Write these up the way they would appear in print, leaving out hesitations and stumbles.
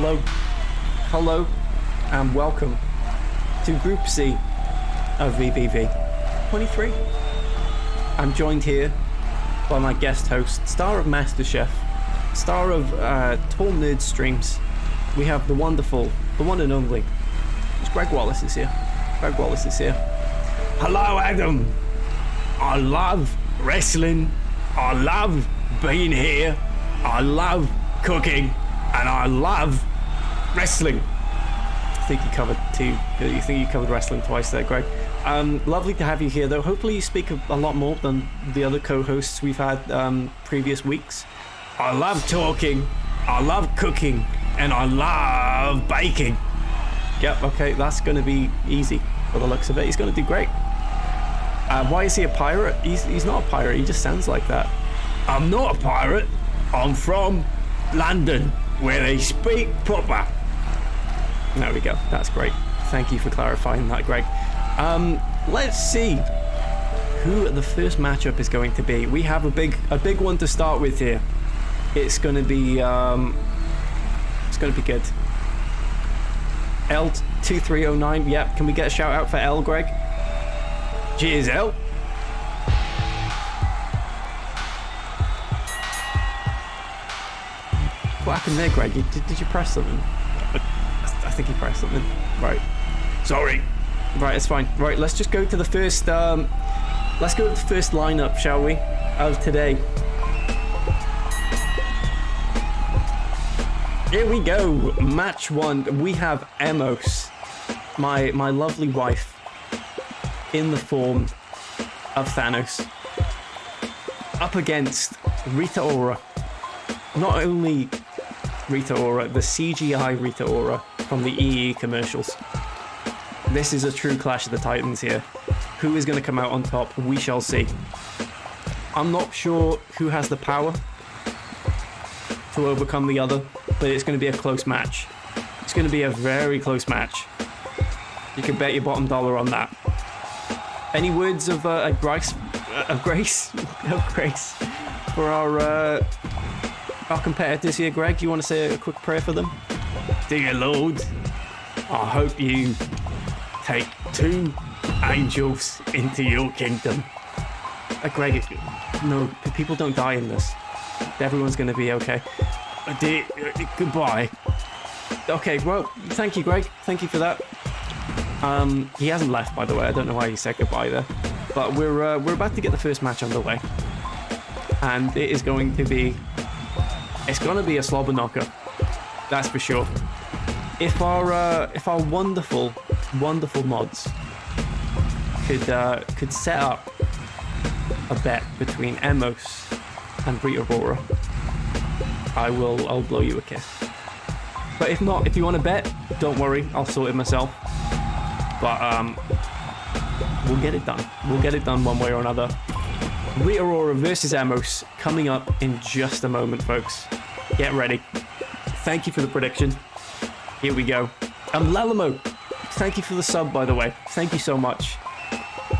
hello, and welcome to Group C of VVV 23. I'm joined here by my guest host, star of MasterChef, star of Tall Nerd Streams. We have the wonderful, the one and only, Greg Wallace is here. Hello, Adam. I love wrestling. I love being here. I love cooking, and I love wrestling. I think you covered wrestling twice there, Greg. Lovely to have you here, though. Hopefully you speak a lot more than the other co-hosts we've had previous weeks. I love talking, I love cooking, and I love baking. Yep, okay, that's going to be easy for the looks of it. He's going to do great. Why is he a pirate? He's not a pirate, he just sounds like that. I'm not a pirate. I'm from London, where they speak proper. There we go, that's great. Thank you for clarifying that, Greg. Let's see who the first matchup is going to be. We have a big one to start with here. It's going to be good. L2309. Yep. Can we get a shout out for L, Greg? Cheers, L. What happened there, Greg? Did you press something? I think he pressed something. Right. Sorry. Right, it's fine. Right, let's just go to the first. Let's go to the first lineup, shall we? Of today. Here we go. Match one. We have Emos, my lovely wife, in the form of Thanos, up against Rita Ora. Not only Rita Ora, the CGI Rita Ora from the EE commercials. This is a true clash of the titans here. Who is going to come out on top? We shall see. I'm not sure who has the power to overcome the other, but it's going to be a close match. It's going to be a very close match. You can bet your bottom dollar on that. Any words of grace for our competitors here, Greg? You want to say a quick prayer for them? Dear Lord, I hope you take 2 angels into your kingdom. Greg, no, people don't die in this. Everyone's going to be okay. Dear, goodbye. Okay, well, thank you, Greg. Thank you for that. He hasn't left, by the way. I don't know why he said goodbye there. But we're about to get the first match underway. And it is going to be... It's going to be a slobber knocker. That's for sure. If our wonderful mods could set up a bet between Emos and Rita Ora, I'll blow you a kiss. But if not, if you want to bet, don't worry, I'll sort it myself. But we'll get it done. We'll get it done one way or another. Rita Ora versus Emos coming up in just a moment, folks. Get ready. Thank you for the prediction. Here we go. Lelamo, thank you for the sub, by the way. Thank you so much.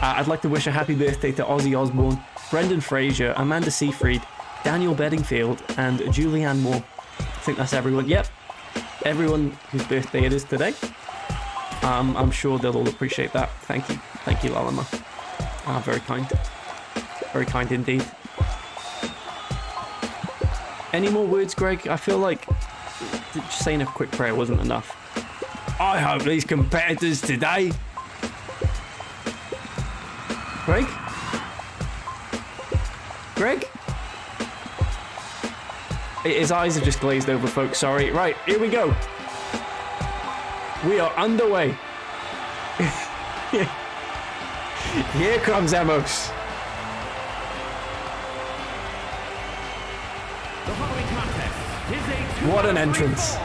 I'd like to wish a happy birthday to Ozzy Osbourne, Brendan Fraser, Amanda Seyfried, Daniel Bedingfield, and Julianne Moore. I think that's everyone. Yep, everyone whose birthday it is today. I'm sure they'll all appreciate that. Thank you, Lelamo. Very kind indeed. Any more words, Greg? I feel like just saying a quick prayer wasn't enough. I hope these competitors today... Greg? His eyes have just glazed over, folks, sorry. Right, here we go. We are underway. Here comes Emos. What an entrance.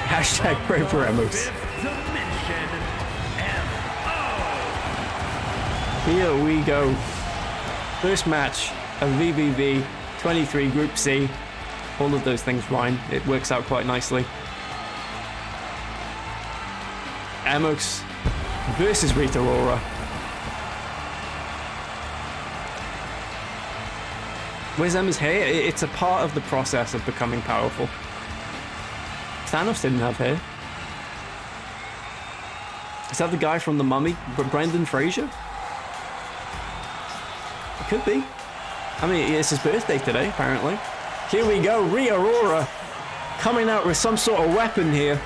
Hashtag pray for Emos. Here we go. First match of VVV 23 Group C. All of those things rhyme. It works out quite nicely. Emos versus Rita Ora. Where's Emma's hair? It's a part of the process of becoming powerful. Thanos didn't have hair. Is that the guy from The Mummy? Brendan Fraser? It could be. I mean, it's his birthday today, apparently. Here we go, Rhea Aurora coming out with some sort of weapon here.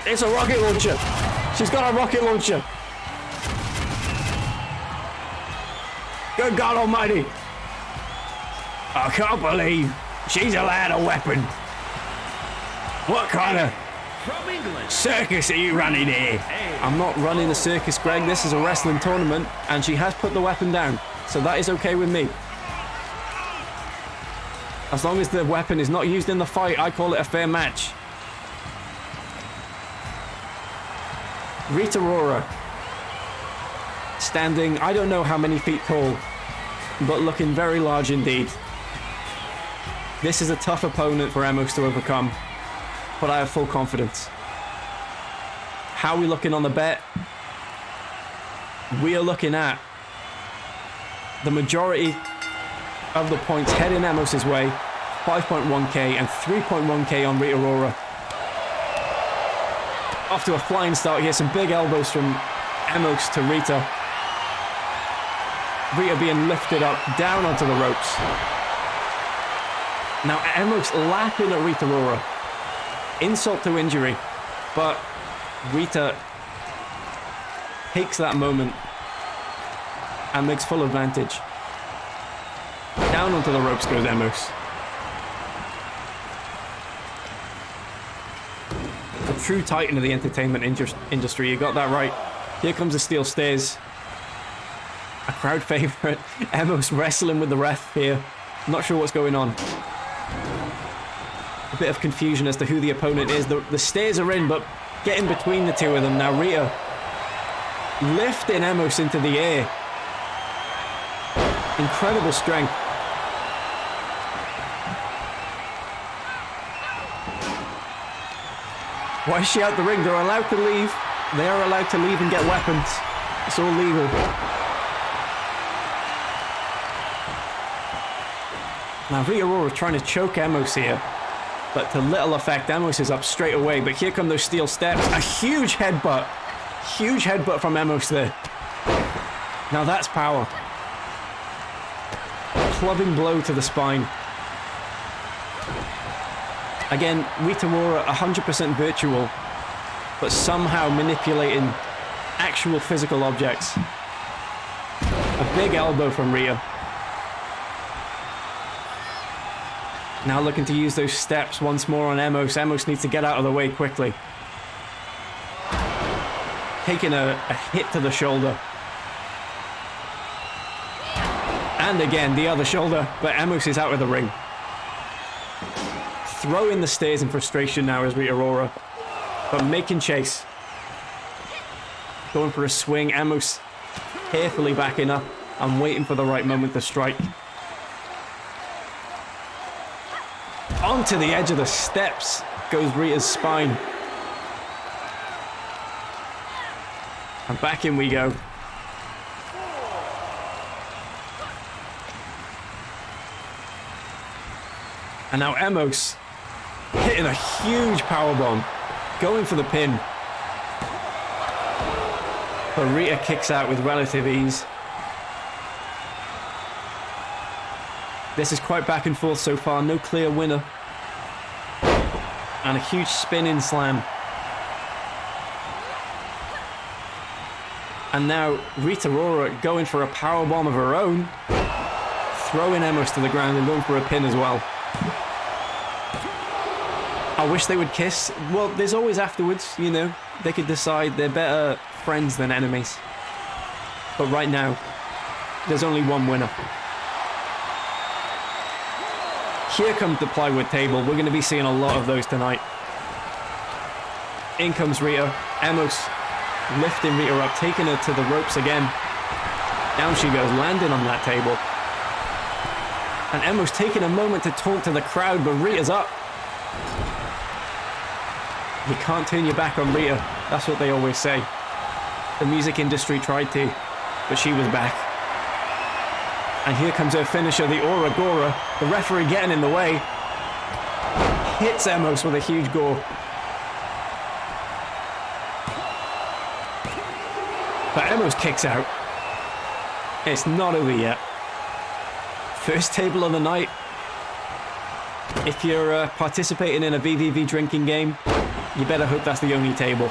It's a rocket launcher. She's got a rocket launcher. Good God Almighty. I can't believe she's allowed a weapon. What kind of circus are you running here? I'm not running a circus, Greg. This is a wrestling tournament, and she has put the weapon down, so that is okay with me. As long as the weapon is not used in the fight, I call it a fair match. Rita Aurora, standing, I don't know how many feet tall, but looking very large indeed. This is a tough opponent for Emos to overcome, but I have full confidence. How are we looking on the bet? We are looking at the majority of the points heading Emos' way, 5.1k and 3.1k on Rita Aurora. Off to a flying start here, some big elbows from Emos to Rita. Rita being lifted up, down onto the ropes. Now Emos laughing at Rita Aurora. Insult to injury, but Rita takes that moment and makes full advantage. Down onto the ropes goes Emos. A true titan of the entertainment industry, you got that right. Here comes the steel stairs. A crowd favorite. Emos wrestling with the ref here. Not sure what's going on. A bit of confusion as to who the opponent is. The stairs are in, but getting between the two of them. Now Rita lifting Emos into the air. Incredible strength. Why is she out the ring? They're allowed to leave. They are allowed to leave and get weapons. It's all legal. Now Rhea Aurora trying to choke Emos here, but to little effect. Emos is up straight away, but here come those steel steps. A huge headbutt. Huge headbutt from Emos there. Now that's power. Clubbing blow to the spine. Again, Rita Aurora 100% virtual, but somehow manipulating actual physical objects. A big elbow from Rhea. Now looking to use those steps once more on Emos. Emos needs to get out of the way quickly. Taking a hit to the shoulder. And again, the other shoulder, but Emos is out of the ring. Throwing the stairs in frustration now is Rita Aurora, but making chase. Going for a swing. Emos carefully backing up and waiting for the right moment to strike. Onto the edge of the steps goes Rita's spine. And back in we go. And now Emos hitting a huge powerbomb, going for the pin. But Rita kicks out with relative ease. This is quite back and forth so far, no clear winner. And a huge spinning slam. And now Rita Aurora going for a powerbomb of her own, throwing Emos to the ground and going for a pin as well. I wish they would kiss. Well, there's always afterwards, you know. They could decide they're better friends than enemies. But right now, there's only one winner. Here comes the plywood table. We're going to be seeing a lot of those tonight. In comes Rita. Emos lifting Rita up, taking her to the ropes again. Down she goes, landing on that table. And Emos taking a moment to talk to the crowd, but Rita's up. You can't turn your back on Rita. That's what they always say. The music industry tried to, but she was back. And here comes her finisher, the Aura Gora. The referee getting in the way. hits Emos with a huge gore. But Emos kicks out. It's not over yet. First table of the night. If you're participating in a VVV drinking game, you better hope that's the only table.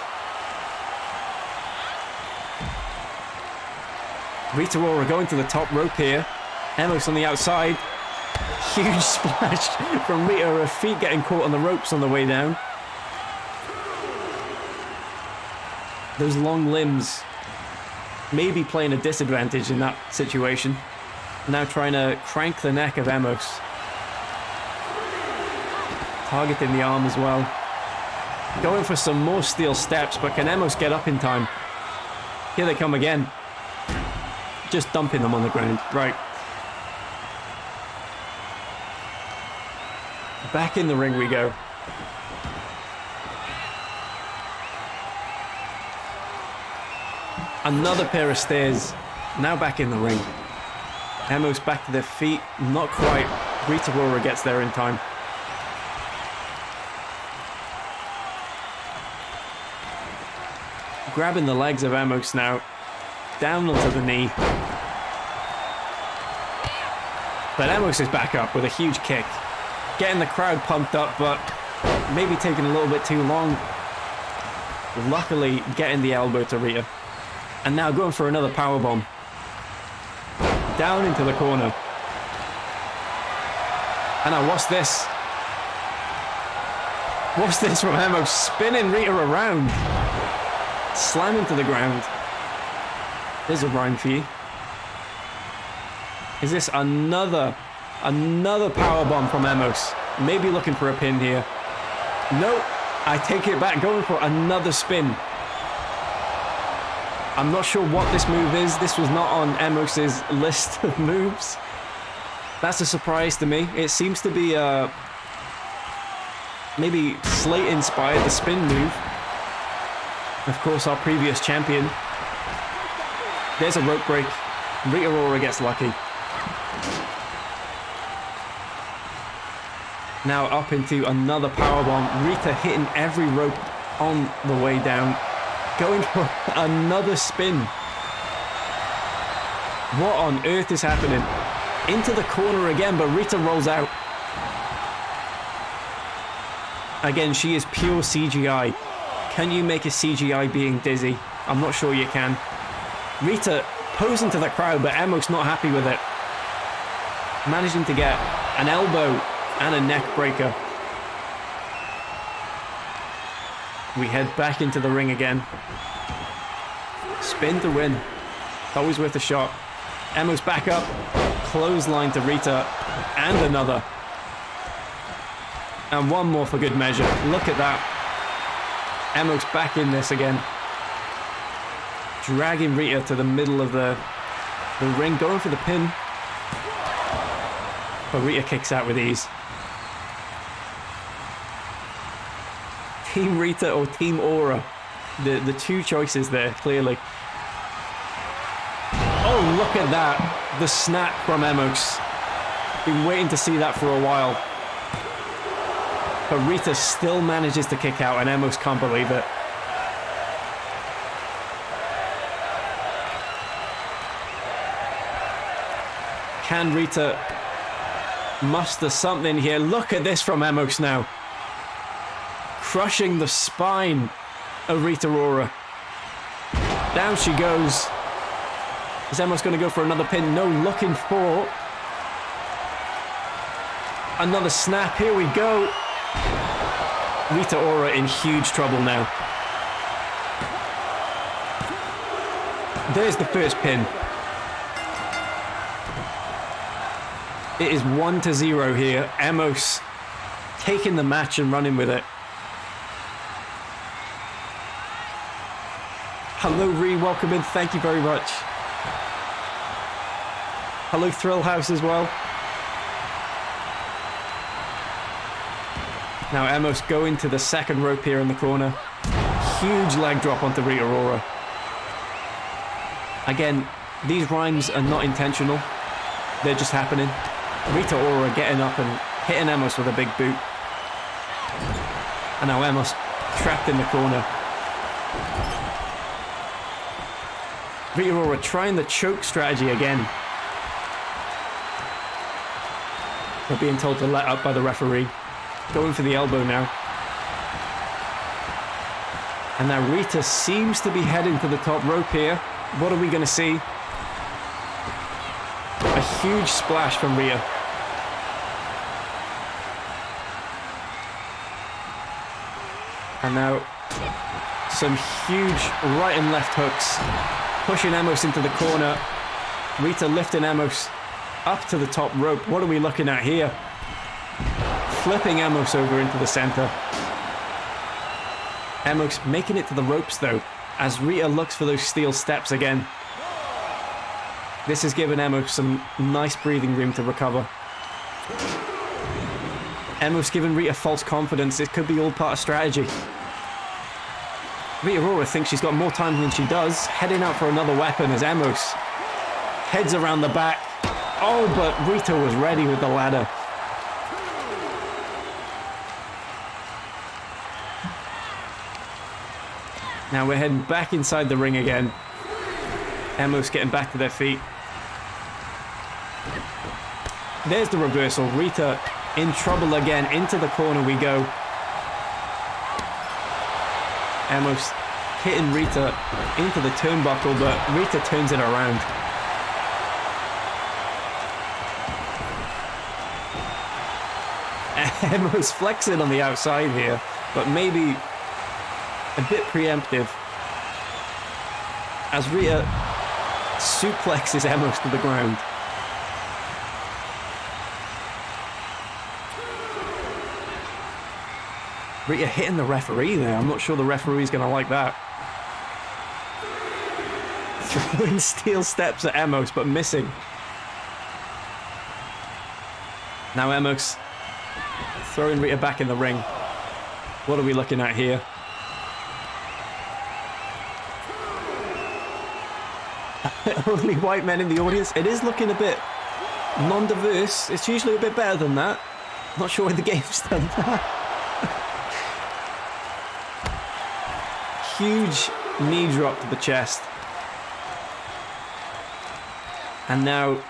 Rita Ora going to the top rope here. Emos on the outside. Huge splash from Rita. Her feet getting caught on the ropes on the way down. Those long limbs maybe playing a disadvantage in that situation. Now trying to crank the neck of Emos. Targeting the arm as well. Going for some more steel steps, but can Emos get up in time? Here they come again. Just dumping them on the ground. Right. Back in the ring we go. Another pair of stairs. Now back in the ring. Emos back to their feet. Not quite. Rita Ora gets there in time. Grabbing the legs of Emos now. Down onto the knee. But Emos is back up with a huge kick. Getting the crowd pumped up, but maybe taking a little bit too long. Luckily, getting the elbow to Rita. And now going for another powerbomb. Down into the corner. And now what's this? What's this from Emos? Spinning Rita around. Slamming to the ground. There's a rhyme for you. Is this another powerbomb from Emos? Maybe looking for a pin here. Nope. I take it back. Going for another spin. I'm not sure what this move is. This was not on Emos' list of moves. That's a surprise to me. It seems to be maybe Slate inspired, the spin move. Of course, our previous champion. There's a rope break. Rita Ora gets lucky. Now up into another powerbomb. Rita hitting every rope on the way down. Going for another spin. What on earth is happening? Into the corner again, but Rita rolls out. Again, she is pure CGI. Can you make a CGI being dizzy? I'm not sure you can. Rita posing to the crowd, but Emos not happy with it. Managing to get an elbow and a neck breaker. We head back into the ring again. Spin to win. Always worth a shot. Emos back up. Clothesline to Rita. And another. And one more for good measure. Look at that. Emos back in this again. Dragging Rita to the middle of the ring. Going for the pin. But Rita kicks out with ease. Team Rita or Team Ora? The two choices there, clearly. Oh, look at that. The snap from Emos. Been waiting to see that for a while. But Rita still manages to kick out, and Emos can't believe it. Can Rita muster something here? Look at this from Emos now. Crushing the spine of Rita Ora. Down she goes. Is Emos going to go for another pin? No, looking for another snap. Here we go. Rita Ora in huge trouble now. There's the first pin. It is 1-0 here. Emos taking the match and running with it. Hello, Ree, welcome in. Thank you very much. Hello, Thrill House as well. Now Emos going to the second rope here in the corner. Huge leg drop onto Rita Ora. Again, these rhymes are not intentional. They're just happening. Rita Ora getting up and hitting Emos with a big boot. And now Emos trapped in the corner. Rita Ora trying the choke strategy again. We're being told to let up by the referee. Going for the elbow now. And now Rita seems to be heading to the top rope here. What are we going to see? A huge splash from Rhea. And now some huge right and left hooks. Pushing Emos into the corner. Rita lifting Emos up to the top rope. What are we looking at here? Flipping Emos over into the center. Emos making it to the ropes though, as Rita looks for those steel steps again. This has given Emos some nice breathing room to recover. Emos giving Rita false confidence. It could be all part of strategy. Rita Ora thinks she's got more time than she does, heading out for another weapon as Emos heads around the back. Oh, but Rita was ready with the ladder. Now we're heading back inside the ring again. Emos getting back to their feet. There's the reversal. Rita in trouble again. Into the corner we go. Emos hitting Rita into the turnbuckle, but Rita turns it around. Emos flexing on the outside here, but maybe a bit preemptive. As Rita suplexes Emos to the ground. Rita hitting the referee there. I'm not sure the referee's going to like that. Throwing steel steps at Emos, but missing. Now Emos throwing Rita back in the ring. What are we looking at here? Only white men in the audience. It is looking a bit non-diverse. It's usually a bit better than that. Not sure why the game's done that. Huge knee drop to the chest. And now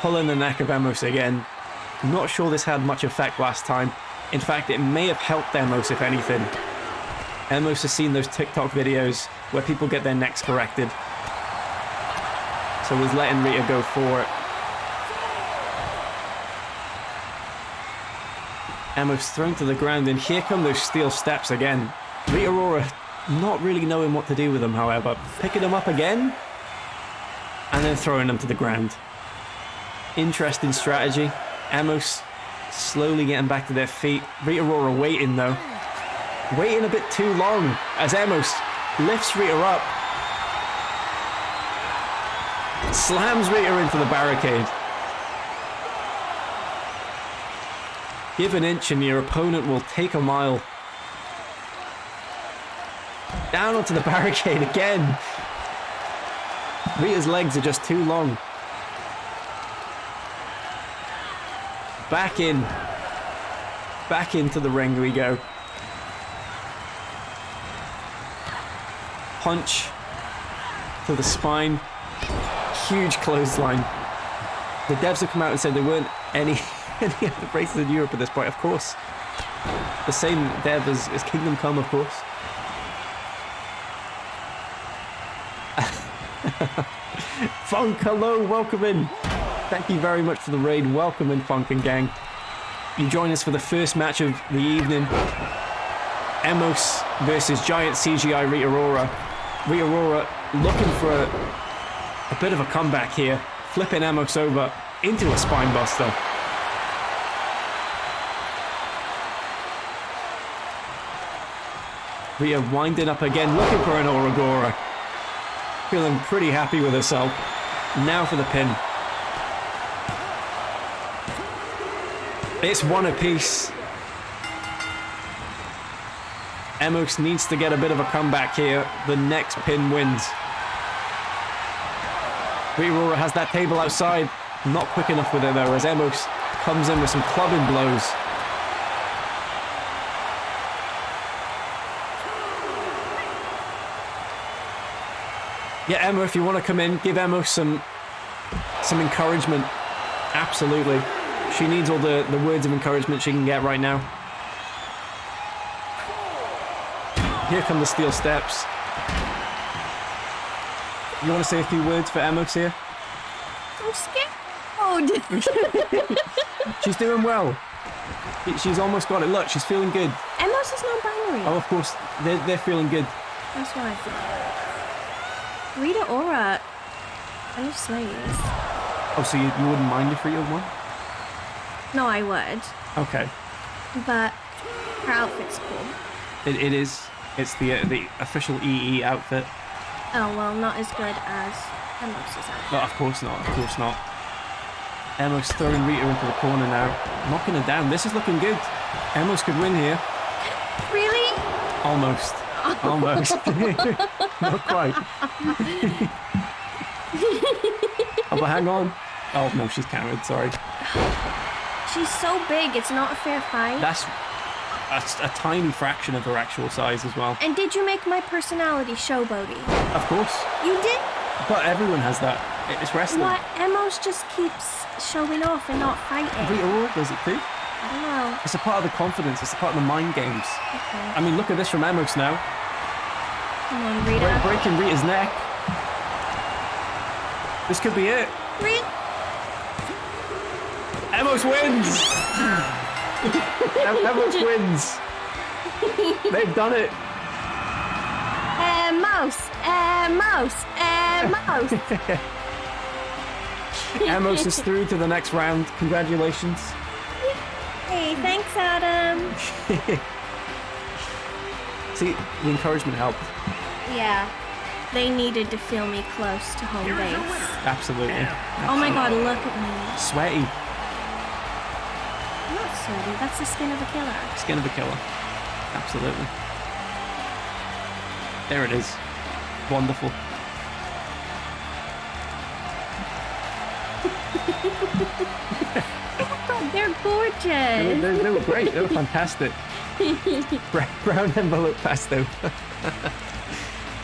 pulling the neck of Emos again. Not sure this had much effect last time. In fact, it may have helped Emos, if anything. Emos has seen those TikTok videos where people get their necks corrected. So he's letting Rita go for it. Emos thrown to the ground, and here come those steel steps again. Rita Ora not really knowing what to do with them, however. Picking them up again, and then throwing them to the ground. Interesting strategy. Emos slowly getting back to their feet. Rita Ora waiting though. Waiting a bit too long as Emos lifts Rita up. Slams Rita into the barricade. Give an inch and your opponent will take a mile. Down onto the barricade again. Rita's legs are just too long. Back in. Back into the ring we go. Punch to the spine. Huge clothesline. The devs have come out and said there weren't any other races in Europe at this point, of course. The same dev as Kingdom Come, of course. Funk, hello, welcome in. Thank you very much for the raid. Welcome in, Funk and gang. You join us for the first match of the evening. Emos versus Giant CGI Rita Ora. Rita Ora looking for a bit of a comeback here. Flipping Emos over into a spine buster. Rita winding up again, looking for an Oragora. Feeling pretty happy with herself. Now for the pin. It's one apiece. Emos needs to get a bit of a comeback here. The next pin wins. Rita Ora has that table outside. Not quick enough with it though, as Emos comes in with some clubbing blows. Yeah, Emma, if you want to come in, give Emma some encouragement. Absolutely. She needs all the words of encouragement she can get right now. Here come the steel steps. You want to say a few words for Emos here? I'm scared. She's doing well. She's almost got it. Look, she's feeling good. Emos is non-binary. Oh, of course, they're feeling good. That's what I think. Rita Ora. I love slaves. Oh, so you wouldn't mind if Rita won? No, I would. Okay. But her outfit's cool. It is. It's the official EE outfit. Oh, well, not as good as Emos' outfit. No, of course not. Of course not. Emos throwing Rita into the corner now. Knocking her down. This is looking good. Emos could win here. Really? Almost. Almost. Not quite. Oh, but hang on. Oh, no, she's countered. Sorry. She's so big, it's not a fair fight. That's a tiny fraction of her actual size as well. And did you make my personality showboaty? Of course. You did? But everyone has that. It's wrestling. What? Emos just keeps showing off and not fighting. Rita Ora does it too. I don't know. It's a part of the confidence. It's a part of the mind games. Okay. I mean, look at this from Emos now. Come on, Rita. Breaking Rita's neck. This could be it. Rita. Emos wins! Emos wins! They've done it! Mouse! Emos is through to the next round. Congratulations. Hey, thanks, Adam. See, the encouragement helped. Yeah. They needed to feel me close to home base. Absolutely. Oh my god, look at me. Sweaty. I'm not sweaty, that's the skin of a killer. Skin of a killer. Absolutely. There it is. Wonderful. They're gorgeous. They were great. They were fantastic. Brown envelope pesto.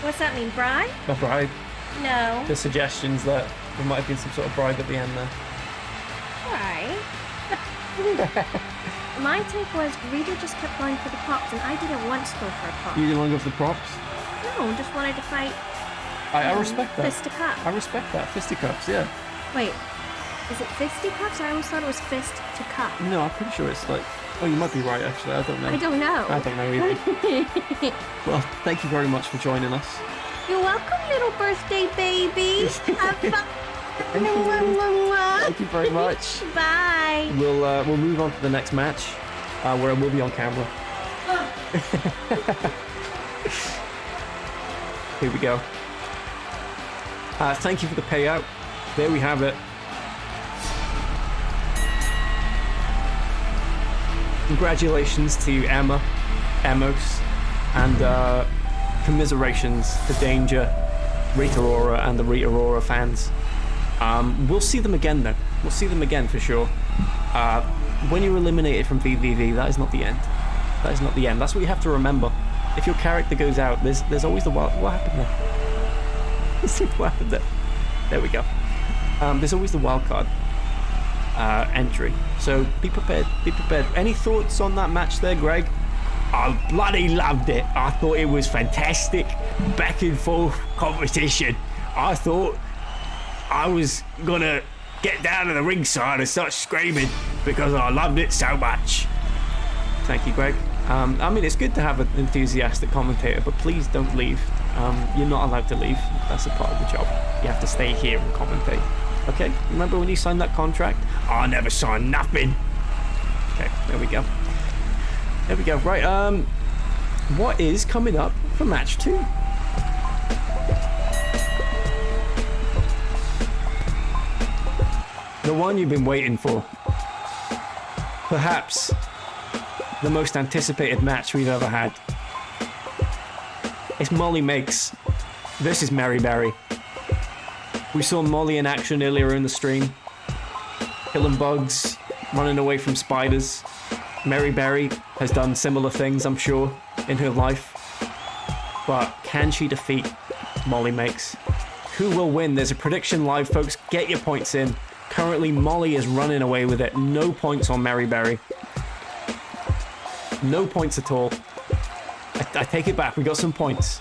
What's that mean, bribe? A bribe. No. The suggestions that there might have been some sort of bribe at the end there. Right. My take was Rita just kept going for the props, and I didn't once go for a prop. You didn't want to go for the props? No, just wanted to fight. I respect that. Fisticuff. I respect that. Fisticuffs, yeah. Wait, is it fisticuffs? I always thought it was fist to cup. No, I'm pretty sure it's like... Oh, you might be right, actually. I don't know. I don't know. I don't know either. Well, thank you very much for joining us. You're welcome, little birthday baby. Have fun. Thank you very much. Bye. We'll move on to the next match, where I will be on camera. Here we go. Thank you for the payout. There we have it. Congratulations to Emma, Emos, and commiserations to Danger, Rita Ora, and the Rita Ora fans. We'll see them again, though. We'll see them again for sure. When you're eliminated from VVV, that is not the end. That is not the end. That's what you have to remember. If your character goes out, there's always the wild... What happened there? Let's see what happened there. There we go. There's always the wild card entry. So be prepared. Be prepared. Any thoughts on that match there, Greg? I bloody loved it. I thought it was fantastic. Back and forth competition. I thought I was gonna get down to the ringside and start screaming because I loved it so much. Thank you, Greg. I mean, it's good to have an enthusiastic commentator, but please don't leave. You're not allowed to leave. That's a part of the job. You have to stay here and commentate. Okay? Remember when you signed that contract? I never signed nothing. Okay, there we go. There we go. Right, what is coming up for match 2? The one you've been waiting for. Perhaps the most anticipated match we've ever had. It's Molly Makes versus Mary Berry. We saw Molly in action earlier in the stream. Killing bugs, running away from spiders. Mary Berry has done similar things, I'm sure, in her life. But can she defeat Molly Makes? Who will win? There's a prediction live, folks. Get your points in. Currently, Molly is running away with it. No points on Mary Berry. No points at all. I take it back. We got some points.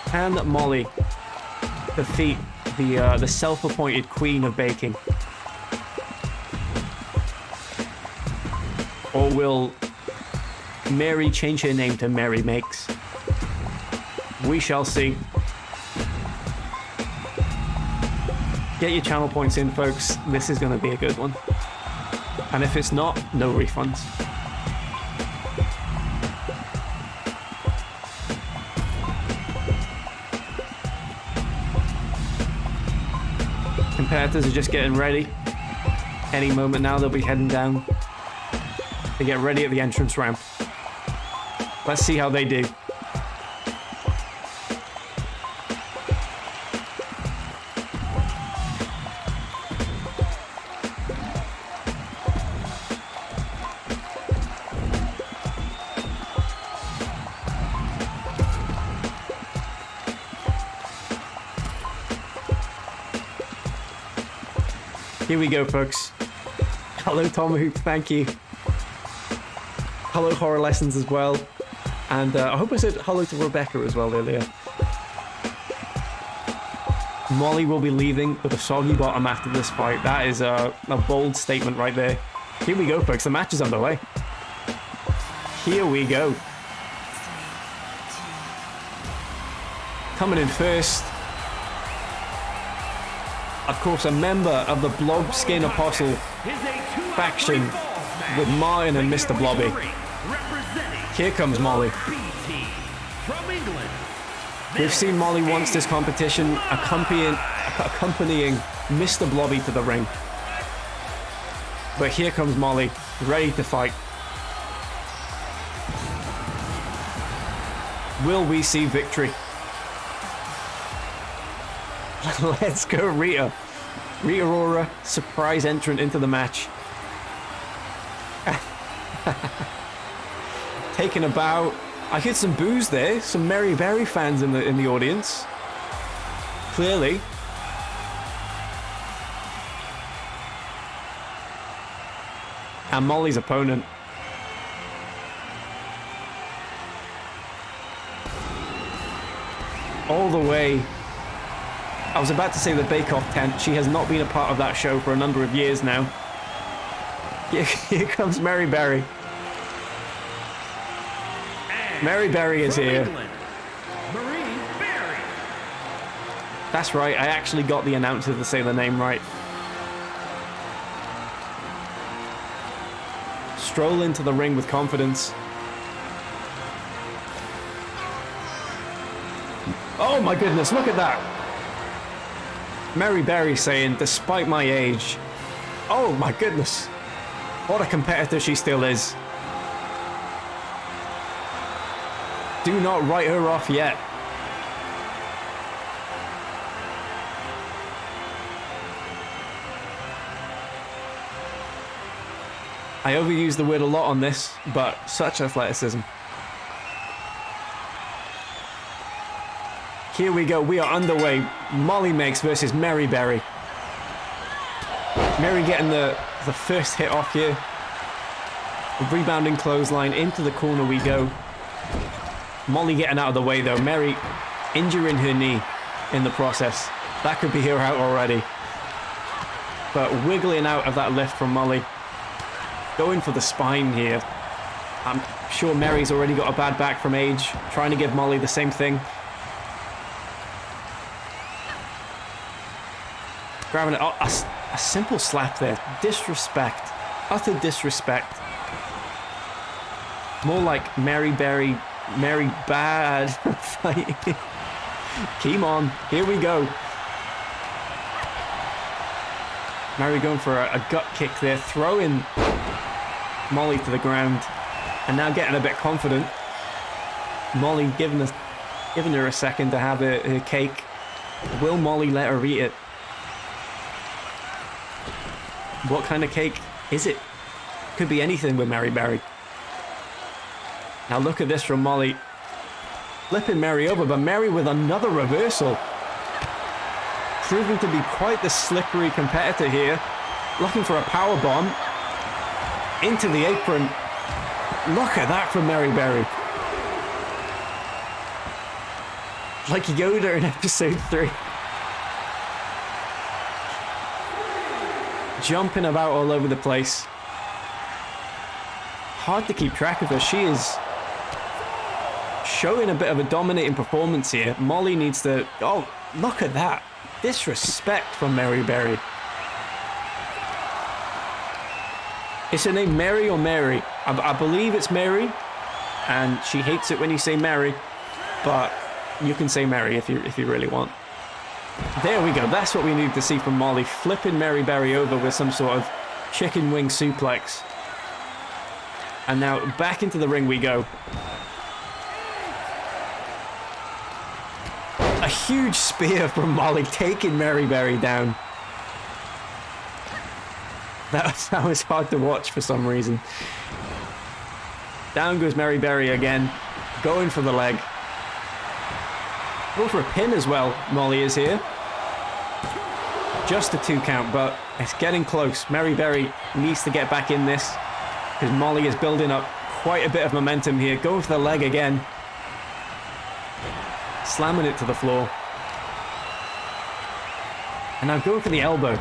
Can Molly defeat the self-appointed queen of baking? Or will Mary change her name to Mary Makes? We shall see. Get your channel points in, folks. This is going to be a good one. And if it's not, no refunds. Competitors are just getting ready. Any moment now, they'll be heading down to get ready at the entrance ramp. Let's see how they do. Here we go, folks. Hello, Tom Hoop, thank you. Hello, Horror Lessons as well. And I hope I said hello to Rebecca as well earlier. Molly will be leaving with a soggy bottom after this fight. That is a bold statement right there. Here we go, folks. The match is underway. Here we go. Coming in first. Of course, a member of the Blob Skin Apostle faction with Martin and Mr. Blobby. Here comes Molly. We've seen Molly once this competition accompanying Mr. Blobby to the ring. But here comes Molly, ready to fight. Will we see victory? Let's go, Rita. Rita Ora, surprise entrant into the match. Taking a bow. I heard some boos there. Some Mary Berry fans in the audience. Clearly. And Molly's opponent. All the way. I was about to say the Bake Off tent. She has not been a part of that show for a number of years now. Here comes Mary Berry. Mary Berry is here. That's right, I actually got the announcer to say the name right. Stroll into the ring with confidence. Oh my goodness, look at that. Mary Berry saying, despite my age. Oh my goodness. What a competitor she still is. Do not write her off yet. I overuse the word a lot on this, but such athleticism. Here we go, we are underway. Molly Makes versus Mary Berry. Mary getting the first hit off here. A rebounding clothesline, into the corner we go. Molly getting out of the way though. Mary injuring her knee in the process. That could be her out already. But wiggling out of that lift from Molly. Going for the spine here. I'm sure Mary's already got a bad back from age. Trying to give Molly the same thing. Grabbing it. Oh, a simple slap there. Disrespect. Utter disrespect. More like Mary Berry, Mary Bad fighting. Keep on. Here we go. Mary going for a gut kick there. Throwing Molly to the ground. And now getting a bit confident. Molly giving her a second to have her cake. Will Molly let her eat it? What kind of cake is it? Could be anything with Mary Berry. Now look at this from Molly. Flipping Mary over, but Mary with another reversal. proving to be quite the slippery competitor here. Looking for a power bomb. Into the apron. Look at that from Mary Berry. Like Yoda in episode 3. Jumping about all over the place. Hard to keep track of her. She is showing a bit of a dominating performance here. Molly needs to... Oh, look at that. Disrespect from Mary Berry. Is her name Mary or Mary? I believe it's Mary. And she hates it when you say Mary. But you can say Mary if you really want. There we go. That's what we need to see from Molly. Flipping Mary Berry over with some sort of chicken wing suplex. And now back into the ring we go. A huge spear from Molly taking Mary Berry down. That was hard to watch for some reason. Down goes Mary Berry again. Going for the leg. Go for a pin as well, Molly is here. Just a 2 count, but it's getting close. Mary Berry needs to get back in this because Molly is building up quite a bit of momentum here. Going for the leg again. Slamming it to the floor. And now going for the elbow.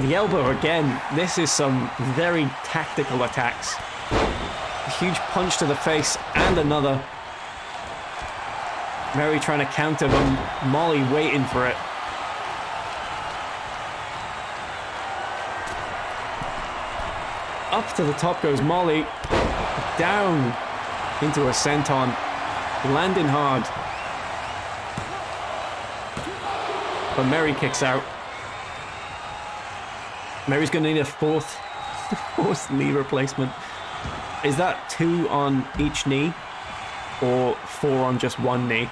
The elbow again. This is some very tactical attacks. A huge punch to the face and another. Mary trying to counter, but Molly waiting for it. Up to the top goes Molly. Down into a senton. Landing hard. But Mary kicks out. Mary's going to need a fourth knee replacement. Is that 2 on each knee? Or 4 on just one knee?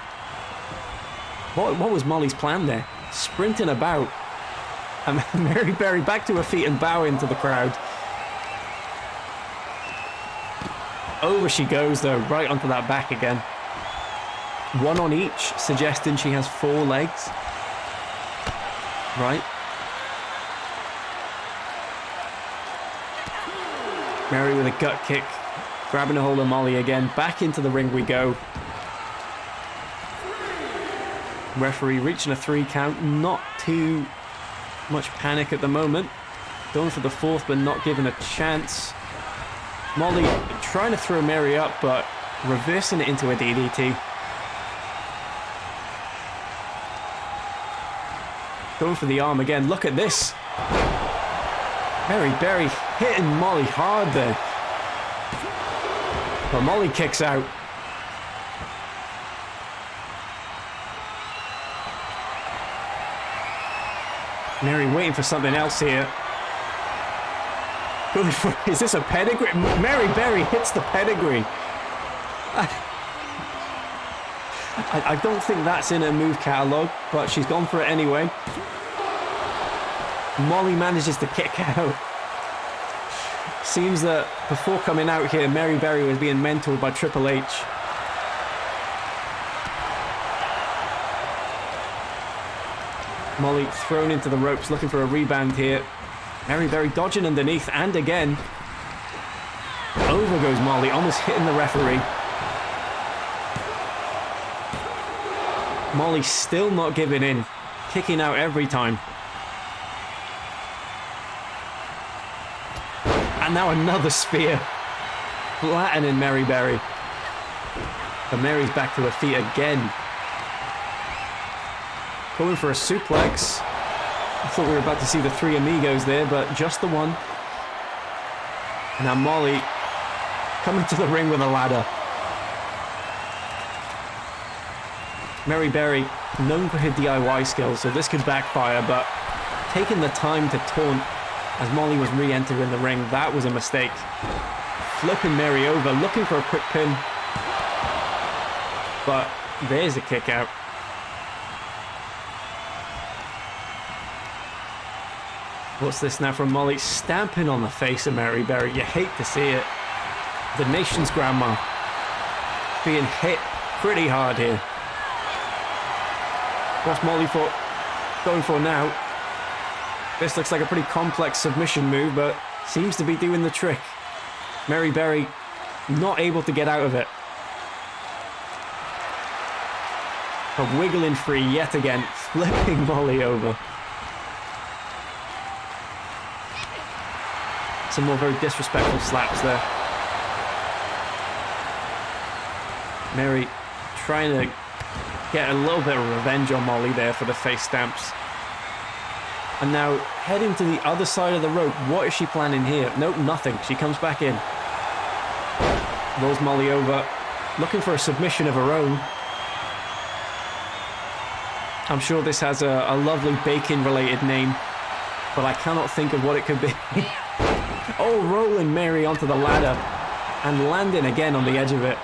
What was Molly's plan there? Sprinting about. And Mary Berry back to her feet and bowing to the crowd. Over she goes though, right onto that back again. 1 on each, suggesting she has 4 legs. Right. Mary with a gut kick. Grabbing a hold of Molly again. Back into the ring we go. Referee reaching a 3 count. Not too much panic at the moment. Going for the 4th, but not given a chance. Molly trying to throw Mary up, but reversing it into a DDT. Going for the arm again. Look at this. Mary Berry hitting Molly hard there. But Molly kicks out. Mary waiting for something else here. Going for, is this a pedigree? Mary Berry hits the pedigree. I don't think that's in her move catalogue, but she's gone for it anyway. Molly manages to kick out. Seems that before coming out here, Mary Berry was being mentored by Triple H. Molly thrown into the ropes, looking for a rebound here. Mary Berry dodging underneath, and again. Over goes Molly, almost hitting the referee. Molly still not giving in, kicking out every time. And now another spear. Flattening Mary Berry. But Mary's back to her feet again. Going for a suplex. I thought we were about to see the 3 amigos there, but just the one. And now Molly coming to the ring with a ladder. Mary Berry, known for her DIY skills, so this could backfire, but taking the time to taunt as Molly was re-entering the ring, that was a mistake. Flipping Mary over, looking for a quick pin. But there's a kick out. What's this now from Molly? Stamping on the face of Mary Berry. You hate to see it. The nation's grandma being hit pretty hard here. What's Molly going for now? This looks like a pretty complex submission move, but seems to be doing the trick. Mary Berry not able to get out of it. But wiggling free yet again, flipping Molly over. Some more very disrespectful slaps there. Mary trying to get a little bit of revenge on Molly there for the face stamps. And now heading to the other side of the rope. What is she planning here? Nope, nothing. She comes back in. Rolls Molly over. Looking for a submission of her own. I'm sure this has a lovely bacon-related name, but I cannot think of what it could be. Oh, rolling Mary onto the ladder and landing again on the edge of it.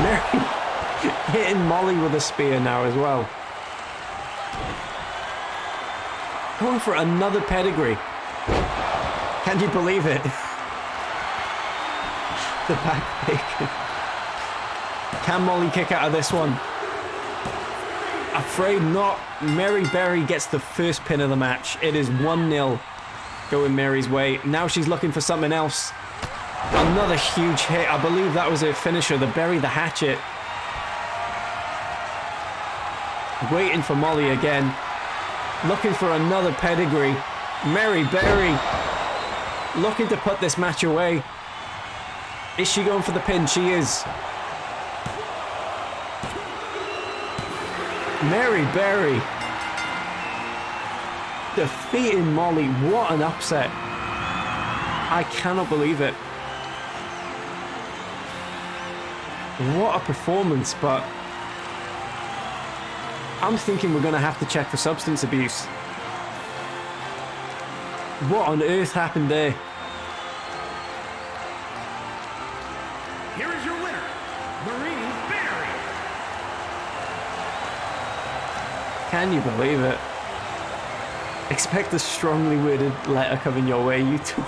Mary hitting Molly with a spear now as well. Going for another pedigree. Can you believe it? The back bacon. Can Molly kick out of this one? Afraid not. Mary Berry gets the first pin of the match. It is 1-0 going Mary's way. Now she's looking for something else. Another huge hit. I believe that was her finisher, the Bury the Hatchet. Waiting for Molly again. Looking for another pedigree. Mary Berry looking to put this match away. Is she going for the pin? She is. Mary Berry defeating Molly. What an upset. I cannot believe it. What a performance, but I'm thinking we're going to have to check for substance abuse. What on earth happened there? Here is your winner, Marie Berry. Can you believe it? Expect a strongly worded letter coming your way, you two.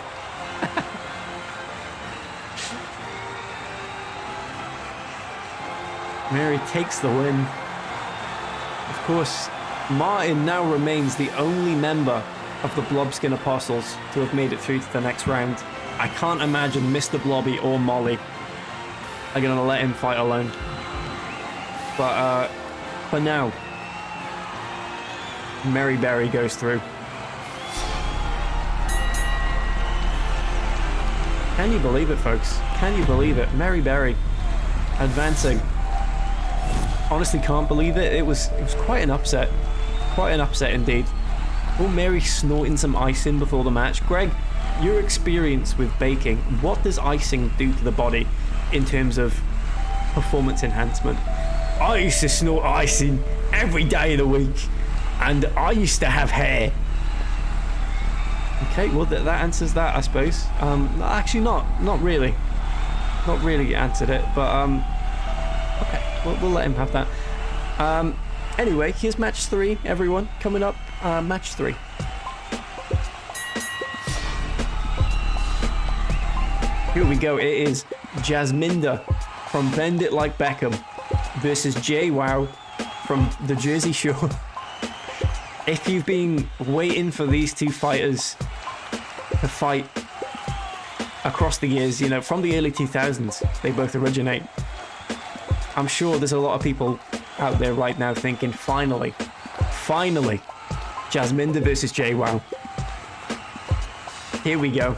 Mary takes the win. Of course, Martin now remains the only member of the Blobskin Apostles to have made it through to the next round. I can't imagine Mr. Blobby or Molly are going to let him fight alone. But for now, Mary Berry goes through. Can you believe it, folks? Can you believe it? Mary Berry advancing. Honestly can't believe it. It was quite an upset. Quite an upset indeed. Oh, Mary snorting some icing before the match. Greg, your experience with baking, what does icing do to the body in terms of performance enhancement? I used to snort icing every day of the week, and I used to have hair. Okay, well that answers that, I suppose. Actually not really. Not really answered it, but okay, we'll let him have that. Anyway, here's match 3, everyone. Coming up, match 3. Here we go. It is Jasminda from Bend It Like Beckham versus JWoww from the Jersey Shore. If you've been waiting for these two fighters to fight across the years, you know, from the early 2000s, they both originate. I'm sure there's a lot of people out there right now thinking, finally, Jasminda versus JWoww. Here we go.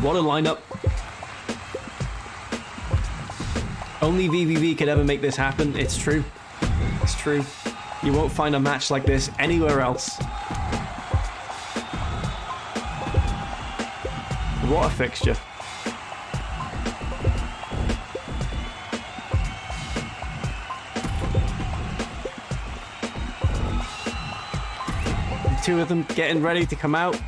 What a lineup. Only VVV could ever make this happen. It's true. It's true. You won't find a match like this anywhere else. What a fixture. The two of them getting ready to come out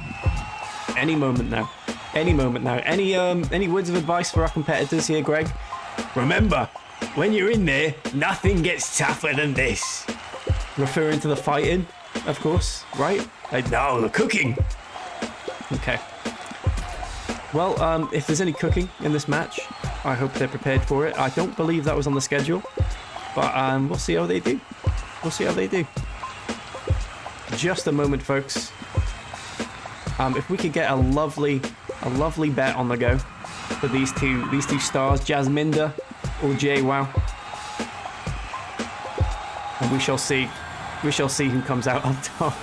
any moment now. Any moment now. Any words of advice for our competitors here, Greg? Remember, when you're in there, nothing gets tougher than this. Referring to the fighting, of course, right? No, the cooking. Okay. Well, if there's any cooking in this match, I hope they're prepared for it. I don't believe that was on the schedule, but we'll see how they do. We'll see how they do. Just a moment, folks. If we could get a lovely bet on the go for these two stars, Jasminda or JWoww, and we shall see who comes out on top.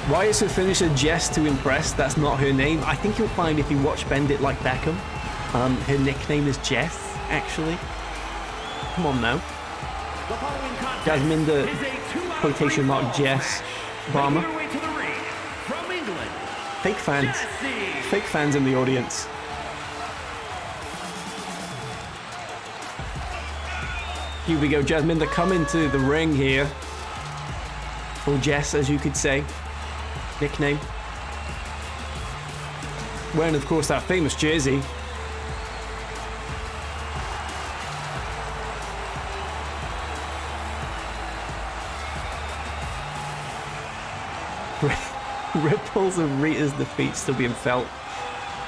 Why is her finisher Jess to impress? That's not her name. I think you'll find if you watch Bend It Like Beckham, her nickname is Jess, actually. Come on now. Jasminda, quotation mark, Jess Barmer. Fake fans. Fake fans in the audience. Here we go, Jasminda coming to the ring here. Or Jess, as you could say. Nickname. Wearing, of course, that famous jersey. Ripples of Rita's defeat still being felt.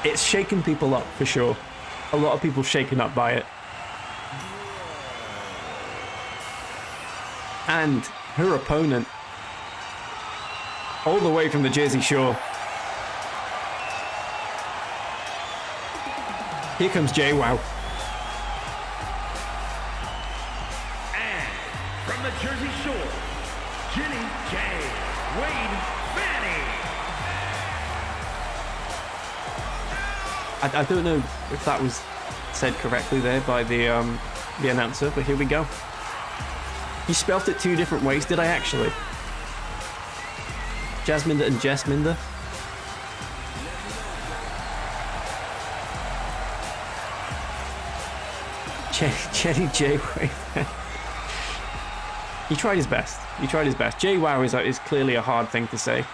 It's shaking people up for sure. A lot of people shaken up by it. And her opponent, all the way from the Jersey Shore. Here comes JWoww. And from the Jersey Shore, Jenny J. Wade Fanny. I don't know if that was said correctly there by the announcer, but here we go. You spelt it two different ways, did I actually? Jasminda and Jessminda. Jenny J. Wade. He tried his best. He tried his best. JWoww is clearly a hard thing to say.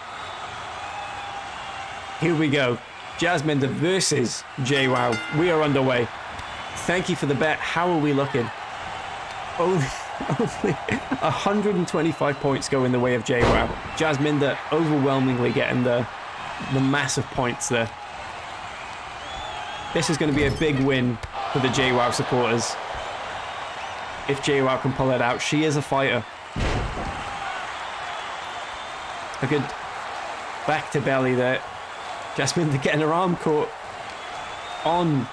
Here we go. Jasminda versus JWoww. We are underway. Thank you for the bet. How are we looking? Only 125 points go in the way of JWoww. Jasminda overwhelmingly getting the massive points there. This is going to be a big win for the JWoww supporters. If JWoww can pull it out, she is a fighter. A good back to belly there. Jasminda getting her arm caught on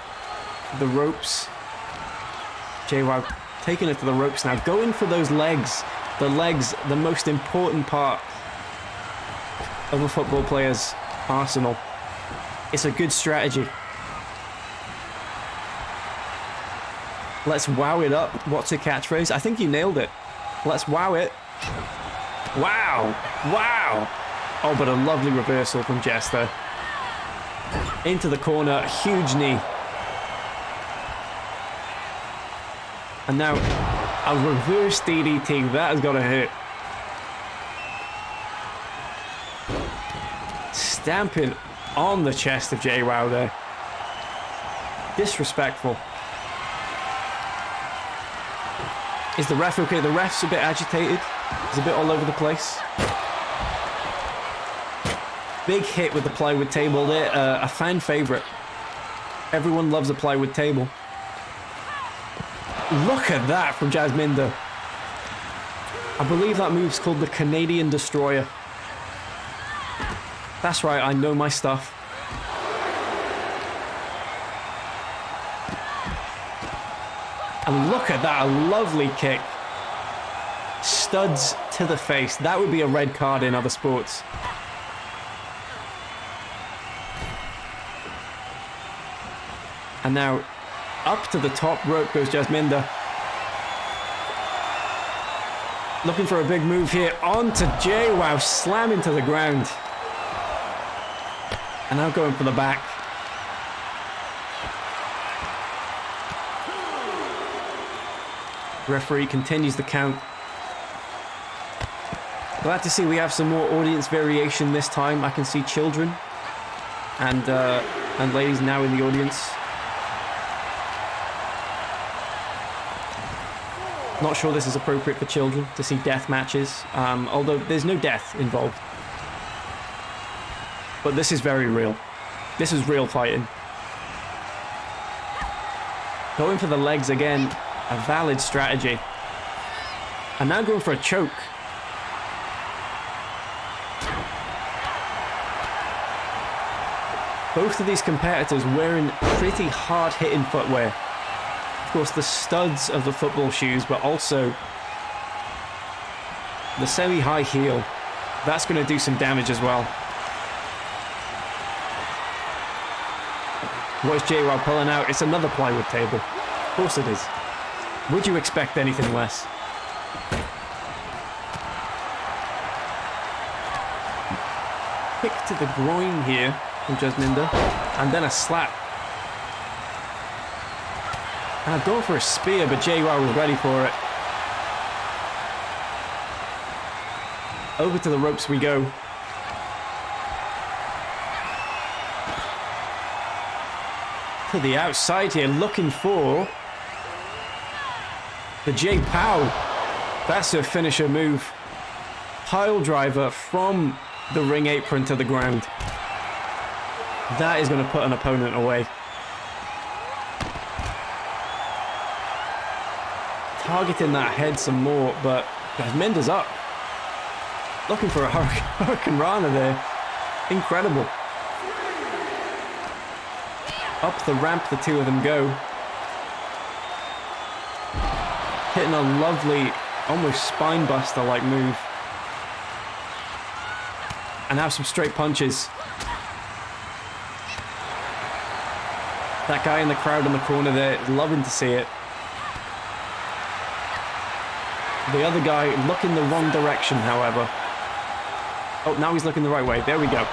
the ropes. JWoww taking it to the ropes now, going for those legs. The legs, the most important part of a football player's arsenal. It's a good strategy. Let's wow it up. What's her catchphrase? I think you nailed it. Let's wow it. Wow. Wow. Oh, but a lovely reversal from Jess there. Into the corner. Huge knee. And now a reverse DDT. That has got to hurt. Stamping on the chest of JWoww there. Disrespectful. Is the ref okay? The ref's a bit agitated. He's a bit all over the place. Big hit with the plywood table there. A fan favourite. Everyone loves a plywood table. Look at that from Jasminda. I believe that move's called the Canadian Destroyer. That's right, I know my stuff. And look at that, a lovely kick. Studs to the face. That would be a red card in other sports. And now, up to the top rope goes Jasminda. Looking for a big move here. On to JWoww, slamming to the ground. And now going for the back. Referee continues the count. Glad to see we have some more audience variation this time. I can see children and ladies now in the audience. Not sure this is appropriate for children to see death matches, although there's no death involved. But this is very real. This is real fighting. Going for the legs again, a valid strategy. And now going for a choke. Both of these competitors wearing pretty hard-hitting footwear. Of course, the studs of the football shoes, but also the semi-high heel. That's going to do some damage as well. What is JWoww pulling out? It's another plywood table. Of course it is. Would you expect anything less? Kick to the groin here from Jasminda, and then a slap. And I'm going for a spear, but JWoww was ready for it. Over to the ropes we go. To the outside here, looking for the J-Pow. That's her finisher move. Pile driver from the ring apron to the ground. That is going to put an opponent away. Targeting that head some more, but Jasminda's up. Looking for a Hurricane Rana there. Incredible. Up the ramp, the two of them go. Hitting a lovely, almost spine buster like move. And now some straight punches. That guy in the crowd in the corner there is loving to see it. The other guy looking the wrong direction, however. Oh, now he's looking the right way. There we go.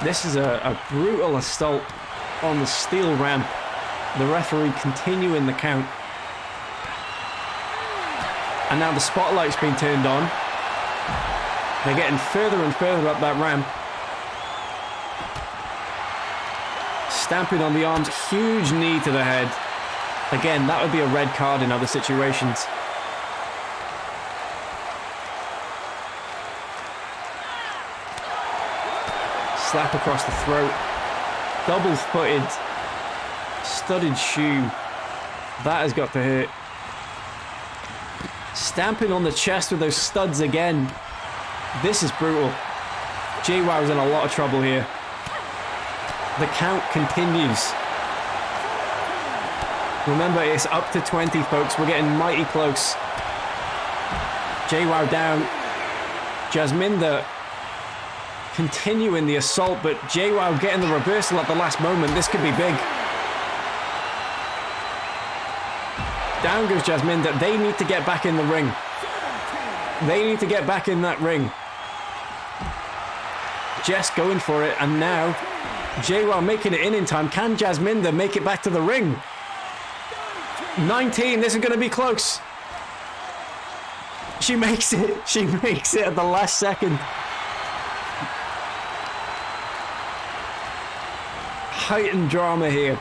This is a brutal assault on the steel ramp. The referee continuing the count. And now the spotlight's been turned on. They're getting further and further up that ramp. Stamping on the arms, huge knee to the head. Again, that would be a red card in other situations. Slap across the throat. Double-footed, studded shoe. That has got to hurt. Stamping on the chest with those studs again. This is brutal. JWoww's in a lot of trouble here. The count continues. Remember, it's up to 20, folks. We're getting mighty close. JWoww down. Jasminda continuing the assault, but JWoww getting the reversal at the last moment. This could be big. Down goes Jasminda. They need to get back in the ring. They need to get back in that ring. Jess going for it, and now JWoww making it in time. Can Jasminda make it back to the ring? 19, this is going to be close. She makes it. She makes it at the last second. Heightened drama here.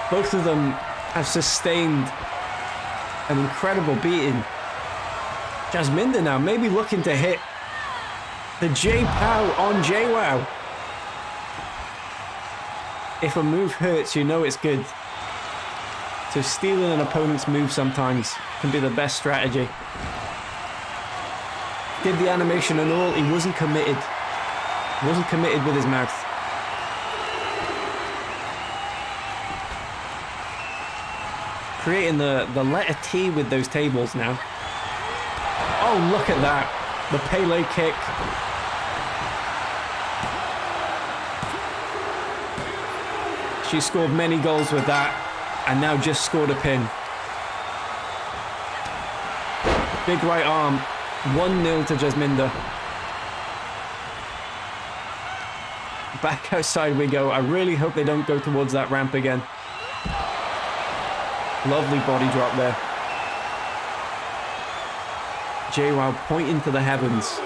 Both of them have sustained an incredible beating. Jasminda now maybe looking to hit the J-Pow on JWoww. If a move hurts, you know it's good. So stealing an opponent's move sometimes can be the best strategy. Did the animation and all, he wasn't committed. Wasn't committed with his mouth. Creating the letter T with those tables now. Oh, look at that. The Pele kick. She scored many goals with that, and now just scored a pin. Big right arm. 1-0 to Jasminda. Back outside we go. I really hope they don't go towards that ramp again. Lovely body drop there. JWoww pointing to the heavens.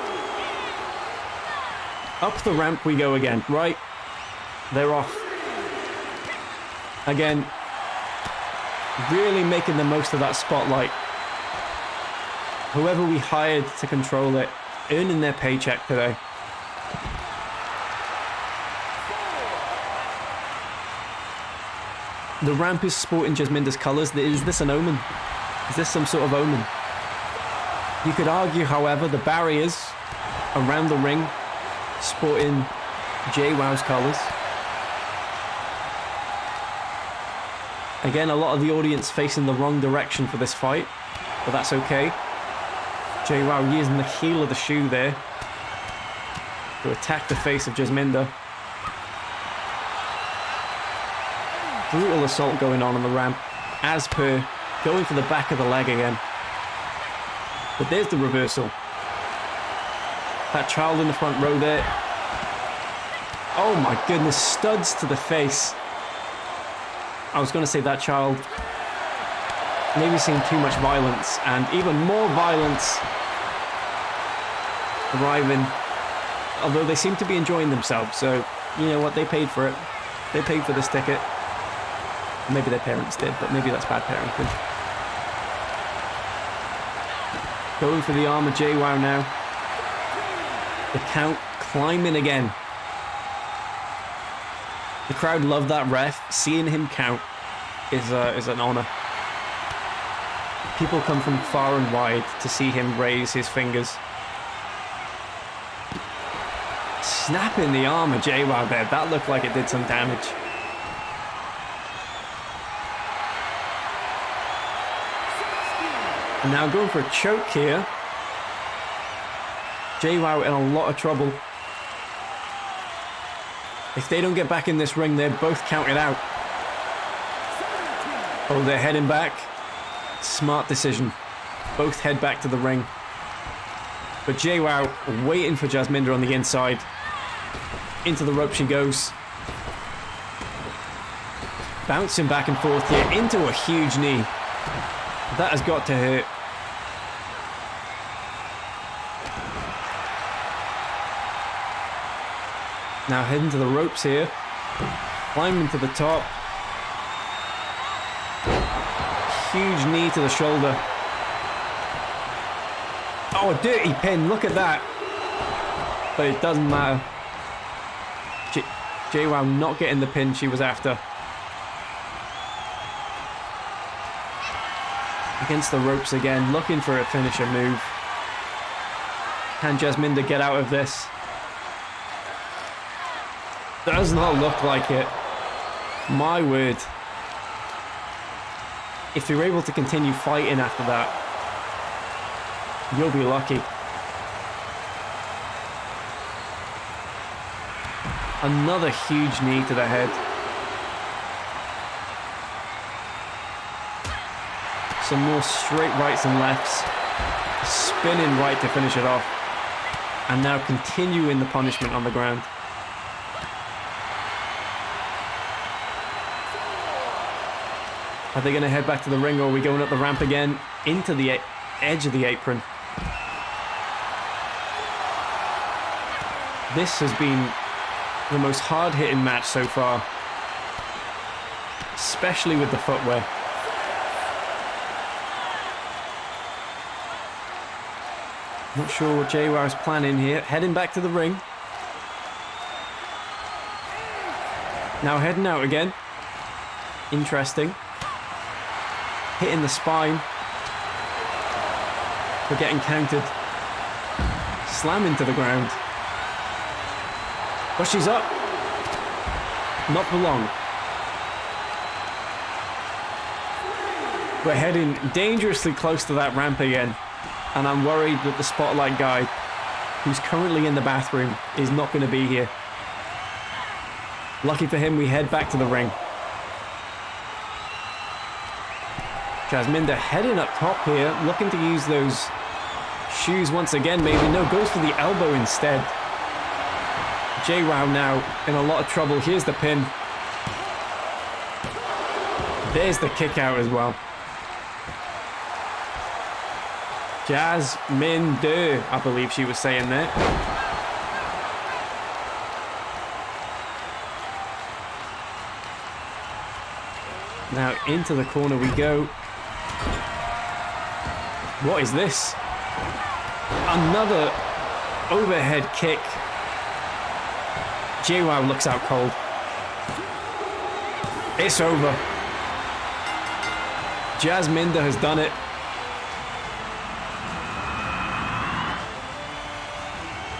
Up the ramp we go again. Right. They're off. Again, really making the most of that spotlight. Whoever we hired to control it, earning their paycheck today. The ramp is sporting Jasminder's colours. Is this an omen? Is this some sort of omen? You could argue, however, the barriers around the ring sporting JWoww's colours. Again, a lot of the audience facing the wrong direction for this fight, but that's okay. JWoww using the heel of the shoe there to attack the face of Jasminder. Brutal assault going on the ramp, as per, going for the back of the leg again. But there's the reversal. That child in the front row there. Oh my goodness, studs to the face. I was going to say that child maybe seeing too much violence, and even more violence arriving. Although they seem to be enjoying themselves, so you know what, they paid for it. They paid for this ticket. Maybe their parents did, but maybe that's bad parenting. Going for the arm of JWoww now. The count climbing again. The crowd love that ref. Seeing him count is an honor. People come from far and wide to see him raise his fingers. Snapping the arm of JWoww there. That looked like it did some damage. And now going for a choke here. JWoww in a lot of trouble. If they don't get back in this ring, they're both counted out. Oh, they're heading back. Smart decision. Both head back to the ring. But JWoww waiting for Jasminder on the inside. Into the rope she goes. Bouncing back and forth here into a huge knee. That has got to hurt. Now heading to the ropes here. Climbing to the top. Huge knee to the shoulder. Oh, a dirty pin. Look at that. But it doesn't matter. JWoww not getting the pin she was after. Against the ropes again, looking for a finisher move. Can Jasminder get out of this? Does not look like it. My word. If you're able to continue fighting after that, you'll be lucky. Another huge knee to the head. Some more straight rights and lefts. Spinning right to finish it off. And now continuing the punishment on the ground. Are they going to head back to the ring, or are we going up the ramp again into the edge of the apron? This has been the most hard-hitting match so far, especially with the footwear. Not sure what JWoww's planning here. Heading back to the ring. Now heading out again. Interesting. Hitting the spine. We're getting counted. Slamming to the ground. But she's up. Not for long. We're heading dangerously close to that ramp again. And I'm worried that the spotlight guy, who's currently in the bathroom, is not going to be here. Lucky for him, we head back to the ring. Jasminder heading up top here, looking to use those shoes once again, maybe. No, goes for the elbow instead. JWoww now in a lot of trouble. Here's the pin. There's the kick out as well. Jasminder, I believe she was saying there. Now into the corner we go. What is this? Another overhead kick. JWoww looks out cold. It's over. Jasminda has done it.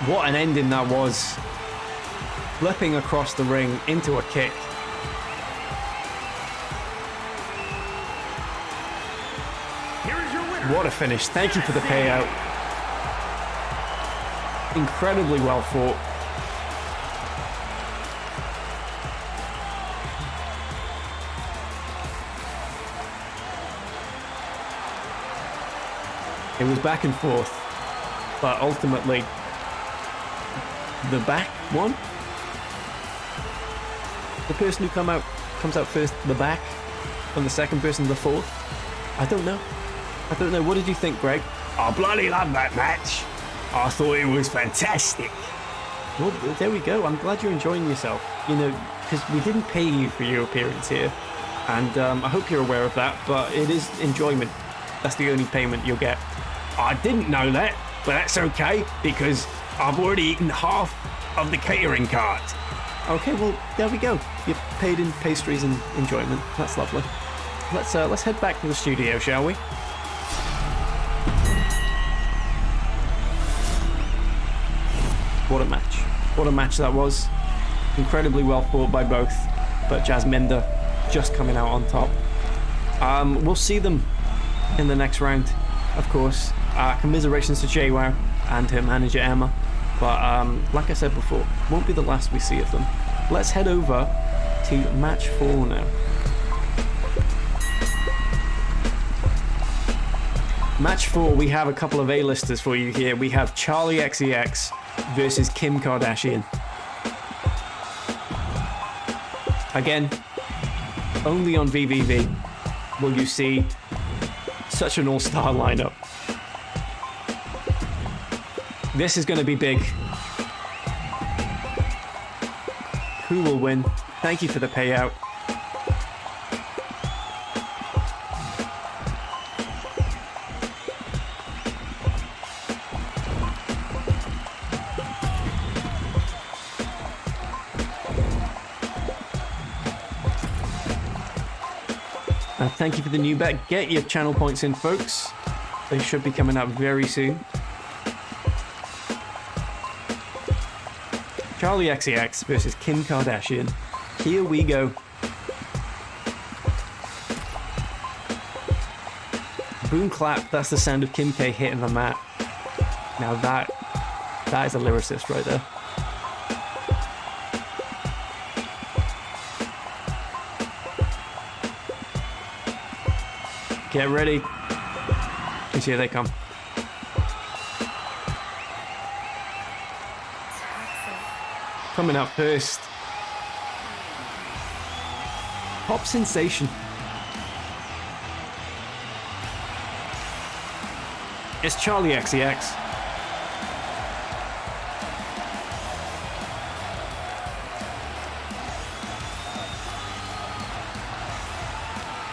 What an ending that was. Flipping across the ring into a kick. Here is your winner. What a finish. Thank you for the payout. Incredibly well fought. It was back and forth, but ultimately the back won. The person who comes out first, the back, and the second person, the fourth. I don't know. What did you think, Greg? I bloody love that match. I thought it was fantastic. Well, there we go. I'm glad you're enjoying yourself. You know, because we didn't pay you for your appearance here, and I hope you're aware of that. But it is enjoyment. That's the only payment you'll get. I didn't know that, but that's okay because I've already eaten half of the catering cart. Okay, well, there we go. You're paid in pastries and enjoyment. That's lovely. Let's head back to the studio, shall we? What a match. What a match that was. Incredibly well fought by both, but Jasminda just coming out on top. We'll see them in the next round, of course. Commiserations to JWoww and her manager Emma. But like I said before, won't be the last we see of them. Let's head over to match 4 now. Match 4, we have a couple of A-listers for you here. We have Charlie XCX versus Kim Kardashian. Again, only on VVV will you see such an all-star lineup. This is going to be big. Who will win? Thank you for the payout. Thank you for the new bet. Get your channel points in, folks. They should be coming up very soon. Charlie XCX versus Kim Kardashian. Here we go. Boom clap, that's the sound of Kim K hitting the mat. Now that is a lyricist right there. Get ready. Because here they come. Coming up first. Pop sensation. It's Charlie XCX.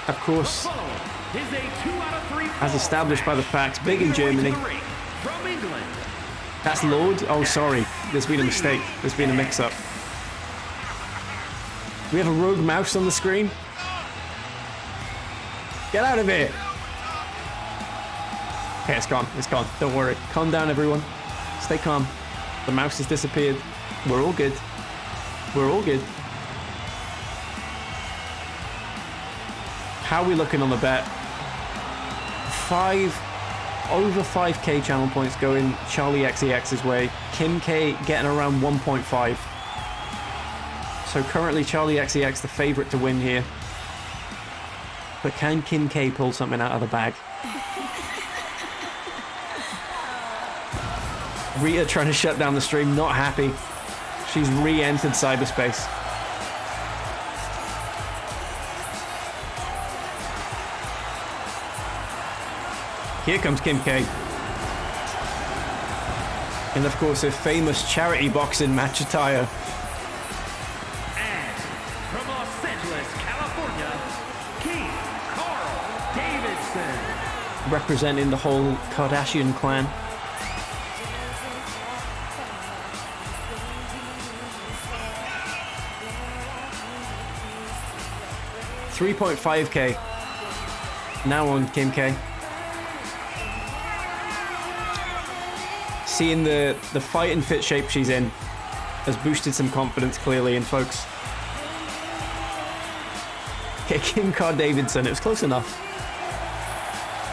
Of course, as established by the facts, big in Germany. From England, That's Lord? Oh, sorry. There's been a mistake. There's been a mix-up. We have a rogue mouse on the screen. Get out of here. Okay, it's gone. It's gone. Don't worry. Calm down, everyone. Stay calm. The mouse has disappeared. We're all good. We're all good. How are we looking on the bet? Over 5k channel points going Charlie XCX's way. Kim K getting around 1.5. So currently Charlie XCX the favourite to win here. But can Kim K pull something out of the bag? Rita trying to shut down the stream, not happy. She's re-entered cyberspace. Here comes Kim K. And of course her famous charity boxing match attire. and from Los Angeles, California, Anderson. representing the whole Kardashian clan. $3.5K now on Kim K. Seeing the fight and fit shape she's in has boosted some confidence clearly in folks. Okay, Kim Davidson, it was close enough.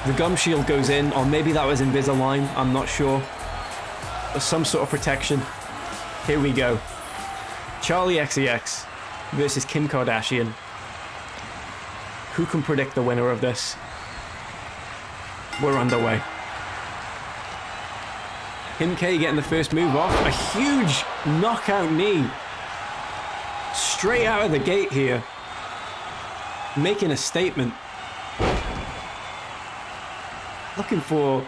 The gum shield goes in, or maybe that was Invisalign, I'm not sure. There's some sort of protection. Here we go. Charlie XCX versus Kim Kardashian. Who can predict the winner of this? We're underway. Kim K getting the first move off. A huge knockout knee. Straight out of the gate here. Making a statement. Looking for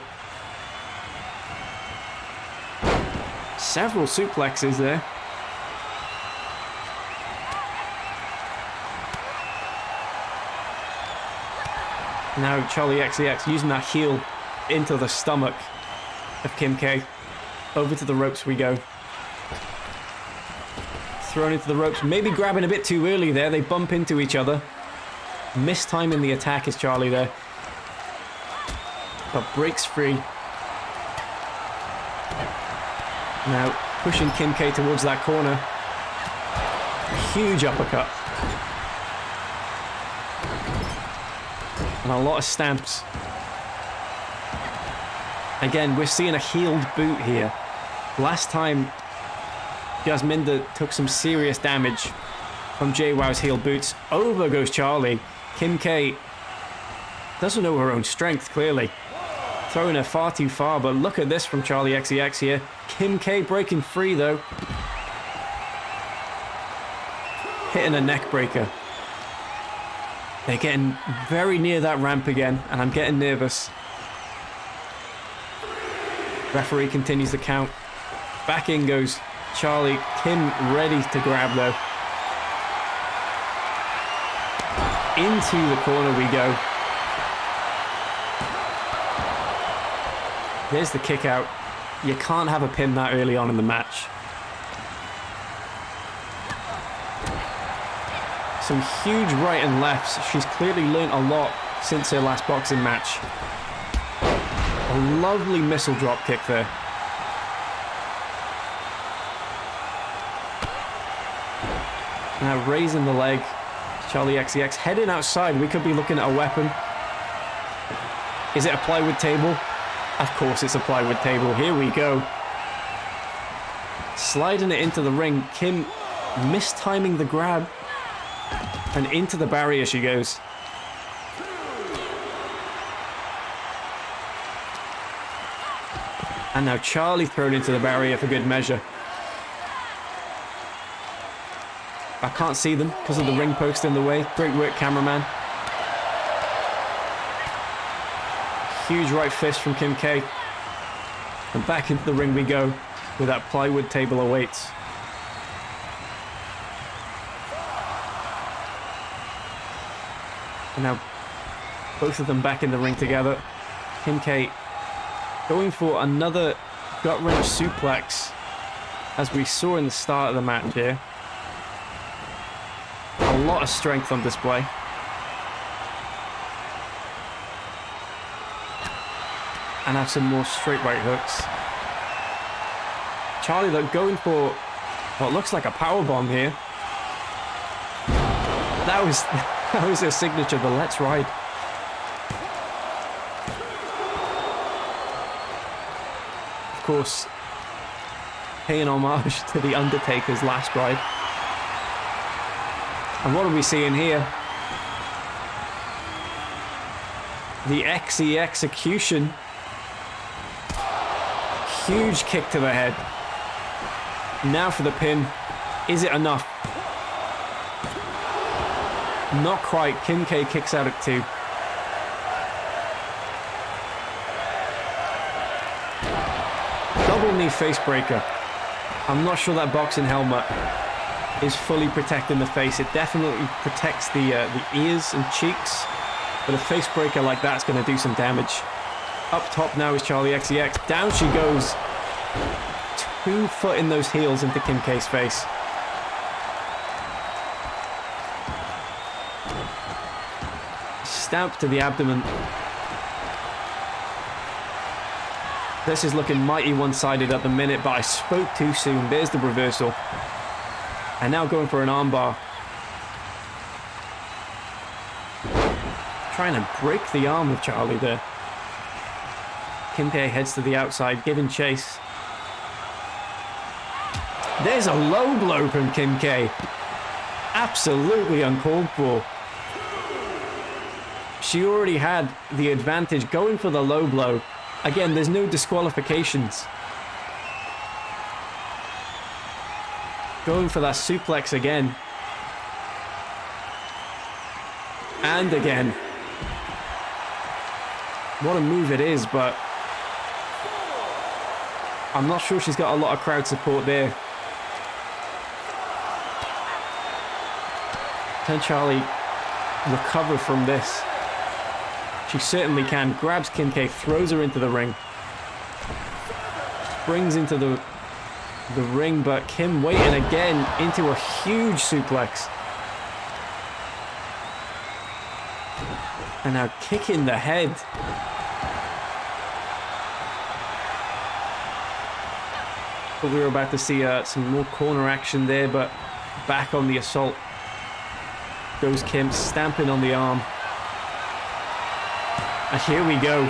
several suplexes there. Now Charlie XCX using that heel into the stomach of Kim K. Over to the ropes we go. Thrown into the ropes, maybe grabbing a bit too early there. They bump into each other. Mistiming the attack is Charlie there. But breaks free. Now pushing Kim K towards that corner. Huge uppercut. And a lot of stamps. Again, we're seeing a healed boot here. Last time, Jasminda took some serious damage from JWoww's healed boots. Over goes Charlie. Kim K doesn't know her own strength, clearly. Throwing her far too far, but look at this from Charlie XCX here. Kim K breaking free, though. Hitting a neck breaker. They're getting very near that ramp again, and I'm getting nervous. Referee continues the count. Back in goes Charlie. Kim ready to grab, though. Into the corner we go. There's the kick out. You can't have a pin that early on in the match. Some huge right and lefts. She's clearly learnt a lot since her last boxing match. A lovely missile drop kick there. Now raising the leg. Charlie XCX heading outside. We could be looking at a weapon. Is it a plywood table? Of course it's a plywood table. Here we go. Sliding it into the ring. Kim mistiming the grab. And into the barrier she goes. And now Charlie thrown into the barrier for good measure. I can't see them because of the ring post in the way. Great work, cameraman. Huge right fist from Kim K. And back into the ring we go, where that plywood table awaits. And now both of them back in the ring together. Kim K going for another gut wrench suplex, as we saw in the start of the match here. A lot of strength on display. And have some more straight right hooks. Charlie though going for what looks like a power bomb here. That was her signature, the let's ride. Of course, paying homage to the Undertaker's last ride. And what are we seeing here? The XE execution. Huge kick to the head. Now for the pin. Is it enough? Not quite. Kim K kicks out at 2. Double knee face breaker. I'm not sure that boxing helmet is fully protecting the face. It definitely protects the ears and cheeks, But a face breaker like that's going to do some damage. Up top now is Charlie XCX. Down she goes. 2 foot in those heels into Kim K's face. Stamp to the abdomen. This is looking mighty one-sided at the minute, but I spoke too soon. There's the reversal. And now going for an armbar. Trying to break the arm of Charlie there. Kim K heads to the outside, giving chase. There's a low blow from Kim K. Absolutely uncalled for. She already had the advantage going for the low blow. Again, there's no disqualifications. Going for that suplex again. And again. What a move it is, but I'm not sure she's got a lot of crowd support there. Can Charlie recover from this? She certainly can. Grabs Kim K, throws her into the ring. Springs into the ring, but Kim waiting again into a huge suplex. And now kicking the head. But we were about to see some more corner action there, but back on the assault goes Kim, stamping on the arm. And here we go.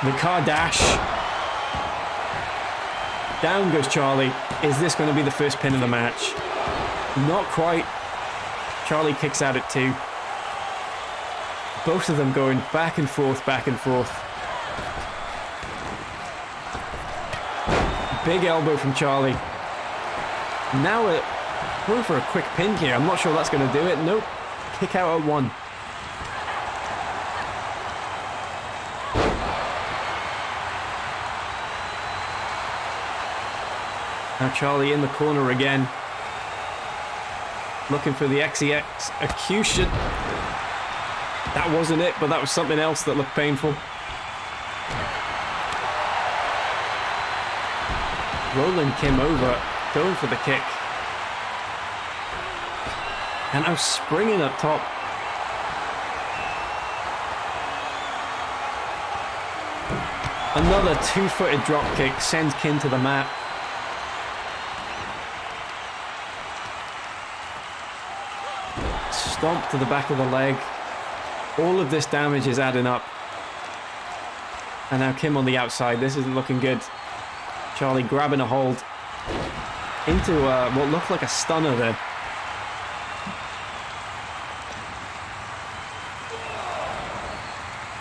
The car dash. Down goes Charlie. Is this going to be the first pin of the match? Not quite. Charlie kicks out at 2. Both of them going back and forth, back and forth. Big elbow from Charlie. Now going for a quick pin here. I'm not sure that's going to do it. Nope. Kick out at 1. Now Charlie in the corner again. Looking for the XE execution. That wasn't it, but that was something else that looked painful. Rolling Kim over, going for the kick. And now springing up top. Another 2-footed drop kick sends Kim to the mat. Stomp to the back of the leg. All of this damage is adding up. And now Kim on the outside. This isn't looking good. Charlie grabbing a hold into what looked like a stunner there.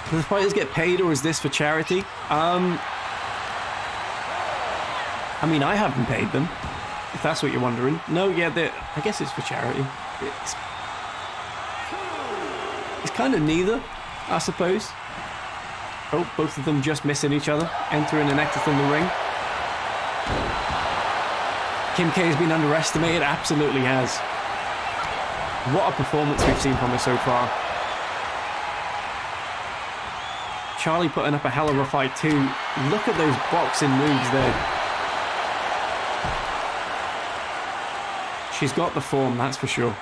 Do the fighters get paid, or is this for charity? I mean, I haven't paid them, if that's what you're wondering. No, yeah, I guess it's for charity. It's kind of neither, I suppose. Oh, both of them just missing each other. Entering and exiting the ring. Kim K has been underestimated, absolutely has. What a performance we've seen from her so far. Charlie putting up a hell of a fight too. Look at those boxing moves there. She's got the form, that's for sure.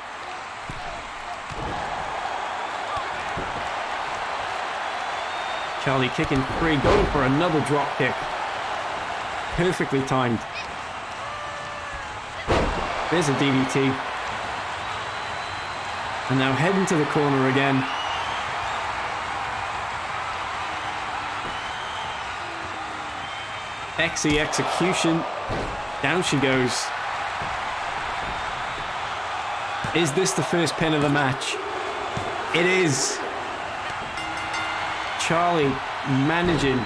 Charlie kicking free, going for another drop kick. Perfectly timed. There's a DDT. And now heading to the corner again. XE execution. Down she goes. Is this the first pin of the match? It is. Charlie managing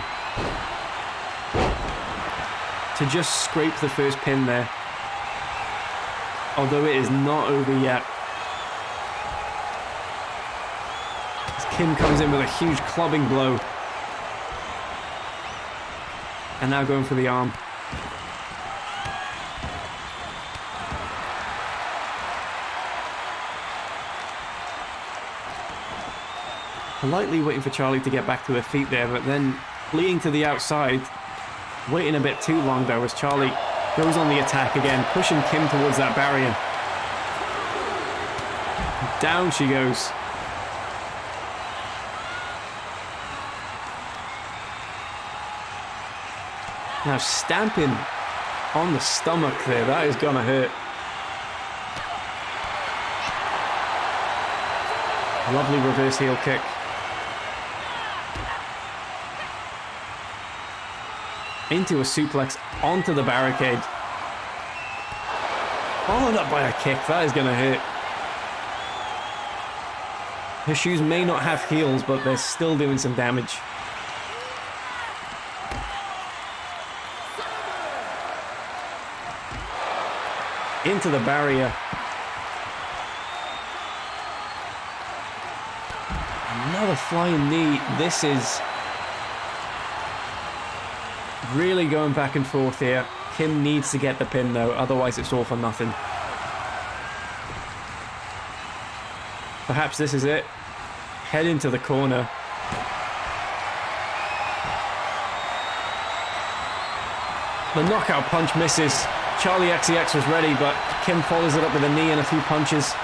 to just scrape the first pin there. Although it is not over yet. As Kim comes in with a huge clubbing blow. And now going for the arm. Politely waiting for Charlie to get back to her feet there, but then fleeing to the outside. Waiting a bit too long though as Charlie goes on the attack again, pushing Kim towards that barrier. Down she goes. Now stamping on the stomach there, that is gonna hurt. Lovely reverse heel kick. Into a suplex onto the barricade. Followed up by a kick, that is gonna hurt. Her shoes may not have heels, but they're still doing some damage. Into the barrier. Another flying knee. This is really going back and forth here. Kim needs to get the pin though, otherwise it's all for nothing. Perhaps this is it. Head into the corner. The knockout punch misses. Charlie XCX was ready, but Kim follows it up with a knee and a few punches.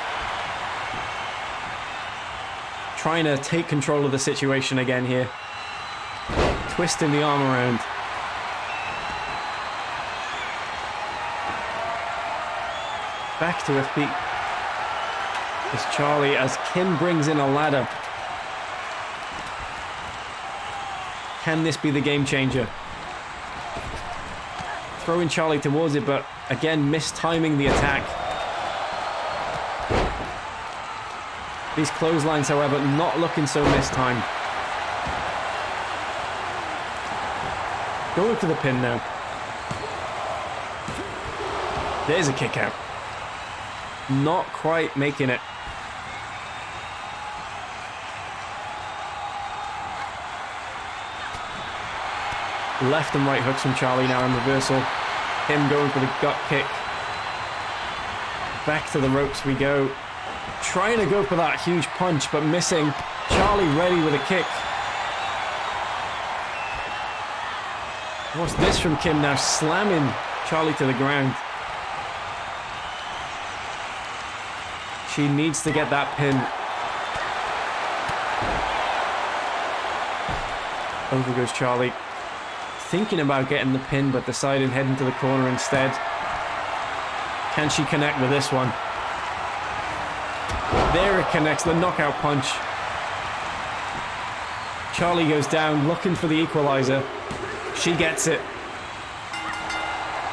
Trying to take control of the situation again here. Twisting the arm around. Back to her feet. As Charlie, as Kim brings in a ladder. Can this be the game changer? Throwing Charlie towards it, but again, mistiming the attack. These clotheslines, however, not looking so mistimed. Going for the pin now. There's a kick out. Not quite making it. Left and right hooks from Charlie now in reversal. Him going for the gut kick. Back to the ropes we go. Trying to go for that huge punch, but missing. Charlie ready with a kick. What's this from Kim now? Slamming Charlie to the ground. She needs to get that pin. Over goes Charlie. Thinking about getting the pin, but deciding heading to the corner instead. Can she connect with this one? There it connects, the knockout punch. Charlie goes down, looking for the equalizer. She gets it.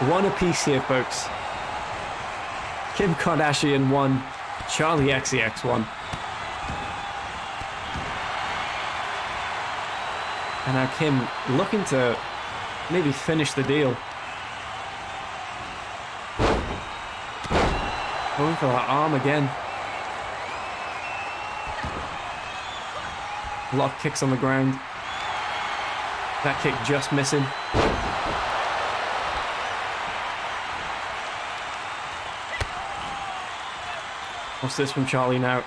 One apiece here, folks. Kim Kardashian won. Charlie XCX won. And now Kim looking to maybe finish the deal. Going for that arm again. A lot of kicks on the ground. That kick just missing. What's this from Charlie now?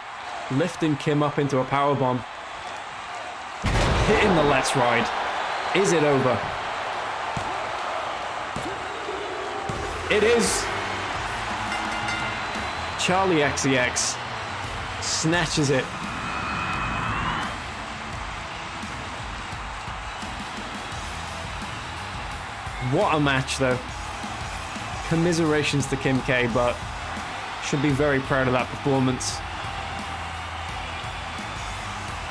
Lifting Kim up into a powerbomb. Hitting the let's ride. Is it over? It is. Charlie XCX snatches it. What a match, though. Commiserations to Kim K, but should be very proud of that performance.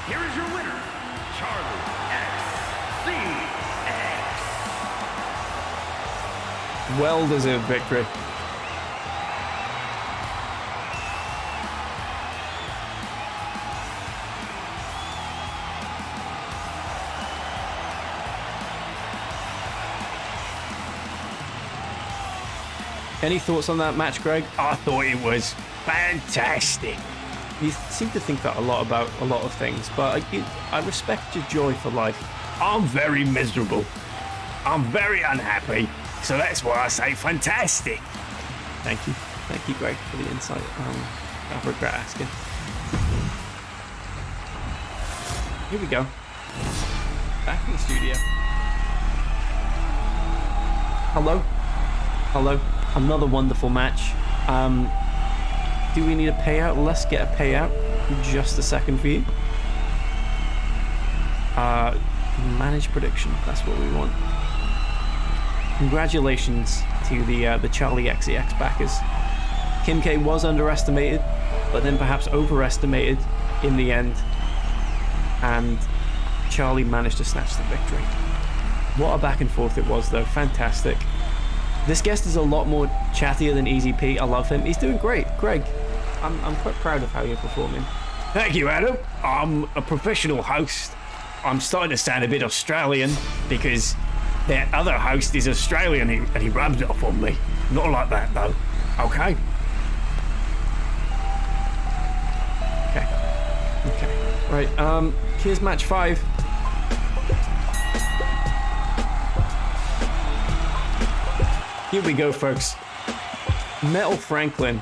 Here is your winner, Charlie XCX. Well-deserved victory. Any thoughts on that match, Greg? I thought it was fantastic. You seem to think that a lot about a lot of things, but I respect your joy for life. I'm very miserable. I'm very unhappy. So that's why I say fantastic. Thank you. Thank you, Greg, for the insight. I regret asking. Here we go. Back in the studio. Hello? Hello? Another wonderful match. Do we need a payout? Let's get a payout. Just a second for you. Manage prediction. That's what we want. Congratulations to the Charlie XEX backers. Kim K was underestimated, but then perhaps overestimated in the end. And Charlie managed to snatch the victory. What a back and forth it was, though. Fantastic. This guest is a lot more chattier than Easy P. I love him. He's doing great. Greg, I'm quite proud of how you're performing. Thank you, Adam. I'm a professional host. I'm starting to sound a bit Australian because their other host is Australian and he rubbed it off on me. Not like that, though. Okay? Okay. Right, here's match 5. Here we go, folks. Metal Franklin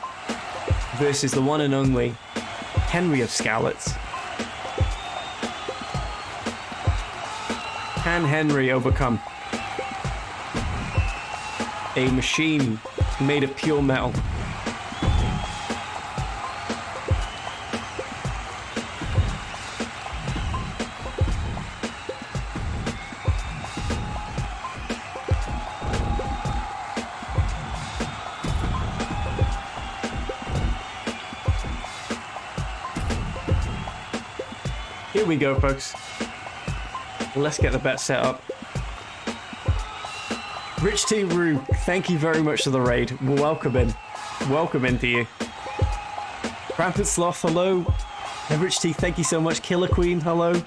versus the one and only Henry of Skalitz. Can Henry overcome a machine made of pure metal? Here we go, folks. Let's get the bet set up. Rich T. Rue, thank you very much for the raid. Welcome in. Welcome into you. Rampant Sloth, hello. And Rich T, thank you so much. Killer Queen, hello.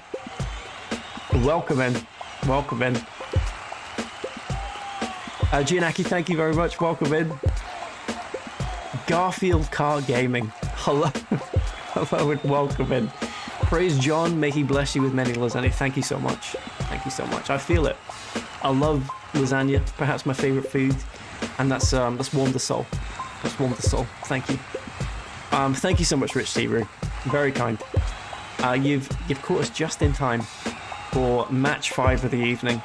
Welcome in. Welcome in. Gianaki, thank you very much. Welcome in. Garfield Car Gaming, hello. Hello and welcome in. Praise John, may he bless you with many lasagna. Thank you so much. Thank you so much. I feel it. I love lasagna, perhaps my favorite food, and that's warmed the soul. That's warmed the soul. Thank you. Thank you so much, Rich T. Very kind. You've caught us just in time for match 5 of the evening.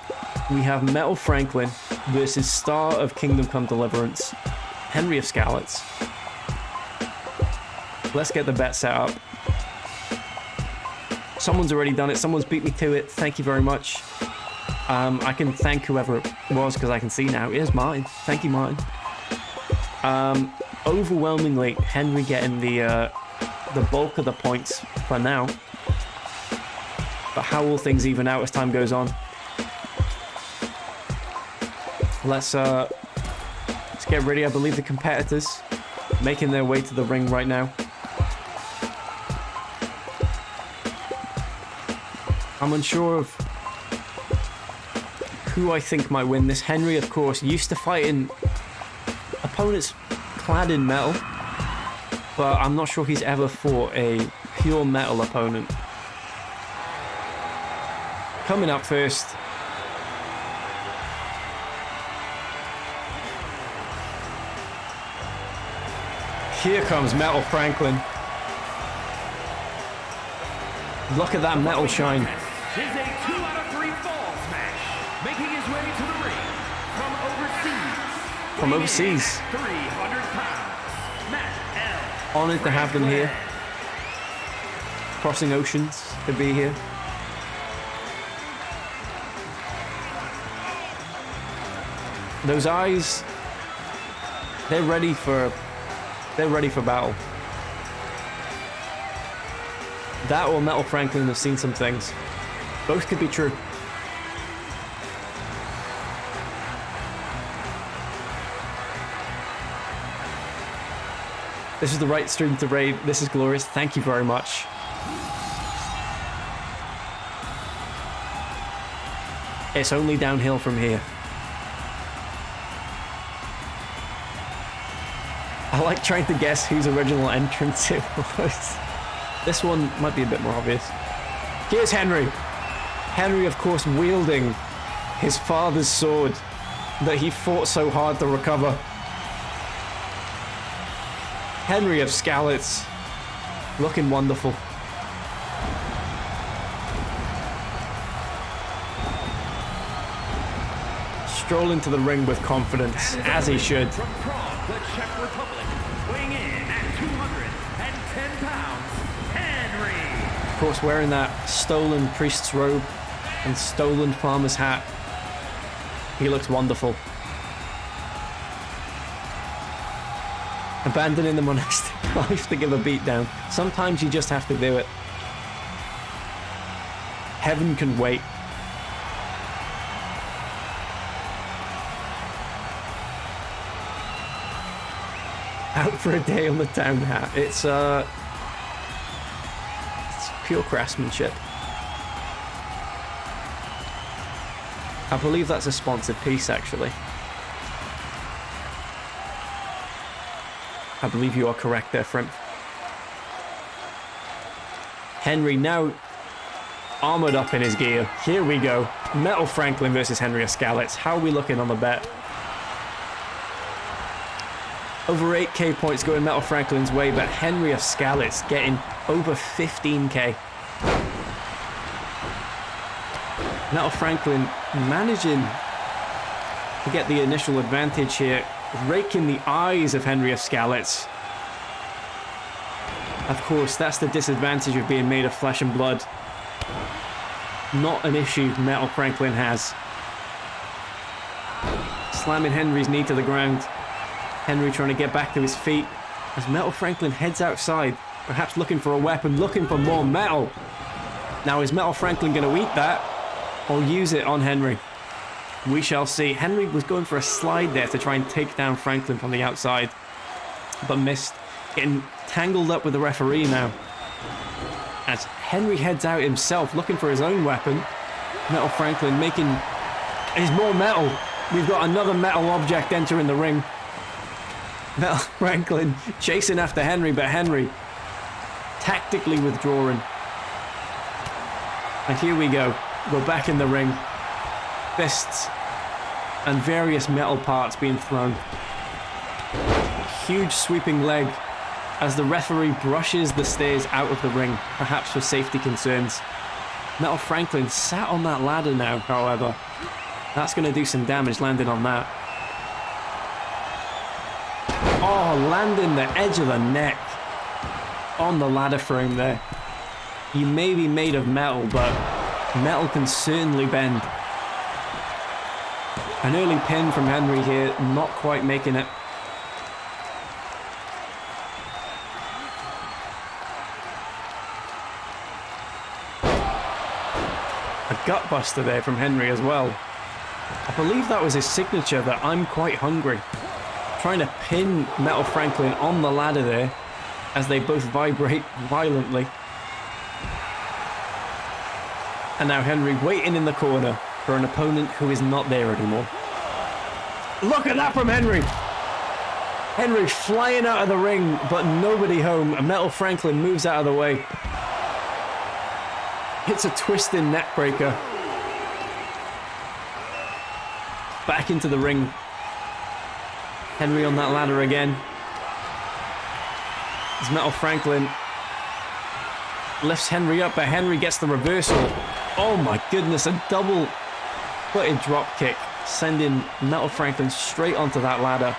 We have Metal Franklin versus Star of Kingdom Come Deliverance, Henry of Skalitz. Let's get the bet set up. Someone's already done it. Someone's beat me to it. Thank you very much. I can thank whoever it was because I can see now. It is mine. Thank you, Martin. Overwhelmingly, Henry getting the bulk of the points for now. But how will things even out as time goes on? Let's get ready. I believe the competitors making their way to the ring right now. I'm unsure of who I think might win this. Henry, of course, used to fighting opponents clad in metal, but I'm not sure he's ever fought a pure metal opponent. Coming up first, here comes Metal Franklin. Look at that metal shine. Is a 2 out of 3 falls match, making his way to the ring from overseas. 300 pounds. Matt L. Honored to have them here. Crossing oceans to be here. Those eyes, they're ready for battle. That or Metal Franklin have seen some things. Both could be true. This is the right stream to raid. This is glorious. Thank you very much. It's only downhill from here. I like trying to guess whose original entrance it was. This one might be a bit more obvious. Here's Henry. Henry, of course, wielding his father's sword that he fought so hard to recover. Henry of Skalitz, looking wonderful. stroll into the ring with confidence, as he should. From Prague, the Czech Republic, weighing in at 210 pounds, Henry. Of course, wearing that stolen priest's robe and stolen farmer's hat. He looks wonderful. Abandoning the monastic life to give a beatdown. Sometimes you just have to do it. Heaven can wait. Out for a day on the town hat. It's pure craftsmanship. I believe that's a sponsored piece, actually. I believe you are correct there, friend. Henry now armored up in his gear. Here we go. Metal Franklin versus Henry of Skalitz. How are we looking on the bet? Over 8k points going Metal Franklin's way, but Henry of Skalitz getting over 15k. Metal Franklin managing to get the initial advantage here, raking the eyes of Henry of Skalitz. Of course, that's the disadvantage of being made of flesh and blood. Not an issue Metal Franklin has. Slamming Henry's knee to the ground. Henry trying to get back to his feet as Metal Franklin heads outside, perhaps looking for a weapon, looking for more metal. Now, is Metal Franklin going to eat that or use it on Henry? We shall see. Henry was going for a slide there to try and take down Franklin from the outside, but missed. Getting tangled up with the referee now. As Henry heads out himself, looking for his own weapon. Metal Franklin making... There's more metal. We've got another metal object entering the ring. Metal Franklin chasing after Henry, but Henry tactically withdrawing. And here we go. We're back in the ring. Fists and various metal parts being thrown. Huge sweeping leg as the referee brushes the stairs out of the ring, perhaps for safety concerns. Metal Franklin sat on that ladder now, however. That's going to do some damage landing on that. Oh, landing the edge of the neck on the ladder frame there. You may be made of metal, but metal can certainly bend. An early pin from Henry here, not quite making it. A gutbuster there from Henry as well. I believe that was his signature, that I'm quite hungry. Trying to pin Metal Franklin on the ladder there as they both vibrate violently. And now Henry waiting in the corner for an opponent who is not there anymore. Look at that from Henry! Henry flying out of the ring, but nobody home. And Metal Franklin moves out of the way. Hits a twisting neck breaker. Back into the ring. Henry on that ladder again. As Metal Franklin lifts Henry up, but Henry gets the reversal. Oh my goodness, a double footed drop kick, sending Metal Franklin straight onto that ladder.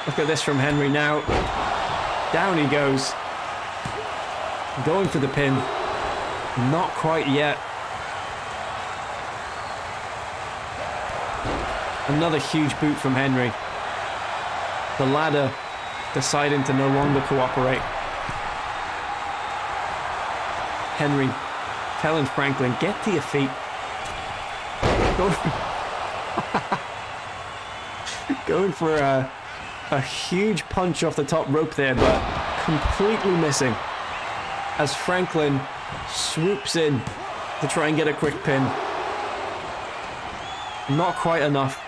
Look at this from Henry now. Down he goes. Going for the pin. Not quite yet. Another huge boot from Henry. The ladder deciding to no longer cooperate. Henry telling Franklin, get to your feet. Going for a huge punch off the top rope there, but completely missing. As Franklin swoops in to try and get a quick pin. Not quite enough.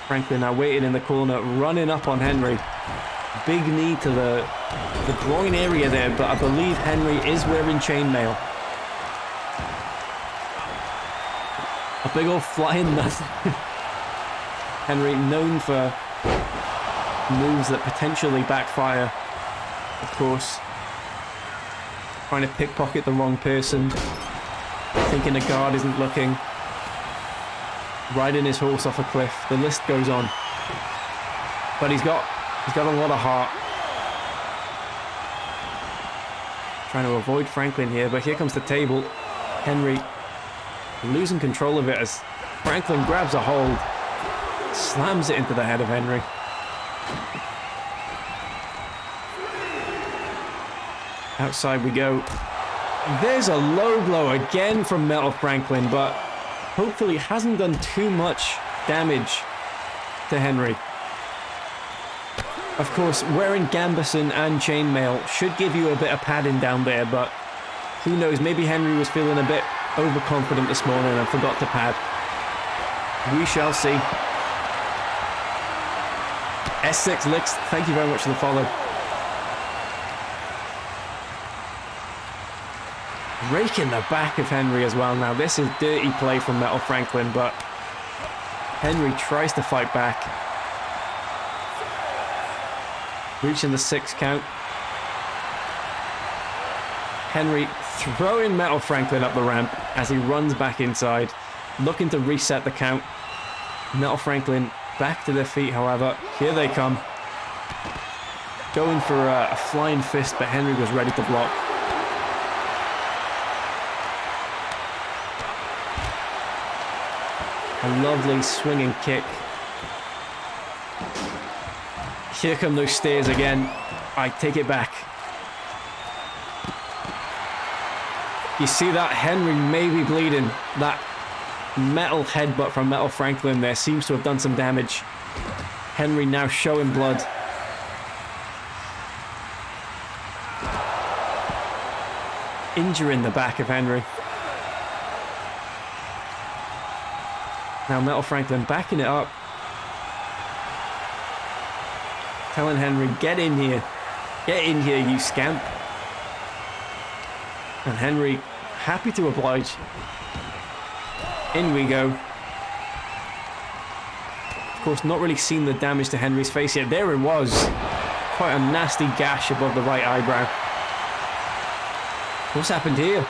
Franklin now waiting in the corner, running up on Henry. Big knee to the groin area there, but I believe Henry is wearing chainmail. A big old flying nothing. Henry known for moves that potentially backfire, of course. Trying to pickpocket the wrong person. thinking the guard isn't looking. Riding his horse off a cliff. The list goes on. But he's got a lot of heart. Trying to avoid Franklin here, but here comes the table. Henry losing control of it as Franklin grabs a hold, slams it into the head of Henry. Outside we go. There's a low blow again from Metal Franklin, but hopefully hasn't done too much damage to Henry. Of course, wearing gambeson and chainmail should give you a bit of padding down there, but who knows, maybe Henry was feeling a bit overconfident this morning and forgot to pad. We shall see. S6 Licks, thank you very much for the follow. Raking the back of Henry as well now. This is dirty play from Metal Franklin, but Henry tries to fight back. Reaching the 6 count. Henry throwing Metal Franklin up the ramp as he runs back inside, looking to reset the count. Metal Franklin back to their feet, however. Here they come. Going for a flying fist, but Henry was ready to block. A lovely swinging kick. Here come those stairs again. I take it back. You see that? Henry may be bleeding. That metal headbutt from Metal Franklin there seems to have done some damage. Henry now showing blood. Injuring the back of Henry. Now Metal Franklin backing it up. Telling Henry, get in here. Get in here, you scamp. And Henry, happy to oblige. In we go. Of course, not really seen the damage to Henry's face yet. There it was. Quite a nasty gash above the right eyebrow. What's happened here?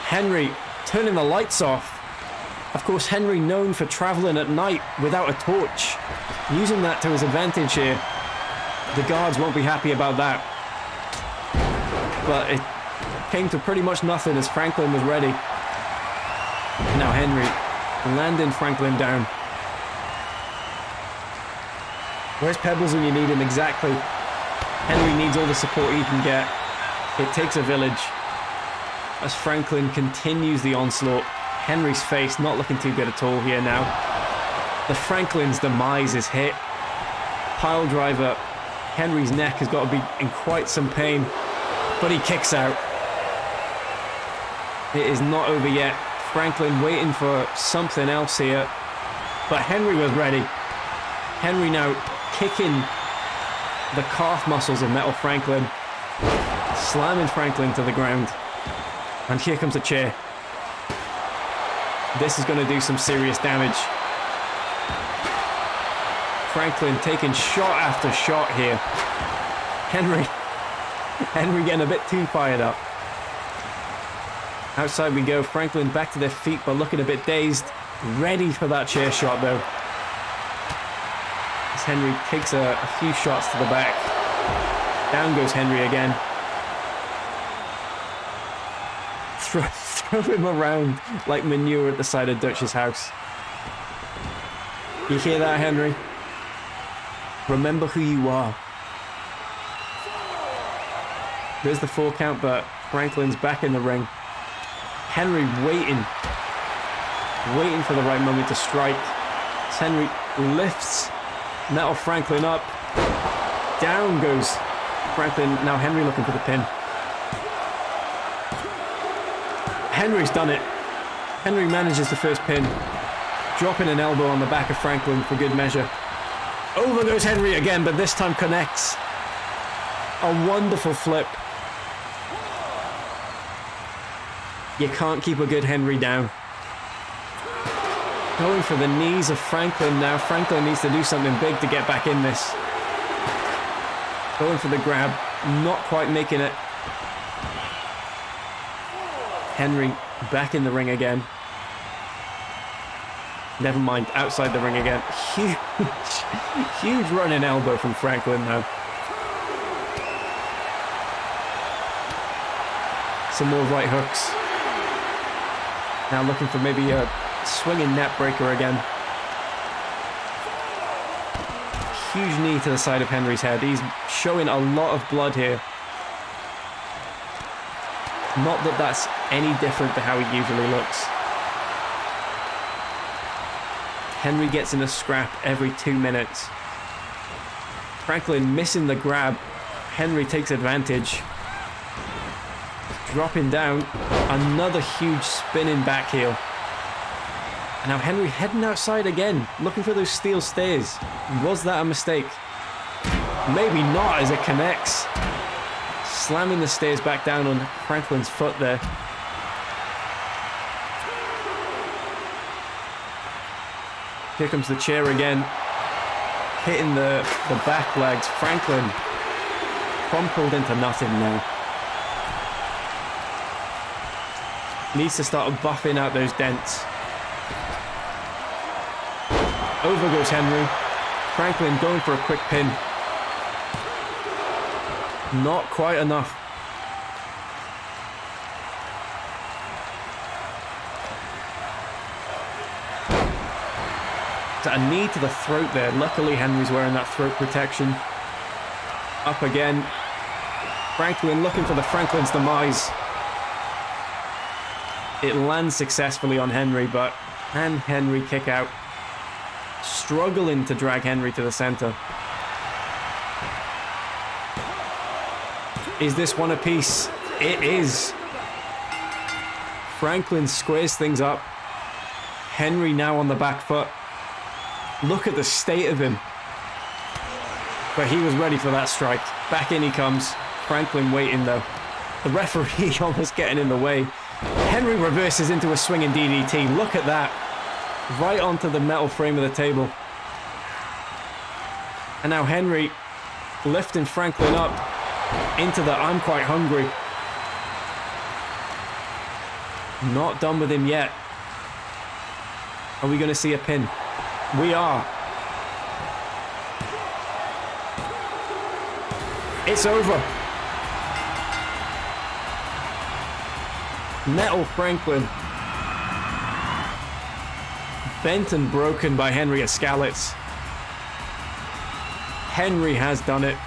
Henry turning the lights off. Of course, Henry known for traveling at night without a torch. Using that to his advantage here. The guards won't be happy about that. But it came to pretty much nothing as Franklin was ready. Now Henry landing Franklin down. Where's Pebbles when you need him? Exactly. Henry needs all the support he can get. It takes a village. As Franklin continues the onslaught, Henry's face not looking too good at all here now. The Franklin's demise is hit. Pile driver. Henry's neck has got to be in quite some pain, but he kicks out. It is not over yet. Franklin waiting for something else here, but Henry was ready. Henry now kicking the calf muscles of Metal Franklin, slamming Franklin to the ground. And here comes a chair. This is going to do some serious damage. Franklin taking shot after shot here. Henry getting a bit too fired up. Outside we go. Franklin back to their feet, but looking a bit dazed. Ready for that chair shot though. As Henry takes a few shots to the back. Down goes Henry again. Throw him around like manure at the side of Dutch's house. You hear that, Henry? Remember who you are. There's the 4 count, but Franklin's back in the ring. Henry waiting for the right moment to strike. As Henry lifts Metal Franklin up. Down goes Franklin. Now Henry looking for the pin. Henry's done it. Henry manages the first pin, dropping an elbow on the back of Franklin for good measure. Over goes Henry again, but this time connects. A wonderful flip. You can't keep a good Henry down. Going for the knees of Franklin now. Franklin needs to do something big to get back in this. Going for the grab, not quite making it. Henry Back in the ring again. Never mind, outside the ring again. Huge, huge running elbow from Franklin now. Some more right hooks. Now looking for maybe a swinging net breaker again. Huge knee to the side of Henry's head. He's showing a lot of blood here. Not that that's any different to how he usually looks. Henry gets in a scrap every 2 minutes. Franklin missing the grab. Henry takes advantage. Dropping down. Another huge spinning back heel. And now Henry heading outside again, looking for those steel stairs. Was that a mistake? Maybe not, as it connects. Slamming the stairs back down on Franklin's foot there. Here comes the chair again. Hitting the back legs. Franklin crumpled into nothing now. Needs to start buffing out those dents. Over goes Henry. Franklin going for a quick pin. Not quite enough. A knee to the throat there. Luckily Henry's wearing that throat protection. Up again. Franklin looking for the Franklin's demise. It lands successfully on Henry, but can Henry kick out? Struggling to drag Henry to the center. Is this one apiece? It is. Franklin squares things up. Henry now on the back foot. Look at the state of him. But he was ready for that strike. Back in he comes. Franklin waiting though. The referee almost getting in the way. Henry reverses into a swinging DDT. Look at that. Right onto the metal frame of the table. And now Henry lifting Franklin up into the I'm quite hungry. Not done with him yet. Are we going to see a pin? We are. It's over. Metal Franklin. Bent and broken by Henry Escalets. Henry has done it.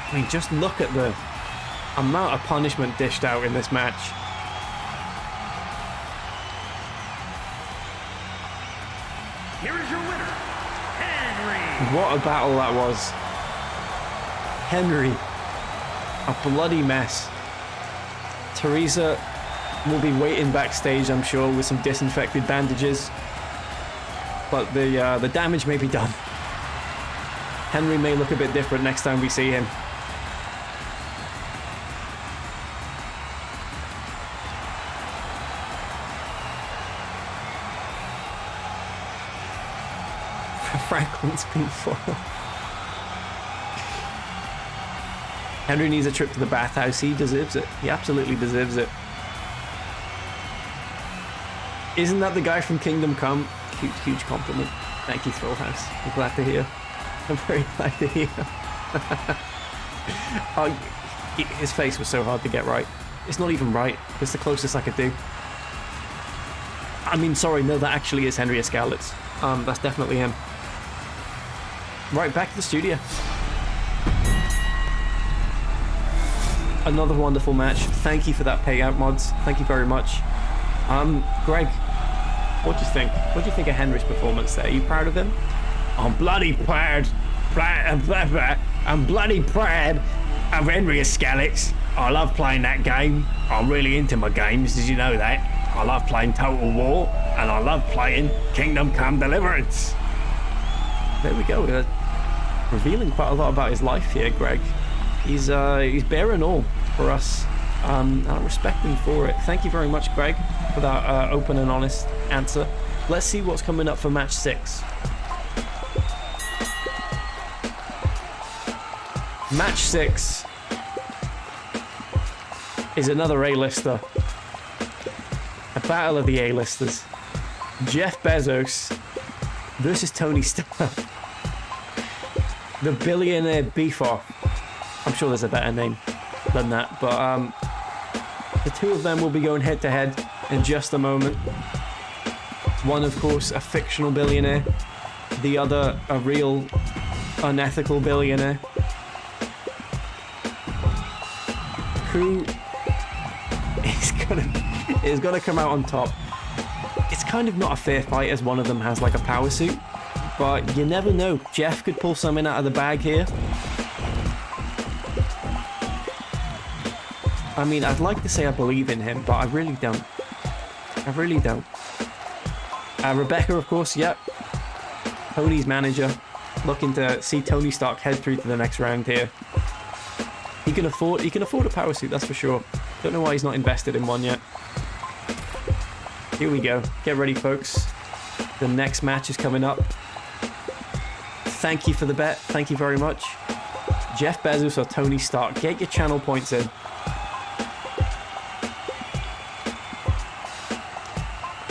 I mean, just look at the amount of punishment dished out in this match. Here is your winner, Henry. What a battle that was. Henry, a bloody mess. Teresa will be waiting backstage, I'm sure, with some disinfected bandages. But the damage may be done. Henry may look a bit different next time we see him. Franklin's been foiled. Henry needs a trip to the bathhouse. He deserves it. He absolutely deserves it. Isn't that the guy from Kingdom Come? Huge, huge compliment. Thank you, Thrillhouse. I'm glad to hear. I'm very glad to hear. Oh, his face was so hard to get right. It's not even right. It's the closest I could do. I mean, sorry, no, that actually is Henry Escalets. That's definitely him. Right, back to the studio. Another wonderful match. Thank you for that payout, mods. Thank you very much. Greg, what do you think? What do you think of Henry's performance there? Are you proud of him? I'm bloody proud. I'm bloody proud of Henry Escalets. I love playing that game. I'm really into my games, did you know that? I love playing Total War, and I love playing Kingdom Come Deliverance. There we go. Revealing quite a lot about his life here, Greg. He's bearing all for us. I respect him for it. Thank you very much, Greg, for that open and honest answer. Let's see what's coming up for match 6. Match 6 is another A-lister. battle of the A-listers. Jeff Bezos versus Tony Stark. The billionaire beef-off. I'm sure there's a better name than that, but the two of them will be going head-to-head in just a moment. One, of course, a fictional billionaire. The other, a real unethical billionaire. Who is gonna come out on top? It's kind of not a fair fight as one of them has like a power suit, but you never know. Jeff could pull something out of the bag here. I mean, I'd like to say I believe in him, but I really don't. I really don't. Rebecca, of course, yep. Tony's manager, looking to see Tony Stark head through to the next round here. He can afford a power suit, that's for sure. Don't know why he's not invested in one yet. Here we go. Get ready, folks. The next match is coming up. Thank you for the bet. Thank you very much. Jeff Bezos or Tony Stark. Get your channel points in.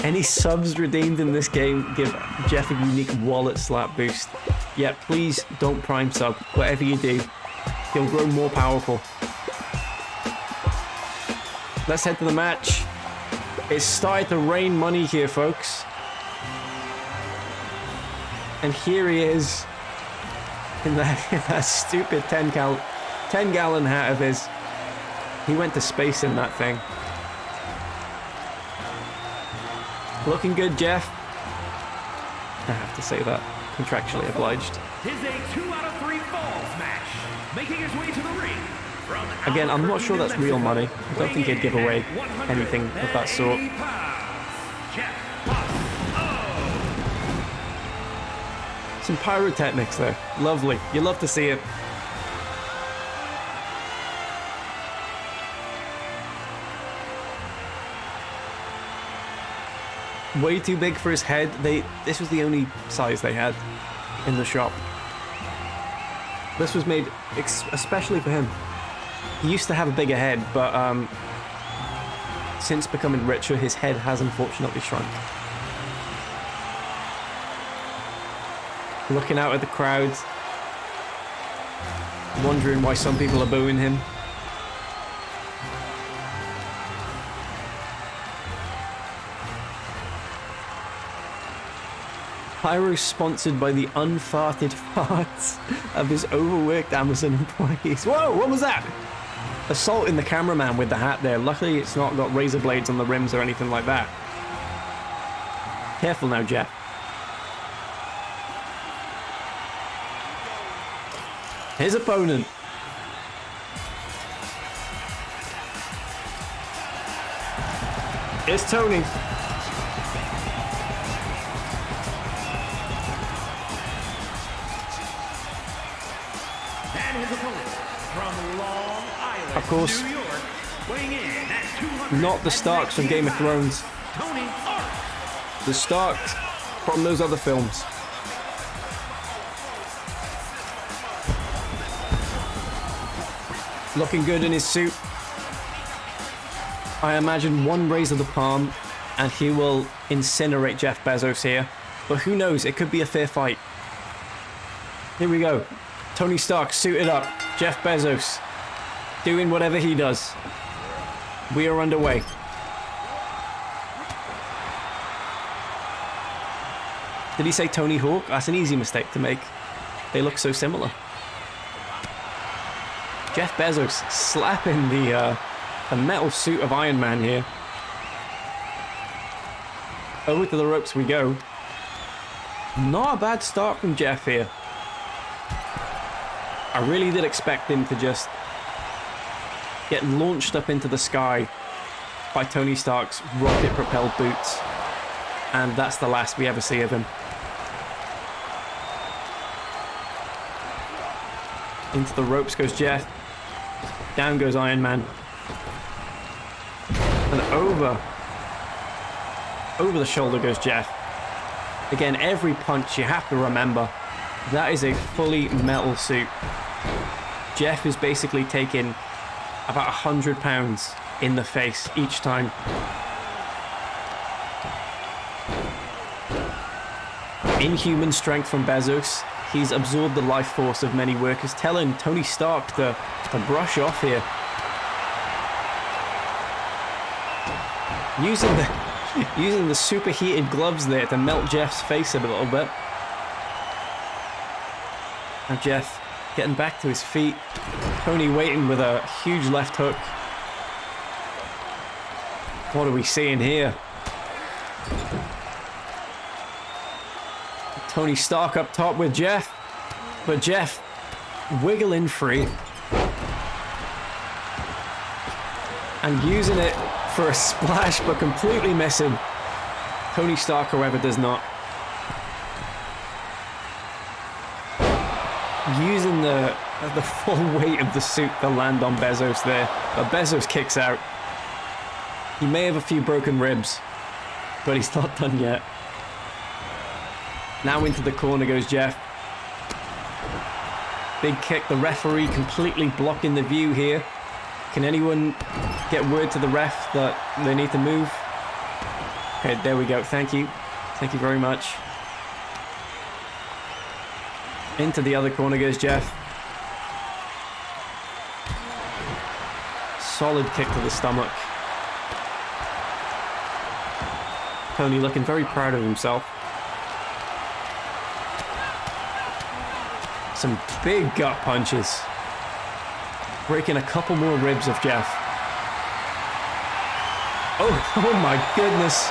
Any subs redeemed in this game give Jeff a unique wallet slap boost. Yeah, please don't prime sub. Whatever you do, he'll grow more powerful. Let's head to the match. It's started to rain money here, folks. And here he is in that stupid 10-gallon hat of his. He went to space in that thing. Looking good, Jeff. I have to say that. Contractually obliged. Is a 2 out of 3 falls match. Making his way to the ring. Again, I'm not sure that's real money. I don't think he'd give away anything of that sort. Some pyrotechnics there. Lovely. You love to see it. Way too big for his head. This was the only size they had in the shop. This was made especially for him. He used to have a bigger head, but since becoming richer, his head has unfortunately shrunk. Looking out at the crowd, wondering why some people are booing him. Pyro's sponsored by the unfarted farts of his overworked Amazon employees. Whoa, what was that? Assaulting the cameraman with the hat there. Luckily it's not got razor blades on the rims or anything like that. Careful now, Jeff. His opponent. It's Tony. Of course, not the Starks from Game of Thrones. The Starks from those other films. Looking good in his suit. I imagine one raise of the palm and he will incinerate Jeff Bezos here. But who knows, it could be a fair fight. Here we go. Tony Stark suited up. Jeff Bezos doing whatever he does. We are underway. Did he say Tony Hawk? That's an easy mistake to make. They look so similar. Jeff Bezos slapping the metal suit of Iron Man here. Over to the ropes we go. Not a bad start from Jeff here. I really did expect him to just get launched up into the sky by Tony Stark's rocket-propelled boots. And that's the last we ever see of him. Into the ropes goes Jeff. Down goes Iron Man. And over the shoulder goes Jeff. Again, every punch you have to remember, that is a fully metal suit. Jeff is basically taking about 100 pounds in the face each time. inhuman strength from Bezos. He's absorbed the life force of many workers, telling Tony Stark to brush off here. Using the superheated gloves there to melt Jeff's face a little bit. Now Jeff getting back to his feet. Tony waiting with a huge left hook. What are we seeing here? Tony Stark up top with Jeff. But Jeff wiggling free. And using it for a splash, but completely missing. Tony Stark, however, does not. Using the full weight of the suit to land on Bezos there. But Bezos kicks out. He may have a few broken ribs, but he's not done yet. Now into the corner goes Jeff. Big kick, the referee completely blocking the view here. Can anyone get word to the ref that they need to move? Okay, there we go. Thank you. Thank you very much. Into the other corner goes Jeff. Solid kick to the stomach. Tony looking very proud of himself. Some big gut punches. Breaking a couple more ribs of Jeff. Oh my goodness.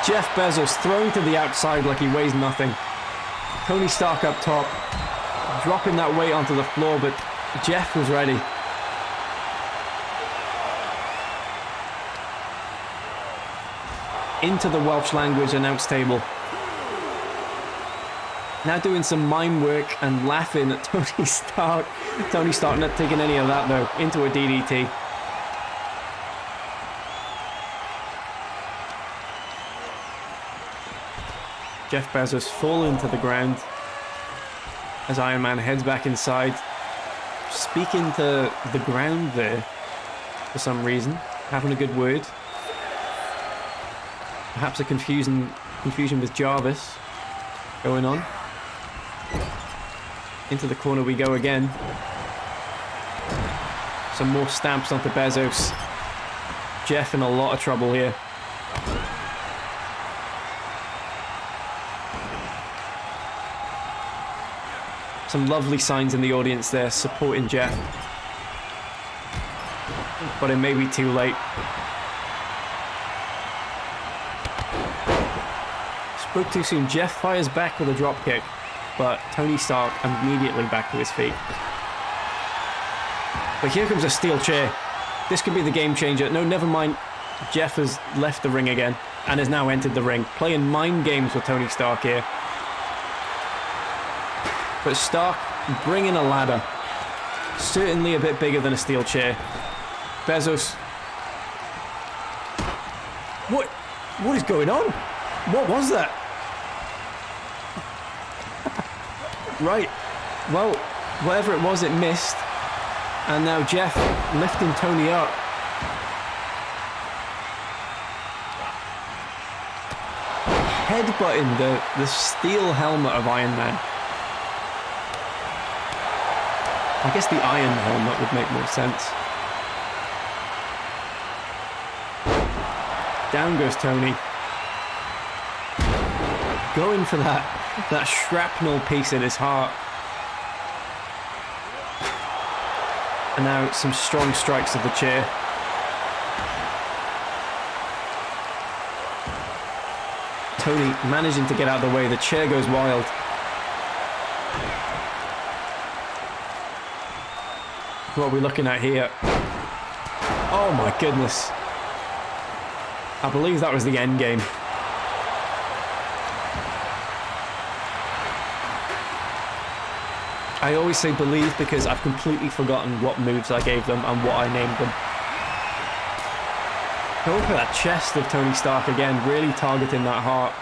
Jeff Bezos thrown to the outside like he weighs nothing. Tony Stark up top. Dropping that weight onto the floor, but Jeff was ready. Into the Welsh language announce table. Now doing some mime work and laughing at Tony Stark. Tony Stark not taking any of that though. Into a DDT. Jeff Bezos falling to the ground as Iron Man heads back inside. Speaking to the ground there for some reason. Having a good word. Perhaps a confusion with Jarvis going on. Into the corner we go again. Some more stamps onto Bezos. Jeff in a lot of trouble here. Some lovely signs in the audience there supporting Jeff. But it may be too late. Spoke too soon. Jeff fires back with a drop kick, but Tony Stark immediately back to his feet. But here comes a steel chair. This could be the game changer. No, never mind. Jeff has left the ring again and has now entered the ring, playing mind games with Tony Stark here. But Stark bringing a ladder. Certainly a bit bigger than a steel chair. Bezos. What is going on? What was that? Right. Well, whatever it was, it missed. And now Jeff lifting Tony up. Headbutting the steel helmet of Iron Man. I guess the iron helmet would make more sense. Down goes Tony. Going for that shrapnel piece in his heart. And now some strong strikes of the chair. Tony managing to get out of the way. The chair goes wild. What are we looking at here? Oh my goodness. I believe that was the end game. I always say believe because I've completely forgotten what moves I gave them and what I named them. Go for that chest of Tony Stark again, really targeting that heart.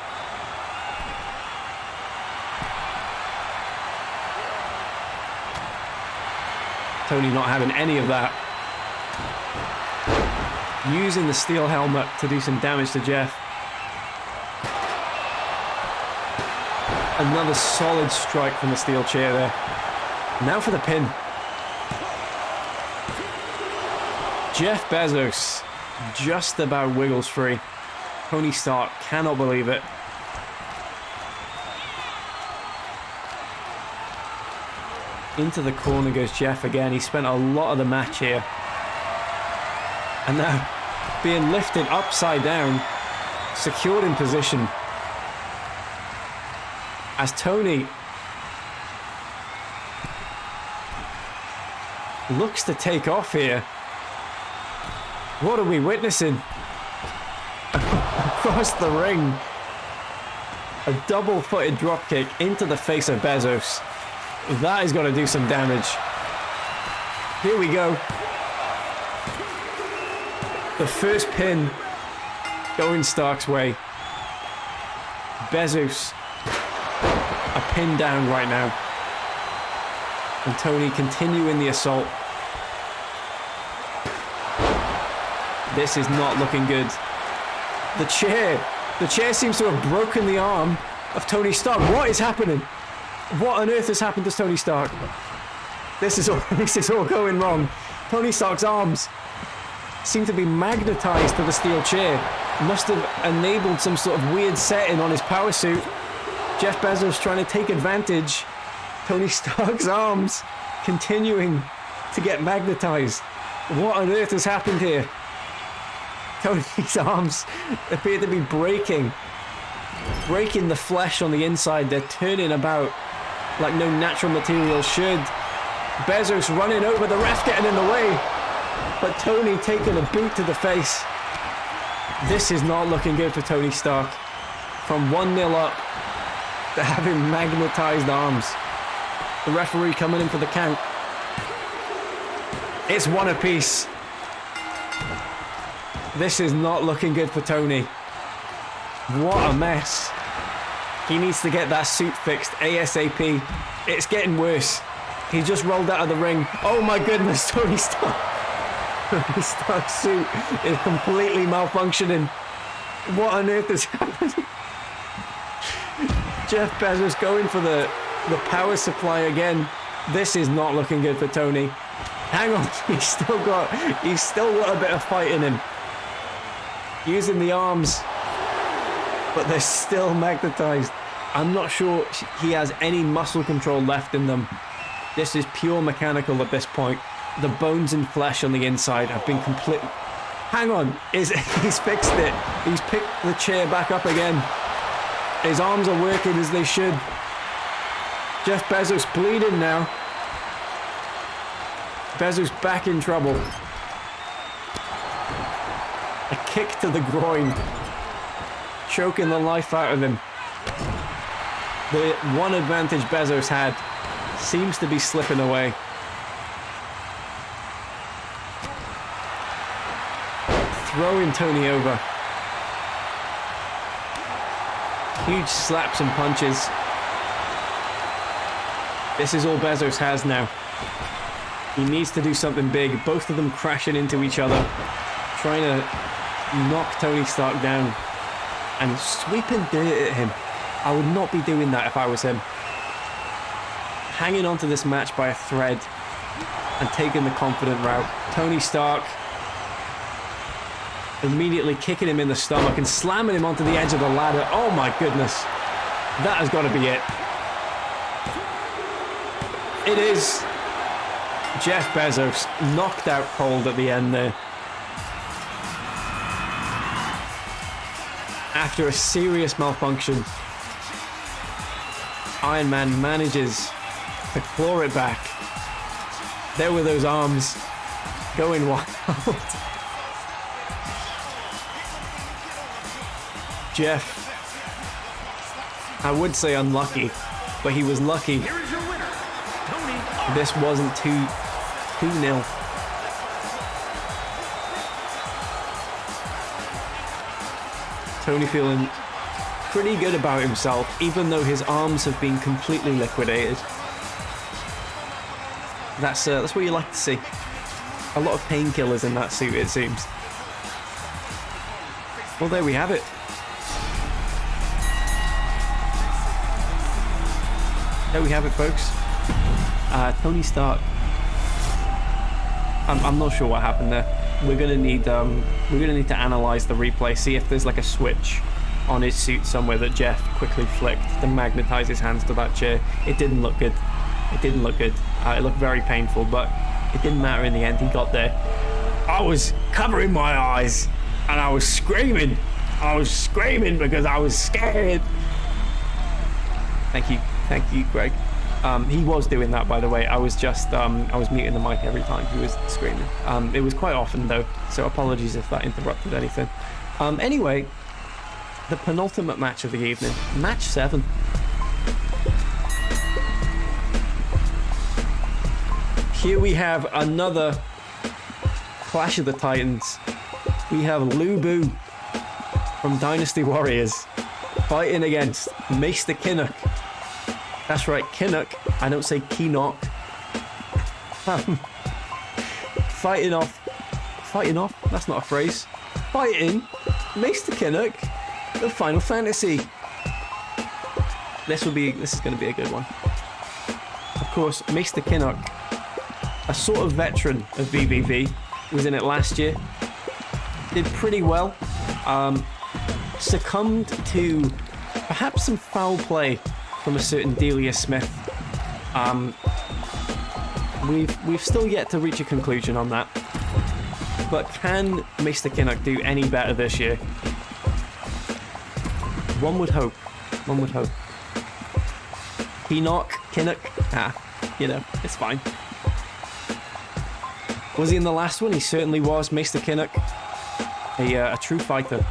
Tony not having any of that. Using the steel helmet to do some damage to Jeff. Another solid strike from the steel chair there. Now for the pin. Jeff Bezos just about wiggles free. Tony Stark cannot believe it. Into the corner goes Jeff again. He spent a lot of the match here. And now being lifted upside down, secured in position. As Tony looks to take off here. What are we witnessing? Across the ring. A double-footed dropkick into the face of Bezos. That is going to do some damage. Here we go. The first pin going Stark's way. Bezos a pin down right now. And Tony continuing the assault. This is not looking good. The chair seems to have broken the arm of Tony Stark. What is happening? What on earth has happened to Tony Stark? This is all going wrong. Tony Stark's arms seem to be magnetized to the steel chair. Must have enabled some sort of weird setting on his power suit. Jeff Bezos trying to take advantage. Tony Stark's arms continuing to get magnetized. What on earth has happened here? Tony's arms appear to be breaking the flesh on the inside. They're turning about like no natural material should. Bezos running over, the ref getting in the way, but Tony taking a boot to the face. This is not looking good for Tony Stark. From 1-0 up to having magnetized arms. The referee coming in for the count. It's one apiece. This is not looking good for Tony. What a mess. He needs to get that suit fixed ASAP. It's getting worse. He just rolled out of the ring. Oh my goodness, Tony Stark. Tony Stark's suit is completely malfunctioning. What on earth is happening? Jeff Bezos going for the power supply again. This is not looking good for Tony. Hang on, he's still got a bit of fight in him. Using the arms, but they're still magnetized. I'm not sure he has any muscle control left in them. This is pure mechanical at this point. The bones and flesh on the inside have been complete. Hang on, he's fixed it. He's picked the chair back up again. His arms are working as they should. Jeff Bezos bleeding now. Bezos back in trouble. A kick to the groin. Choking the life out of him. The one advantage Bezos had seems to be slipping away. Throwing Tony over. Huge slaps and punches. This is all Bezos has now. He needs to do something big. Both of them crashing into each other. Trying to knock Tony Stark down. And sweeping dirt at him. I would not be doing that if I was him. Hanging on to this match by a thread. And taking the confident route. Tony Stark immediately kicking him in the stomach and slamming him onto the edge of the ladder. Oh my goodness. That has got to be it. It is. Jeff Bezos knocked out cold at the end there. After a serious malfunction, Iron Man manages to claw it back. There were those arms going wild. Jeff, I would say unlucky, but he was lucky. Here is your winner, Tony. This wasn't 2-0. Tony feeling pretty good about himself, even though his arms have been completely liquidated. That's what you like to see. A lot of painkillers in that suit, it seems. Well, there we have it. there we have it, folks. Tony Stark. I'm not sure what happened there. We're gonna need to analyze the replay, see if there's like a switch on his suit somewhere that Jeff quickly flicked to magnetize his hands to that chair. It didn't look good. It didn't look good. It looked very painful, but it didn't matter in the end. He got there. I was covering my eyes and I was screaming. I was screaming because I was scared. Thank you, Greg. He was doing that, by the way. I was just I was muting the mic every time he was screaming. It was quite often though, so apologies if that interrupted anything. Anyway, the penultimate match of the evening, match 7. Here we have another Clash of the Titans. We have Lubu from Dynasty Warriors fighting against Maester Kinnock. That's right, Kinnock. I don't say Keenock. Fighting off. That's not a phrase. Fighting Maester Kinnock of Final Fantasy. This is going to be a good one. Of course, Maester Kinnock, a sort of veteran of VVV, was in it last year. Did pretty well. Succumbed to perhaps some foul play from a certain Delia Smith. We've still yet to reach a conclusion on that. But can Maester Kinnock do any better this year? One would hope. Kinnock, it's fine. Was he in the last one? He certainly was. Maester Kinnock, a true fighter.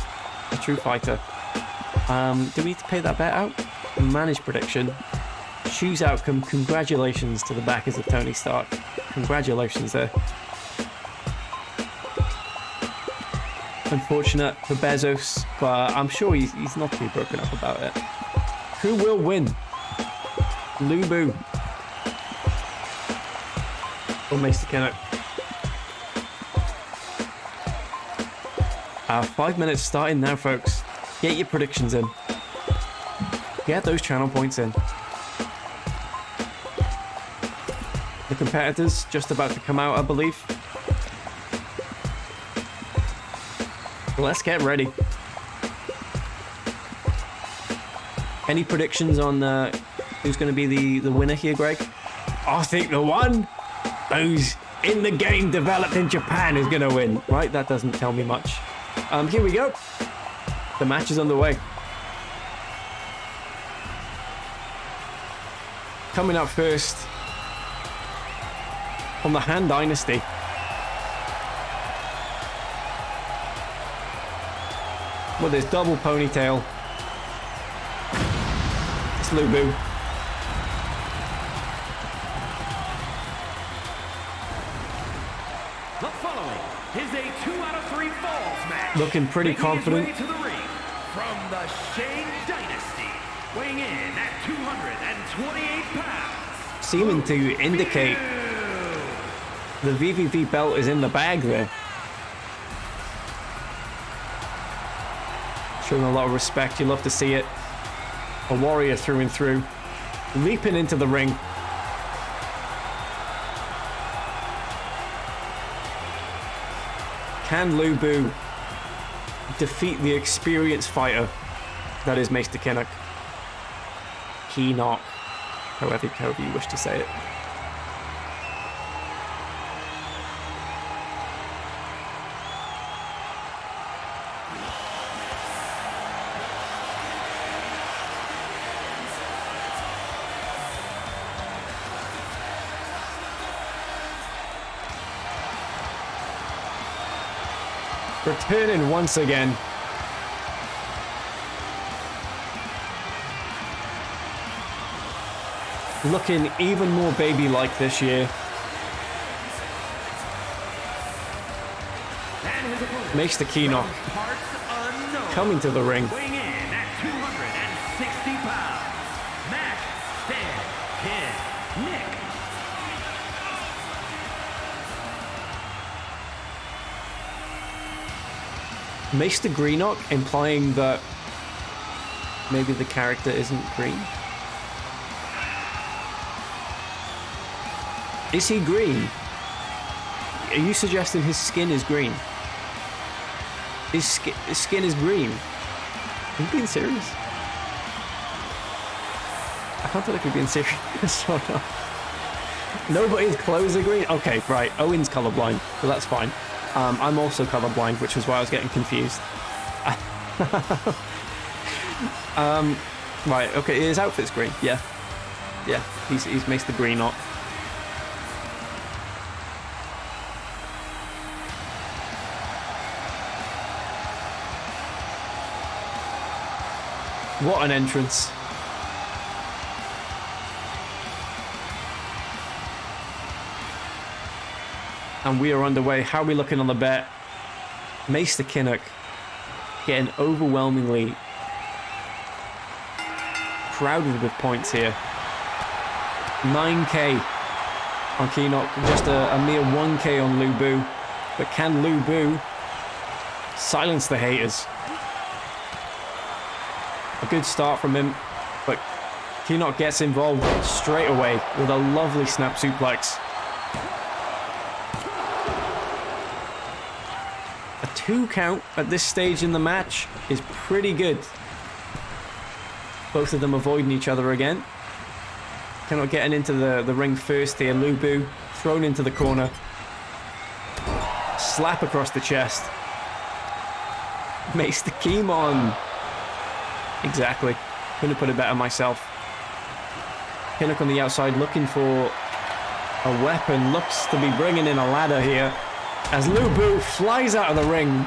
Do we need to pay that bet out? Manage prediction. Choose outcome. Congratulations to the backers of Tony Stark. Congratulations there. Unfortunate for Bezos, but I'm sure he's not too broken up about it. Who will win? Lubu or Maester Kinnock? 5 minutes starting now, folks. Get your predictions in. Get those channel points in. The competitors just about to come out, I believe. Let's get ready. Any predictions on who's going to be the winner here, Greg? I think the one who's in the game developed in Japan is going to win. Right, that doesn't tell me much. Here we go. The match is underway. Coming up first from the Han Dynasty. With his double ponytail. It's Lubu. The following is a 2 out of 3 falls match. Looking pretty confident. Making his way to the ring from the Shang Dynasty, weighing in at 228 pounds. Seeming to indicate the VVV belt is in the bag there. Showing a lot of respect. You love to see it. A warrior through and through. Leaping into the ring. Can Lubu defeat the experienced fighter that is Maester Kinnock? Keenock, however you wish to say it. Returning once again. Looking even more baby-like this year. Makes the Keenock coming to the ring. Weighing in at 260 pounds, Mac Stan Kid Nick. Maester Greenock, implying that maybe the character isn't green. Is he green? Are you suggesting his skin is green? His skin is green? Are you being serious? I can't tell if you're being serious or not. Nobody's clothes are green? Okay, right. Owen's colorblind, so that's fine. I'm also colorblind, which was why I was getting confused. Right, okay, his outfit's green. Yeah. Yeah, he's maced the green up. What an entrance. And we are underway. How are we looking on the bet? Maester Kinnock getting overwhelmingly crowded with points here. 9k on Kinnock, just a mere 1k on Lu Bu. But can Lu Bu silence the haters? A good start from him, but Kinnock gets involved straight away with a lovely snap suplex. A 2 count at this stage in the match is pretty good. Both of them avoiding each other again. Kinnock getting into the ring first here. Lu Bu thrown into the corner. Slap across the chest. Makes the Kimon. Exactly. Couldn't have put it better myself. Kinnock on the outside looking for a weapon. Looks to be bringing in a ladder here. As Lu Bu flies out of the ring,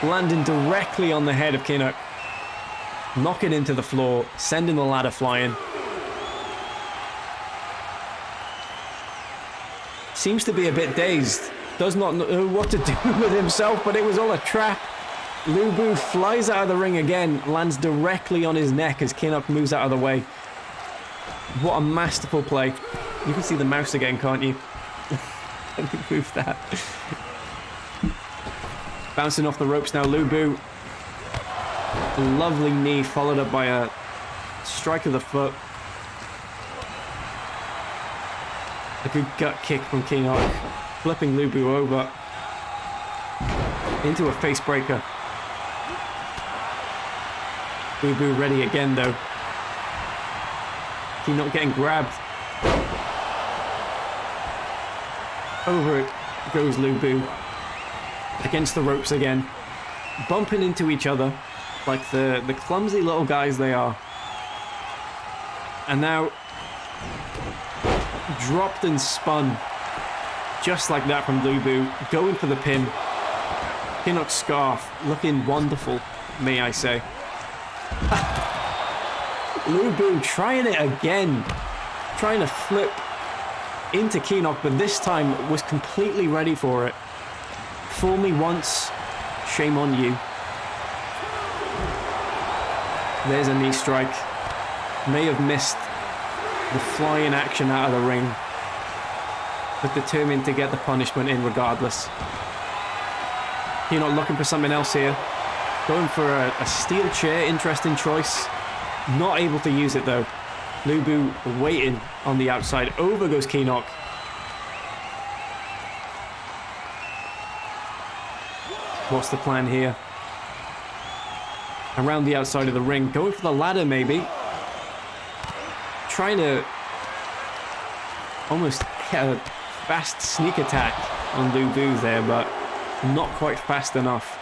landing directly on the head of Kinnock. Knocking into the floor, sending the ladder flying. Seems to be a bit dazed. Does not know what to do with himself, but it was all a trap. Lu Bu flies out of the ring again, lands directly on his neck as Kinnock moves out of the way. What a masterful play. You can see the mouse again, can't you? Let me move that. Bouncing off the ropes now, Lu Bu. Lovely knee followed up by a strike of the foot. A good gut kick from Kinnock, flipping Lu Bu over into a face breaker. Lu Bu ready again though. Kinnock getting grabbed. Over it goes Lu Bu. Against the ropes again. Bumping into each other like the clumsy little guys they are. And now dropped and spun. Just like that from Lu Bu. Going for the pin. Kinnock's scarf looking wonderful, may I say. Lu Bu trying it again. Trying to flip into Kinnock, but this time was completely ready for it. Fool me once, shame on you. There's a knee strike. May have missed the flying action out of the ring, but determined to get the punishment in regardless. Kinnock looking for something else here. Going for a steel chair, interesting choice. Not able to use it though. Lu Bu waiting on the outside. Over goes Kinnock. What's the plan here? Around the outside of the ring. Going for the ladder maybe. Trying to almost get a fast sneak attack on Lu Bu there, but not quite fast enough.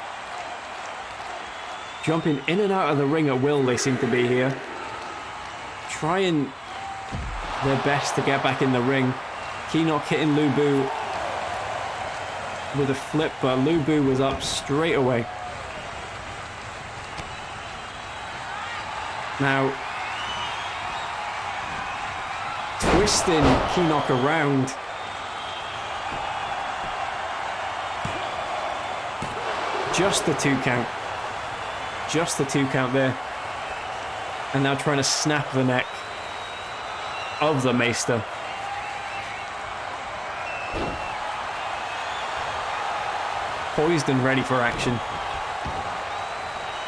Jumping in and out of the ring at will, they seem to be here. Trying their best to get back in the ring. Kinnock hitting Lu Bu with a flip, but Lu Bu was up straight away. Now, twisting Kinnock around. Just the 2 count. Just the 2 count there. And now trying to snap the neck of the Maester. Poised and ready for action.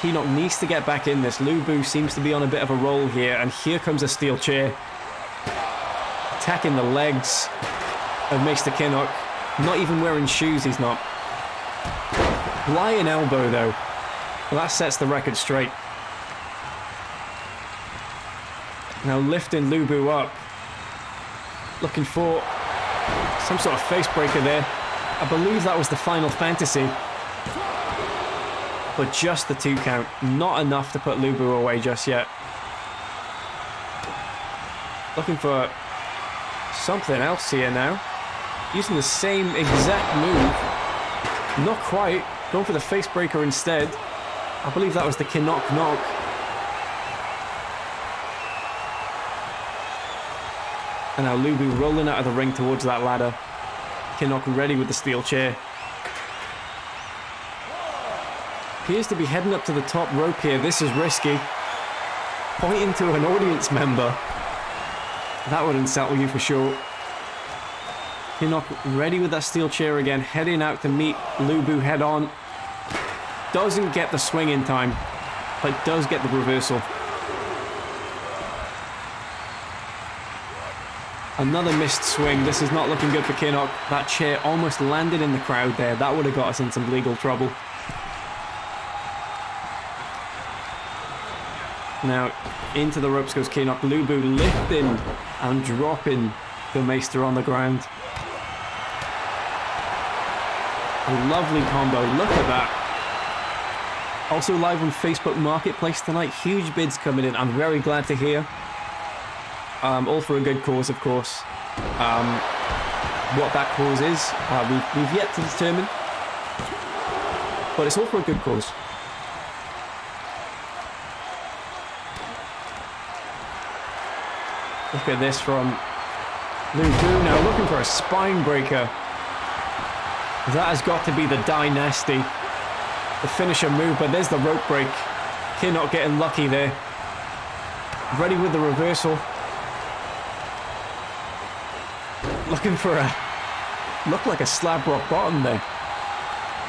Kinnock needs to get back in this. Lu Bu seems to be on a bit of a roll here, and here comes a steel chair. Attacking the legs. of Mr. Kinnock. Not even wearing shoes, he's not. Flying elbow, though. Well, that sets the record straight. Now lifting Lubu up. Looking for some sort of face breaker there. I believe that was the Final Fantasy. But just the 2 count. Not enough to put Lubu away just yet. Looking for something else here now. Using the same exact move. Not quite. Going for the face breaker instead. I believe that was the Kinnock knock. And now Lubu rolling out of the ring towards that ladder. Kinnock ready with the steel chair. Appears to be heading up to the top rope here. This is risky. Pointing to an audience member. That would unsettle you for sure. Kinnock ready with that steel chair again. Heading out to meet Lubu head on. Doesn't get the swing in time. But does get the reversal. Another missed swing. This is not looking good for Kinnock. That chair almost landed in the crowd there. That would have got us in some legal trouble. Now, into the ropes goes Kinnock. Lubu lifting and dropping the Maester on the ground. A lovely combo. Look at that. Also live on Facebook Marketplace tonight. Huge bids coming in. I'm very glad to hear. All for a good cause, of course. What that cause is, we've yet to determine. But it's all for a good cause. Look at this from Lubu now, looking for a spine breaker. That has got to be the Dynasty. The finisher move, but there's the rope break. Kinnock getting lucky there. Ready with the reversal. Looking for a... Looked like a slab rock bottom there.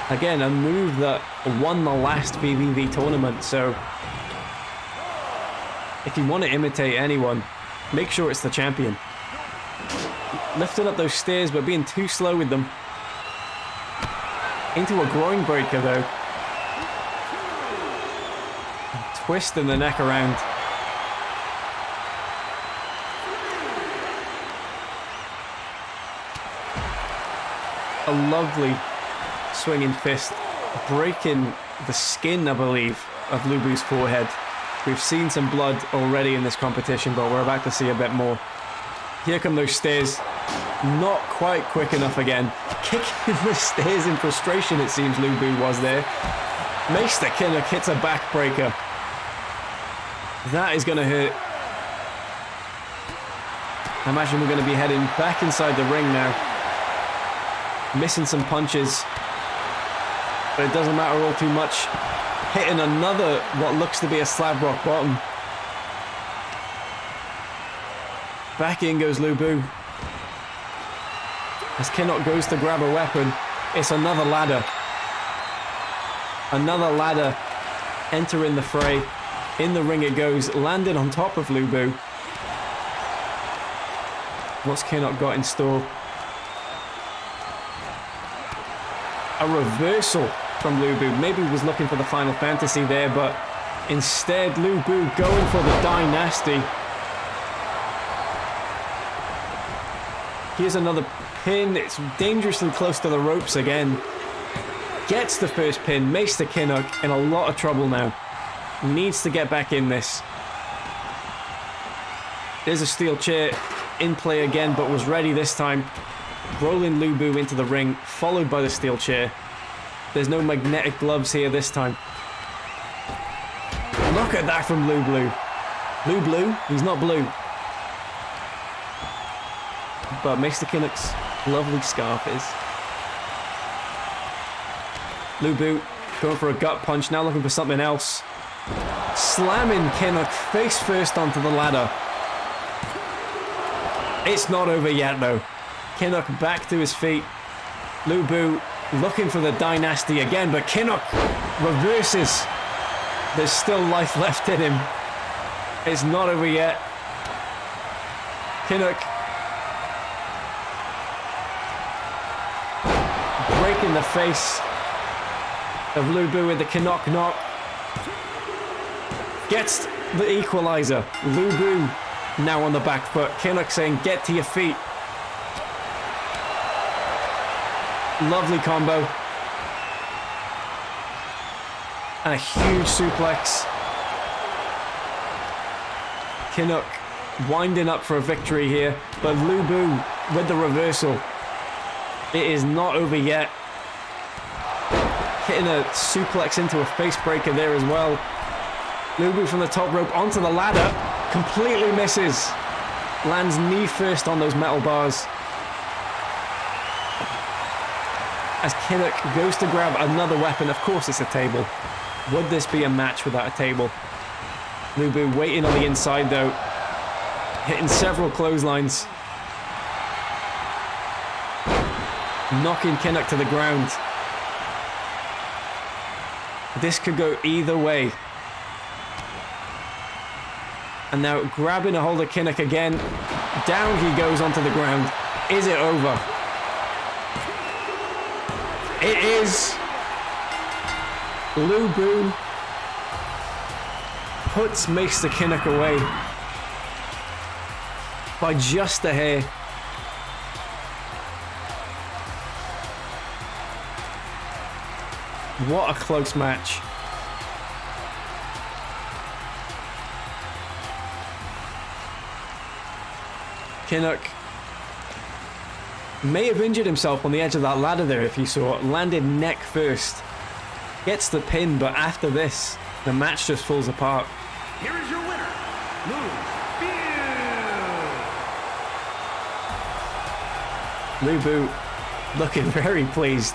Again, a move that won the last VVV tournament, so... If you want to imitate anyone, make sure it's the champion. Lifting up those stairs, but being too slow with them. Into a groin breaker, though. Twisting the neck around. A lovely swinging fist, breaking the skin, I believe, of Lubu's forehead. We've seen some blood already in this competition, but we're about to see a bit more. Here come those stairs. Not quite quick enough again. Kicking the stairs in frustration, it seems Lubu was there. Maester Kinnock hits a backbreaker. That is going to hurt. I imagine we're going to be heading back inside the ring now. Missing some punches, but it doesn't matter all too much. Hitting another, what looks to be a slab rock bottom. Back in goes Lubu. As Kinnock goes to grab a weapon, it's another ladder. Another ladder entering the fray. In the ring it goes, landed on top of Lubu. What's Kinnock got in store? A reversal from Lubu. Maybe he was looking for the Final Fantasy there, but instead Lubu going for the Dynasty. Here's another pin. It's dangerously close to the ropes again. Gets the first pin. Maester Kinnock in a lot of trouble now. Needs to get back in this. There's a steel chair in play again, but was ready this time. Rolling Lubu into the ring, followed by the steel chair. There's no magnetic gloves here this time. Look at that from Lubu. Lubu? He's not blue. But Maester Kinnock's lovely scarf is. Lubu going for a gut punch, now looking for something else. Slamming Kinnock face first onto the ladder. It's not over yet though. Kinnock back to his feet. Lubu looking for the Dynasty again, but Kinnock reverses. There's still life left in him. It's not over yet. Kinnock kick in the face of Lubu with the Kinnock knock. Gets the equalizer. Lubu now on the back foot. Kinnock saying, get to your feet. Lovely combo. And a huge suplex. Kinnock winding up for a victory here, but Lubu with the reversal. It is not over yet. Hitting a suplex into a face breaker there as well. Lubu from the top rope onto the ladder. Completely misses. Lands knee first on those metal bars. As Kinnock goes to grab another weapon. Of course it's a table. Would this be a match without a table? Lubu waiting on the inside though. Hitting several clotheslines. Knocking Kinnock to the ground. This could go either way. And now grabbing a hold of Kinnock again. Down he goes onto the ground. Is it over? It is. Lubu puts Mr. Kinnock away by just a hair. What a close match. Kinnock may have injured himself on the edge of that ladder there if you saw it. Landed neck first. Gets the pin, but after this, the match just falls apart. Here is your winner, Lubu. Lubu looking very pleased.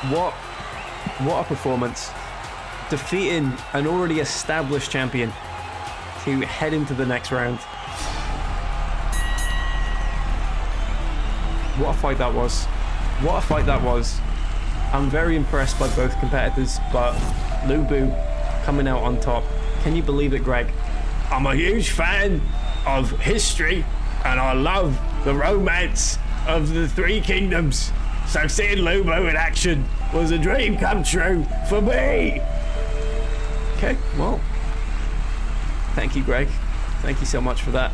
What a performance. Defeating an already established champion to head into the next round. What a fight that was. What a fight that was. I'm very impressed by both competitors, but Lubu coming out on top. Can you believe it, Greg? I'm a huge fan of history, and I love the romance of the Three Kingdoms. So seeing Lubu in action was a dream come true for me. Okay, well, thank you, Greg. Thank you so much for that.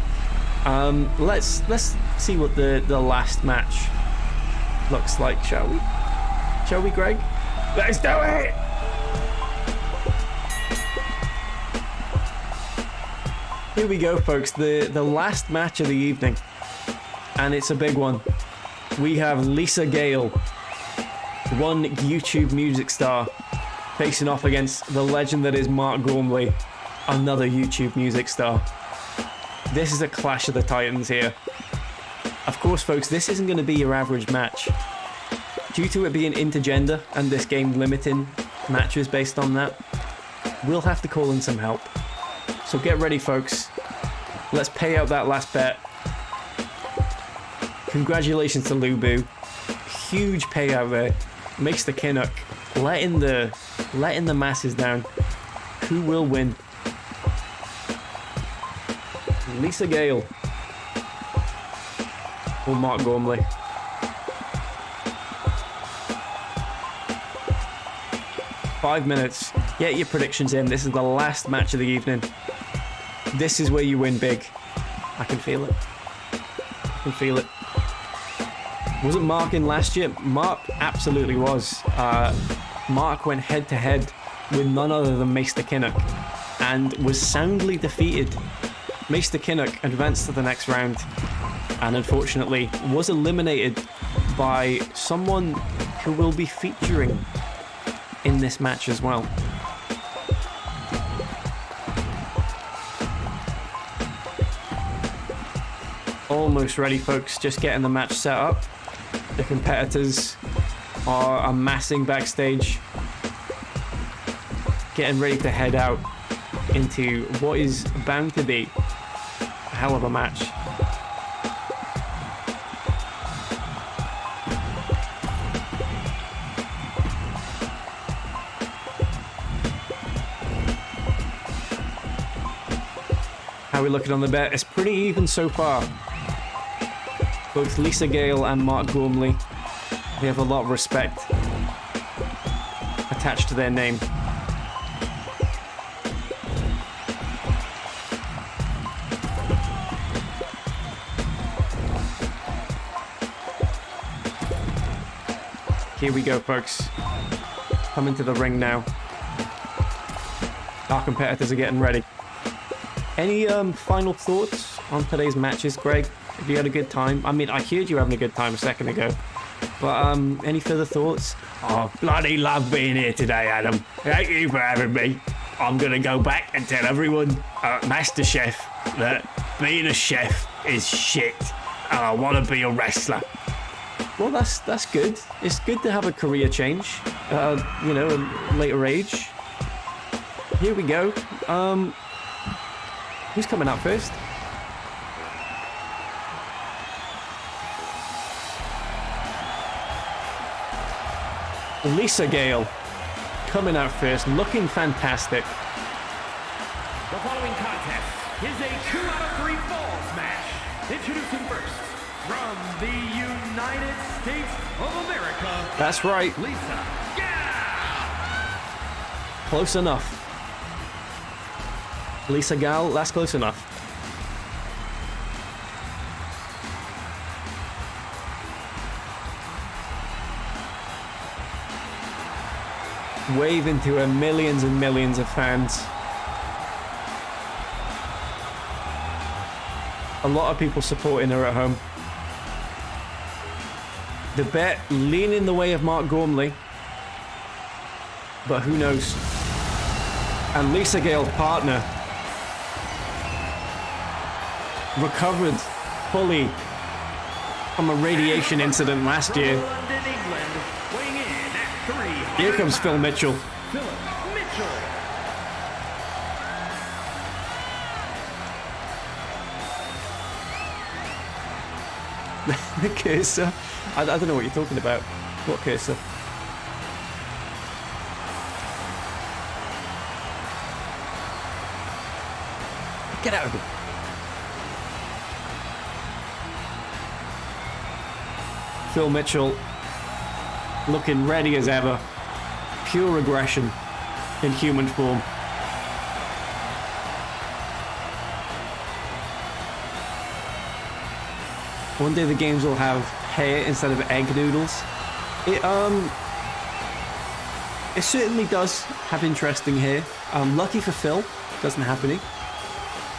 Let's see what the last match looks like, shall we? Shall we, Greg? Let's do it. Here we go, folks. The last match of the evening, and it's a big one. We have Lisa Gale, one YouTube music star, facing off against the legend that is Mark Gormley, another YouTube music star. This is a clash of the titans here. Of course, folks, this isn't going to be your average match. Due to it being intergender and this game limiting matches based on that, we'll have to call in some help. So get ready, folks. Let's pay out that last bet. Congratulations to Lubu. Huge payout there. Makes the Kinnock letting the masses down. Who will win? Lisa Gale or Mark Gormley? Five minutes. Get your predictions in. This is the last match of the evening. This is where you win big. I can feel it. I can feel it. Wasn't Mark in last year? Mark absolutely was. Mark went head to head with none other than Mr. Kinnock and was soundly defeated. Mr. Kinnock advanced to the next round and unfortunately was eliminated by someone who will be featuring in this match as well. Almost ready, folks. Just getting the match set up. The competitors are amassing backstage, getting ready to head out into what is bound to be a hell of a match. How are we looking on the bet? It's pretty even so far. Both Lisa Gale and Mark Gormley, they have a lot of respect attached to their name. Here we go, folks. Coming to the ring now. Our competitors are getting ready. Any final thoughts on today's matches, Greg? Have you had a good time? I mean, I heard you having a good time a second ago. But any further thoughts? I bloody love being here today, Adam. Thank you for having me. I'm going to go back and tell everyone at MasterChef that being a chef is shit. And I want to be a wrestler. Well, that's good. It's good to have a career change. You know, a later age. Here we go. Who's coming out first? Lisa Gale coming out first, looking fantastic. The following contest is a 2 out of 3 falls match. Introducing first, from the United States of America, That's right. Lisa Gale. Close enough. Lisa Gale, that's close enough. Wave into her millions and millions of fans. A lot of people supporting her at home. The bet leaning the way of Mark Gormley. But who knows? And Lisa Gale's partner recovered fully from a radiation incident last year. London, England, weighing in at 300 Here comes Phil Mitchell. Philip Mitchell. The cursor. I don't know what you're talking about. What cursor? Get out of it. Phil Mitchell looking ready as ever. Pure aggression in human form. One day the games will have hair instead of egg noodles. It certainly does have interesting hair. Lucky for Phil, doesn't have any.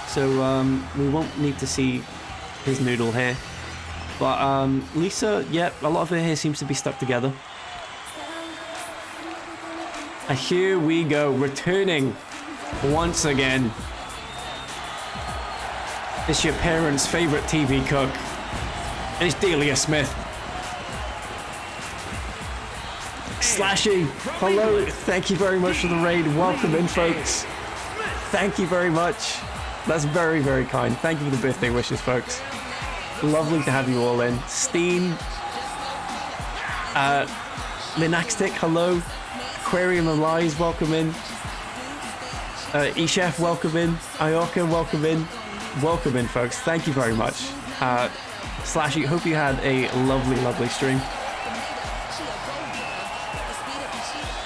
So we won't need to see his noodle hair. But Lisa, yeah, a lot of her hair seems to be stuck together. And here we go, returning once again. It's your parents' favorite TV cook. It's Delia Smith. Slashy, hello, thank you very much for the raid. Welcome in, folks. Thank you very much. That's very, very kind. Thank you for the birthday wishes, folks. Lovely to have you all in. Steen, Linaxtic, hello. Aquarium of Lies, welcome in. Eshef, welcome in. Ioka, welcome in. Welcome in, folks. Thank you very much. Slashy, hope you had a lovely, lovely stream.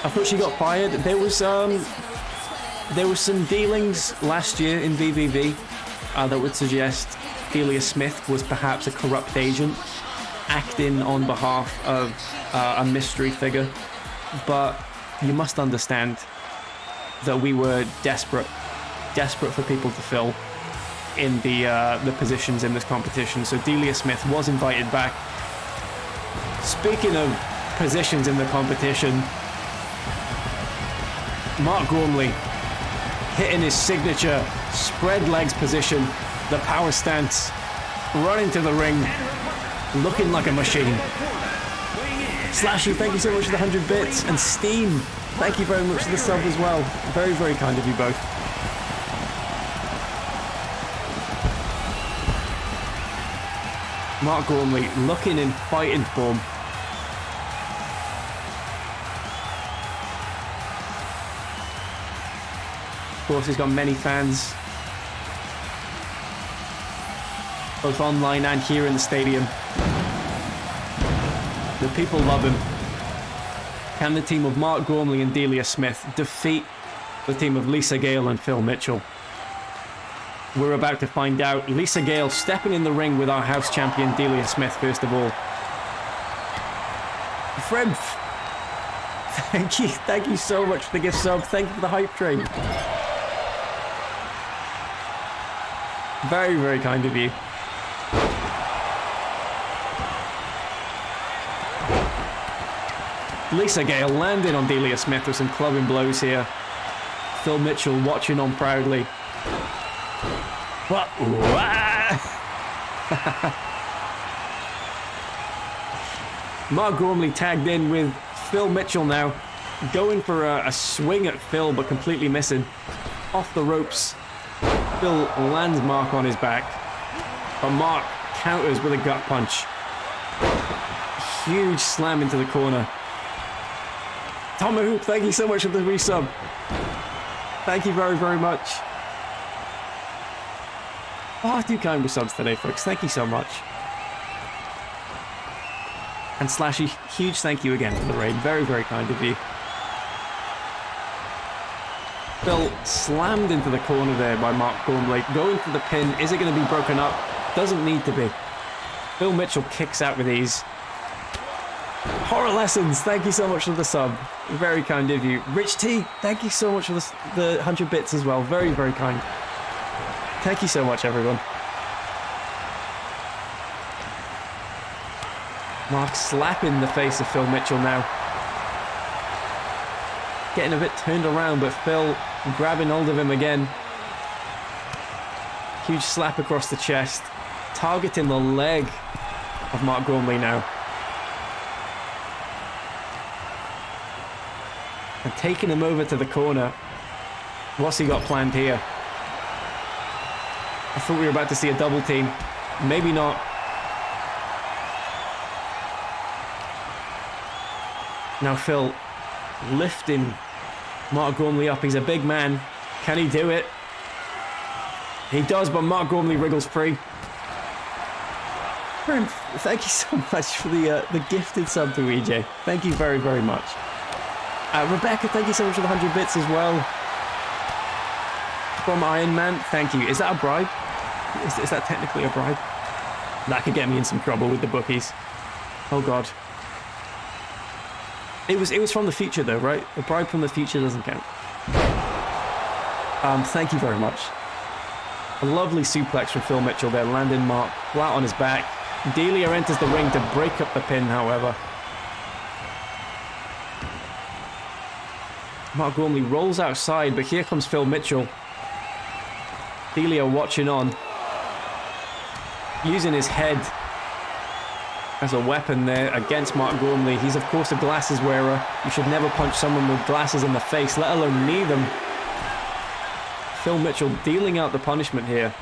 I thought she got fired. There was some dealings last year in VVV that would suggest Delia Smith was perhaps a corrupt agent acting on behalf of a mystery figure. But you must understand that we were desperate for people to fill in the positions in this competition. So Delia Smith was invited back. Speaking of positions in the competition, Mark Gormley hitting his signature spread legs position, the power stance, running to the ring, looking like a machine. Slashy, thank you so much for the 100 bits, and Steam, thank you very much for the sub as well. Very, very kind of you both. Mark Gormley looking in fighting form. Of course, he's got many fans both online and here in the stadium. The people love him. Can the team of Mark Gormley and Delia Smith defeat the team of Lisa Gale and Phil Mitchell? We're about to find out. Lisa Gale stepping in the ring with our house champion Delia Smith first of all. Fred, thank you so much for the gift sub. Thank you for the hype train. Very, very kind of you. Lisa Gale landing on Delia Smith with some clubbing blows here. Phil Mitchell watching on proudly. What? Mark Gormley tagged in with Phil Mitchell now. Going for a swing at Phil, but completely missing. Off the ropes. Phil lands Mark on his back. But Mark counters with a gut punch. Huge slam into the corner. Tomahoop, thank you so much for the resub. Thank you very, very much. Far too kind with subs today, folks. Thank you so much. And Slashy, huge thank you again for the raid. Very, very kind of you. Phil slammed into the corner there by Mark Gormley. Going for the pin. Is it going to be broken up? Doesn't need to be. Phil Mitchell kicks out with ease. Horror Lessons, thank you so much for the sub. Very kind of you. Rich T, thank you so much for the 100 bits as well. Very, very kind. Thank you so much, everyone. Mark slapping the face of Phil Mitchell now. Getting a bit turned around, but Phil grabbing hold of him again. Huge slap across the chest. Targeting the leg of Mark Gormley now. And taking him over to the corner. What's he got planned here? I thought we were about to see a double team. Maybe not. Now Phil lifting Mark Gormley up. He's a big man. Can he do it? He does, but Mark Gormley wriggles free. Thank you so much for the gifted sub to EJ. Thank you very, very much. Rebecca, thank you so much for the 100 bits as well. From Iron Man, thank you. Is that a bribe? Is that technically a bribe? That could get me in some trouble with the bookies. Oh god. It was from the future though, right? A bribe from the future doesn't count. Thank you very much. A lovely suplex from Phil Mitchell there, landing Mark flat on his back. Delia enters the ring to break up the pin, however. Mark Gormley rolls outside, but here comes Phil Mitchell. Delia watching on. Using his head as a weapon there against Mark Gormley. He's of course a glasses wearer. You should never punch someone with glasses in the face, let alone knee them. Phil Mitchell dealing out the punishment here.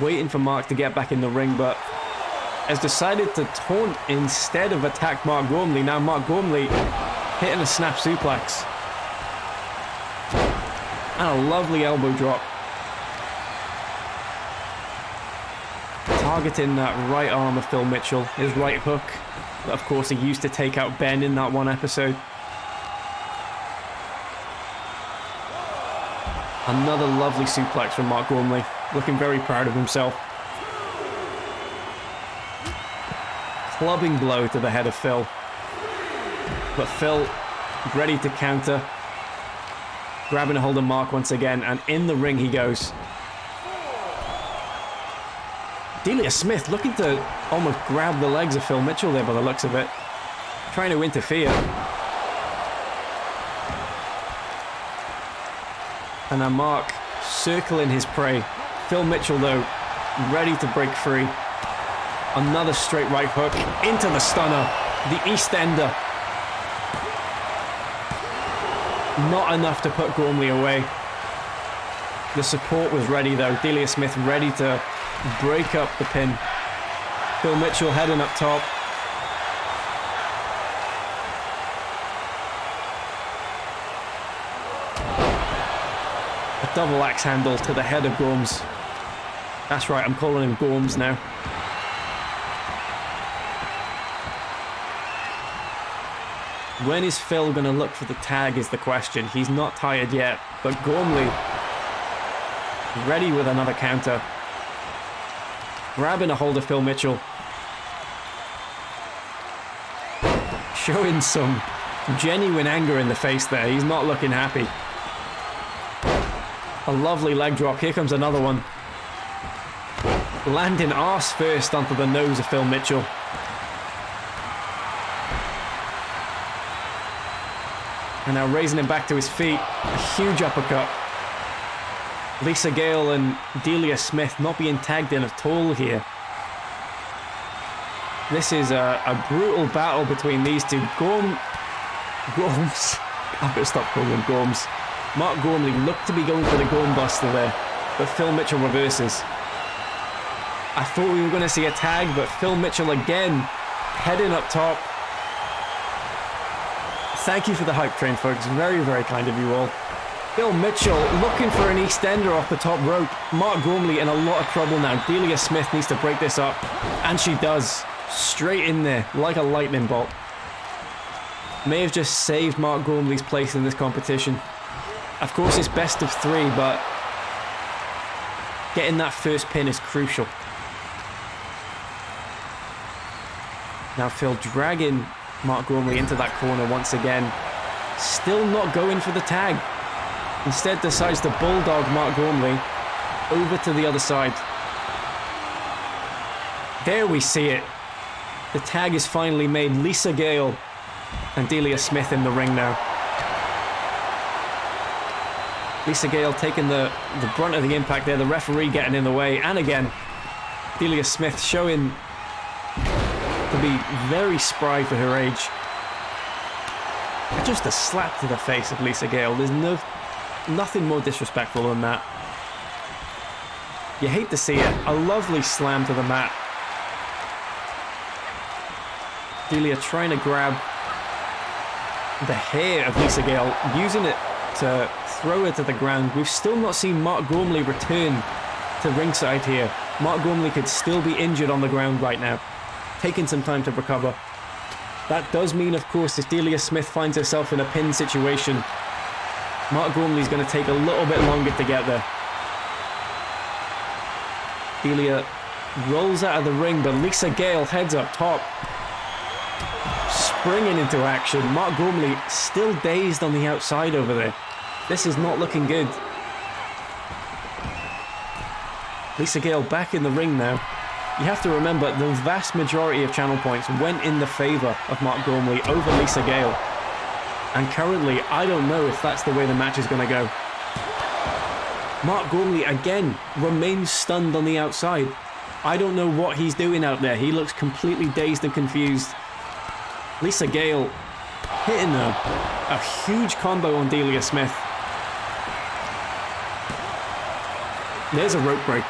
Waiting for Mark to get back in the ring, but has decided to taunt instead of attack Mark Gormley. Now Mark Gormley hitting a snap suplex. And a lovely elbow drop. Targeting that right arm of Phil Mitchell. His right hook. That of course he used to take out Ben in that one episode. Another lovely suplex from Mark Gormley. Looking very proud of himself. Clubbing blow to the head of Phil. But Phil ready to counter. Grabbing a hold of Mark once again, and in the ring he goes. Delia Smith looking to almost grab the legs of Phil Mitchell there by the looks of it. Trying to interfere. And now Mark circling his prey. Phil Mitchell though, ready to break free. Another straight right hook into the stunner. The East Ender. Not enough to put Gormley away. The support was ready though. Delia Smith ready to break up the pin. Phil Mitchell heading up top. A double axe handle to the head of Gorms. That's right, I'm calling him Gorms now. When is Phil going to look for the tag is the question. He's not tired yet, but Gormley ready with another counter. Grabbing a hold of Phil Mitchell. Showing some genuine anger in the face there. He's not looking happy. A lovely leg drop. Here comes another one. Landing arse first onto the nose of Phil Mitchell. And now raising him back to his feet. A huge uppercut. Lisa Gale and Delia Smith not being tagged in at all here. This is a brutal battle between these two. Gorms. I better stop calling him Gorms. Mark Gormley looked to be going for the Gorm Buster there, but Phil Mitchell reverses. I thought we were going to see a tag, but Phil Mitchell again heading up top. Thank you for the hype train, folks. Very, very kind of you all. Phil Mitchell looking for an EastEnder off the top rope. Mark Gormley in a lot of trouble now. Delia Smith needs to break this up, and she does. Straight in there, like a lightning bolt. May have just saved Mark Gormley's place in this competition. Of course, it's best of 3, but getting that first pin is crucial. Now Phil dragging Mark Gormley into that corner once again. Still not going for the tag. Instead decides to bulldog Mark Gormley over to the other side. There we see it. The tag is finally made. Lisa Gale and Delia Smith in the ring now. Lisa Gale taking the brunt of the impact there. The referee getting in the way. And again, Delia Smith showing to be very spry for her age. Just a slap to the face of Lisa Gale. There's nothing more disrespectful than that. You hate to see it. A lovely slam to the mat. Delia trying to grab the hair of Lisa Gale, using it to throw her to the ground. We've still not seen Mark Gormley return to ringside here. Mark Gormley could still be injured on the ground right now, taking some time to recover. That does mean, of course, if Delia Smith finds herself in a pin situation, Mark Gormley's going to take a little bit longer to get there. Delia rolls out of the ring, but Lisa Gale heads up top, springing into action. Mark Gormley still dazed on the outside over there. This is not looking good. Lisa Gale back in the ring now. You have to remember, the vast majority of channel points went in the favour of Mark Gormley over Lisa Gale. And currently, I don't know if that's the way the match is going to go. Mark Gormley, again, remains stunned on the outside. I don't know what he's doing out there. He looks completely dazed and confused. Lisa Gale hitting a huge combo on Delia Smith. There's a rope break.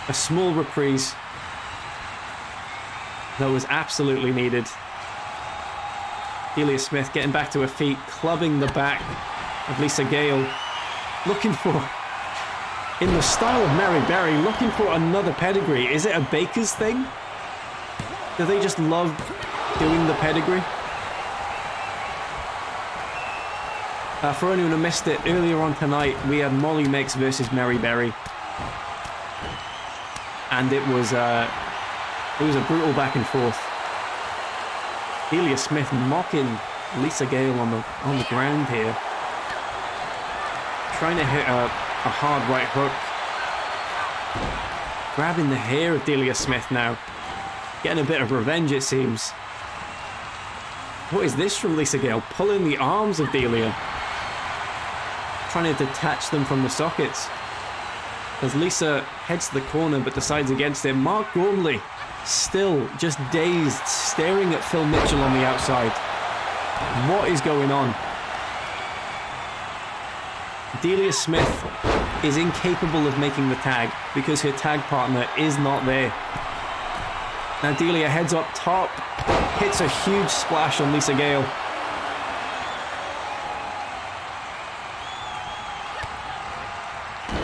A small reprise that was absolutely needed. Delia Smith getting back to her feet, clubbing the back of Lisa Gale. Looking for, in the style of Mary Berry, looking for another pedigree. Is it a Baker's thing? Do they just love doing the pedigree? For anyone who missed it, earlier on tonight, we had Molly Mix versus Mary Berry. And it was a brutal back and forth. Delia Smith mocking Lisa Gale on the ground here. Trying to hit a hard right hook. Grabbing the hair of Delia Smith now. Getting a bit of revenge, it seems. What is this from Lisa Gale? Pulling the arms of Delia. Trying to detach them from the sockets. As Lisa heads to the corner but decides against him. Mark Gormley still just dazed, staring at Phil Mitchell on the outside. What is going on? Delia Smith is incapable of making the tag because her tag partner is not there. Now Delia heads up top, hits a huge splash on Lisa Gale.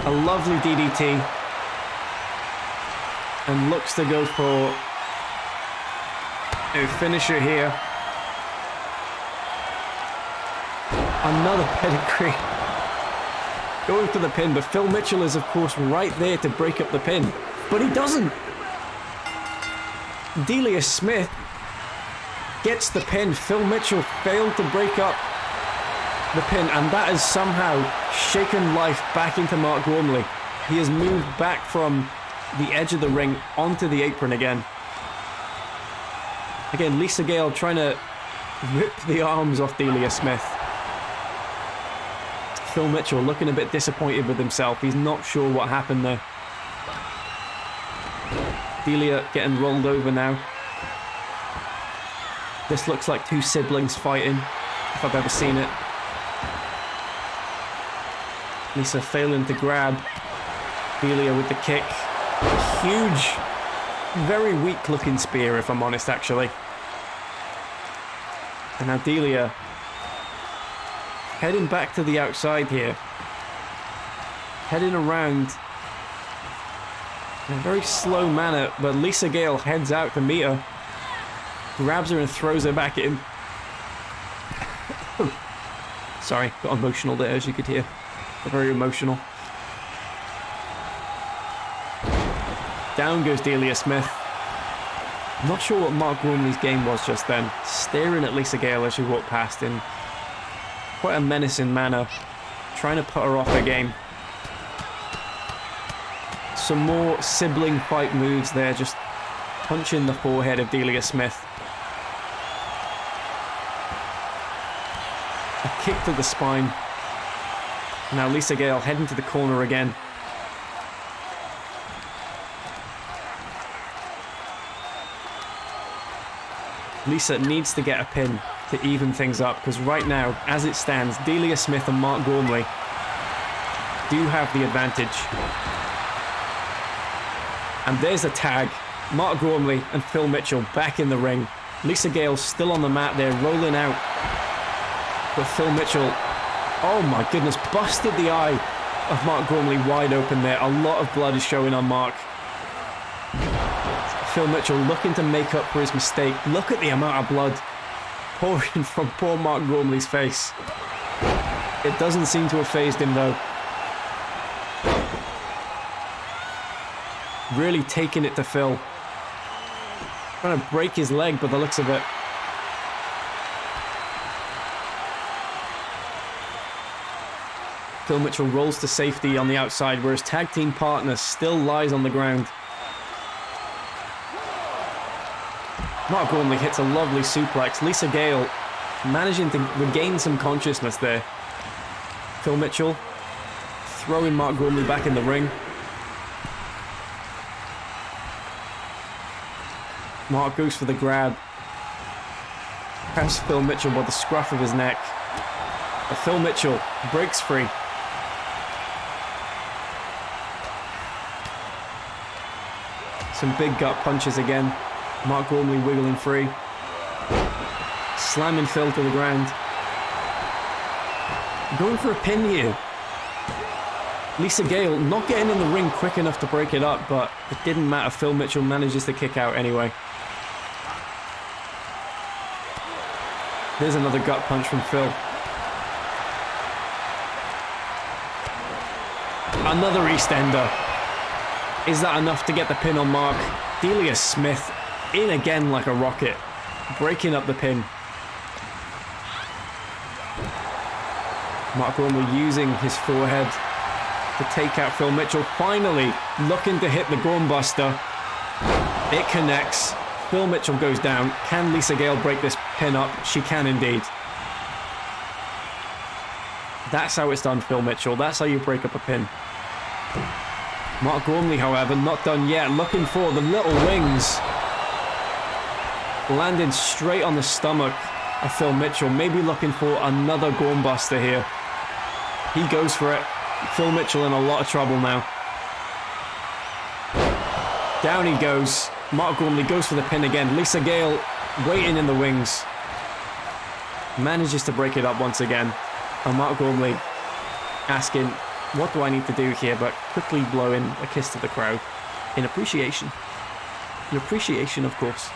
A lovely DDT. And looks to go for a finisher here. Another pedigree. Going for the pin, but Phil Mitchell is, of course, right there to break up the pin. But he doesn't. Delia Smith gets the pin. Phil Mitchell failed to break up the pin, and that has somehow shaken life back into Mark Gormley. He has moved back from the edge of the ring onto the apron again. Again, Lisa Gale trying to rip the arms off Delia Smith. Phil Mitchell looking a bit disappointed with himself. He's not sure what happened there. Delia getting rolled over now. This looks like two siblings fighting, if I've ever seen it. Lisa failing to grab Delia with the kick. Huge, very weak looking spear, if I'm honest, actually. And now Delia heading back to the outside here. Heading around in a very slow manner, but Lisa Gale heads out to meet her. Grabs her and throws her back in. Sorry, got emotional there, as you could hear. Very emotional. Down goes Delia Smith. I'm not sure what Mark Gormley's game was just then. Staring at Lisa Gale as she walked past in quite a menacing manner. Trying to put her off her game. Some more sibling fight moves there. Just punching the forehead of Delia Smith. A kick to the spine. Now Lisa Gale heading to the corner again. Lisa needs to get a pin to even things up, because right now, as it stands, Delia Smith and Mark Gormley do have the advantage. And there's a tag. Mark Gormley and Phil Mitchell back in the ring. Lisa Gale still on the mat there, rolling out. But Phil Mitchell, oh my goodness, busted the eye of Mark Gormley wide open there. A lot of blood is showing on Mark. Phil Mitchell looking to make up for his mistake. Look at the amount of blood pouring from poor Mark Gormley's face. It doesn't seem to have fazed him though. Really taking it to Phil. Trying to break his leg by the looks of it. Phil Mitchell rolls to safety on the outside, where his tag team partner still lies on the ground. Mark Gormley hits a lovely suplex. Lisa Gale managing to regain some consciousness there. Phil Mitchell throwing Mark Gormley back in the ring. Mark goes for the grab. Grabs Phil Mitchell by the scruff of his neck. But Phil Mitchell breaks free. Some big gut punches again. Mark Gormley wiggling free. Slamming Phil to the ground. Going for a pin here. Lisa Gale not getting in the ring quick enough to break it up, but it didn't matter. Phil Mitchell manages to kick out anyway. There's another gut punch from Phil. Another EastEnder. Is that enough to get the pin on Mark? Delia Smith in again like a rocket, breaking up the pin. Mark Gormley using his forehead to take out Phil Mitchell. Finally looking to hit the Gormbuster. It connects. Phil Mitchell goes down. Can Lisa Gale break this pin up? She can indeed. That's how it's done, Phil Mitchell. That's how you break up a pin. Mark Gormley, however, not done yet. Looking for the little wings. Landed straight on the stomach of Phil Mitchell. Maybe looking for another Gormbuster here. He goes for it. Phil Mitchell in a lot of trouble now. Down he goes. Mark Gormley goes for the pin again. Lisa Gale waiting in the wings. Manages to break it up once again. And Mark Gormley asking, what do I need to do here but quickly blow in a kiss to the crowd in appreciation. In appreciation, of course.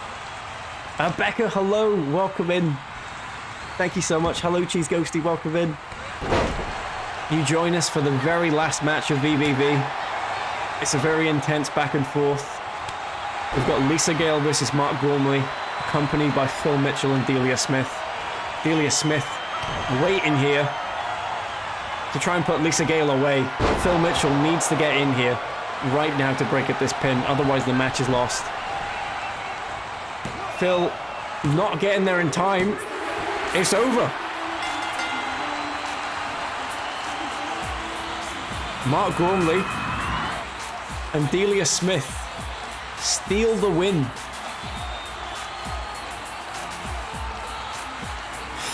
Becca, hello, welcome in. Thank you so much. Hello, Cheese Ghosty, welcome in. You join us for the very last match of VVV. It's a very intense back and forth. We've got Lisa Gale versus Mark Gormley, accompanied by Phil Mitchell and Delia Smith. Delia Smith waiting here to try and put Lisa Gale away. Phil Mitchell needs to get in here right now to break up this pin, otherwise the match is lost. Phil not getting there in time. It's over. Mark Gormley and Delia Smith steal the win.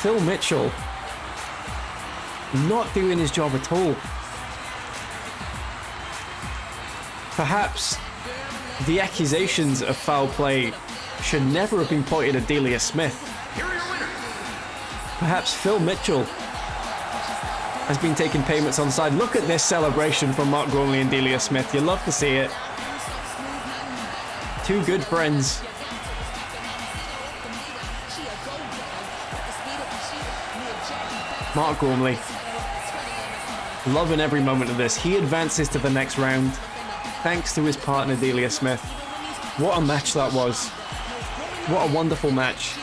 Phil Mitchell not doing his job at all. Perhaps the accusations of foul play should never have been pointed at Delia Smith. Perhaps Phil Mitchell has been taking payments on the side. Look at this celebration from Mark Gormley and Delia Smith. You love to see it. Two good friends. Mark Gormley loving every moment of this. He advances to the next round thanks to his partner Delia Smith. What a match that was. What a wonderful match.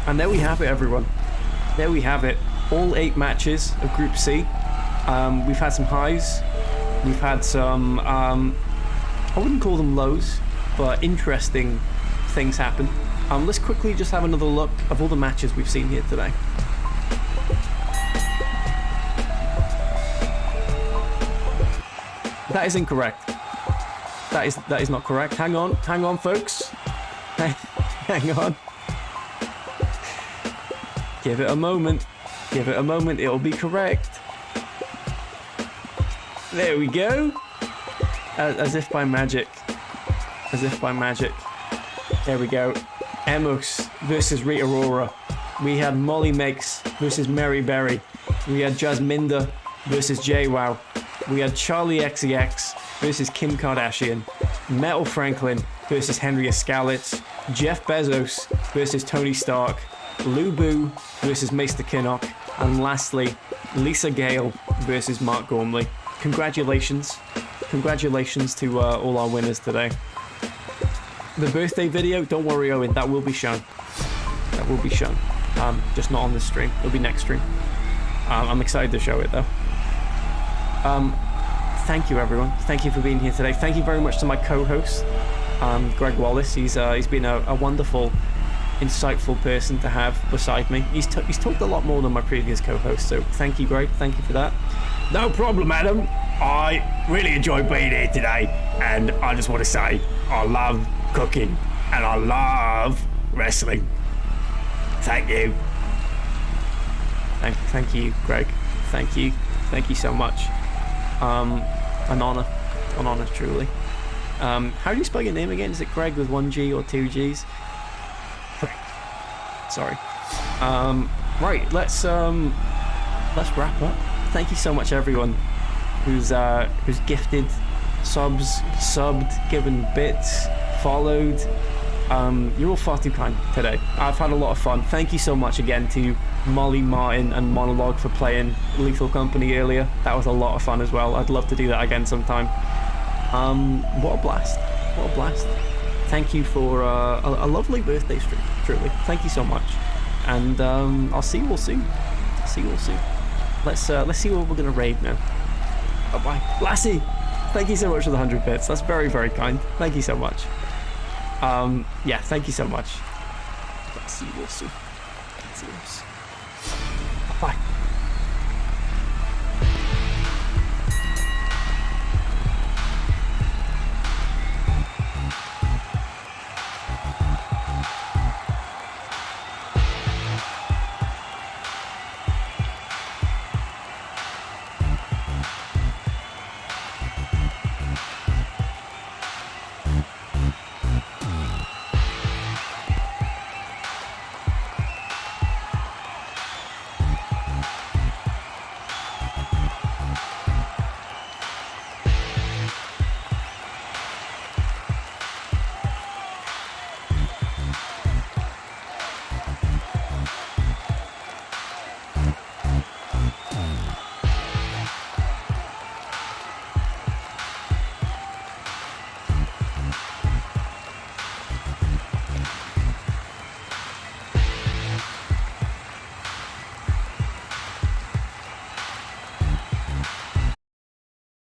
And there we have it, everyone. There we have it. All 8 matches of Group C. We've had some highs. We've had some, I wouldn't call them lows, but interesting things happen. Let's quickly just have another look of all the matches we've seen here today. That is incorrect. That is not correct. Hang on, folks. Hang on. Give it a moment. Give it a moment. It'll be correct. There we go. As if by magic. As if by magic. There we go. Emos versus Rita Ora. We had Molly Makes versus Mary Berry. We had Jasminda versus JWoww. We had Charlie XCX versus Kim Kardashian. Metal Franklin versus Henry Escalitz. Jeff Bezos versus Tony Stark. Lou Boo versus Maester Kinnock. And lastly, Lisa Gale versus Mark Gormley. Congratulations. Congratulations to all our winners today. The birthday video, don't worry Owen, that will be shown. That will be shown. Just not on this stream. It'll be next stream. I'm excited to show it though. Thank you everyone. Thank you for being here today. Thank you very much to my co-host, Greg Wallace. He's been a wonderful, insightful person to have beside me. He's talked a lot more than my previous co-host, so thank you, Greg. Thank you for that. No problem, Adam. I really enjoyed being here today, and I just want to say I love cooking and I love wrestling. Thank you. Thank you, Greg. Thank you so much. An honor, truly. How do you spell your name again? Is it Greg with 1 G or 2 G's? Sorry. Right, let's wrap up. Thank you so much, everyone who's gifted subs, subbed, given bits, followed. You're all far too kind today. I've had a lot of fun. Thank you so much again to Molly, Martin, and Monologue for playing Lethal Company earlier. That was a lot of fun as well. I'd love to do that again sometime. What a blast. What a blast. Thank you for a lovely birthday stream, truly. Thank you so much. And I'll see you all soon. Let's see what we're going to raid now. Bye-bye. Lassie, thank you so much for the 100 bits. That's very, very kind. Thank you so much. Yeah, thank you so much. Let's see you all soon. Bye.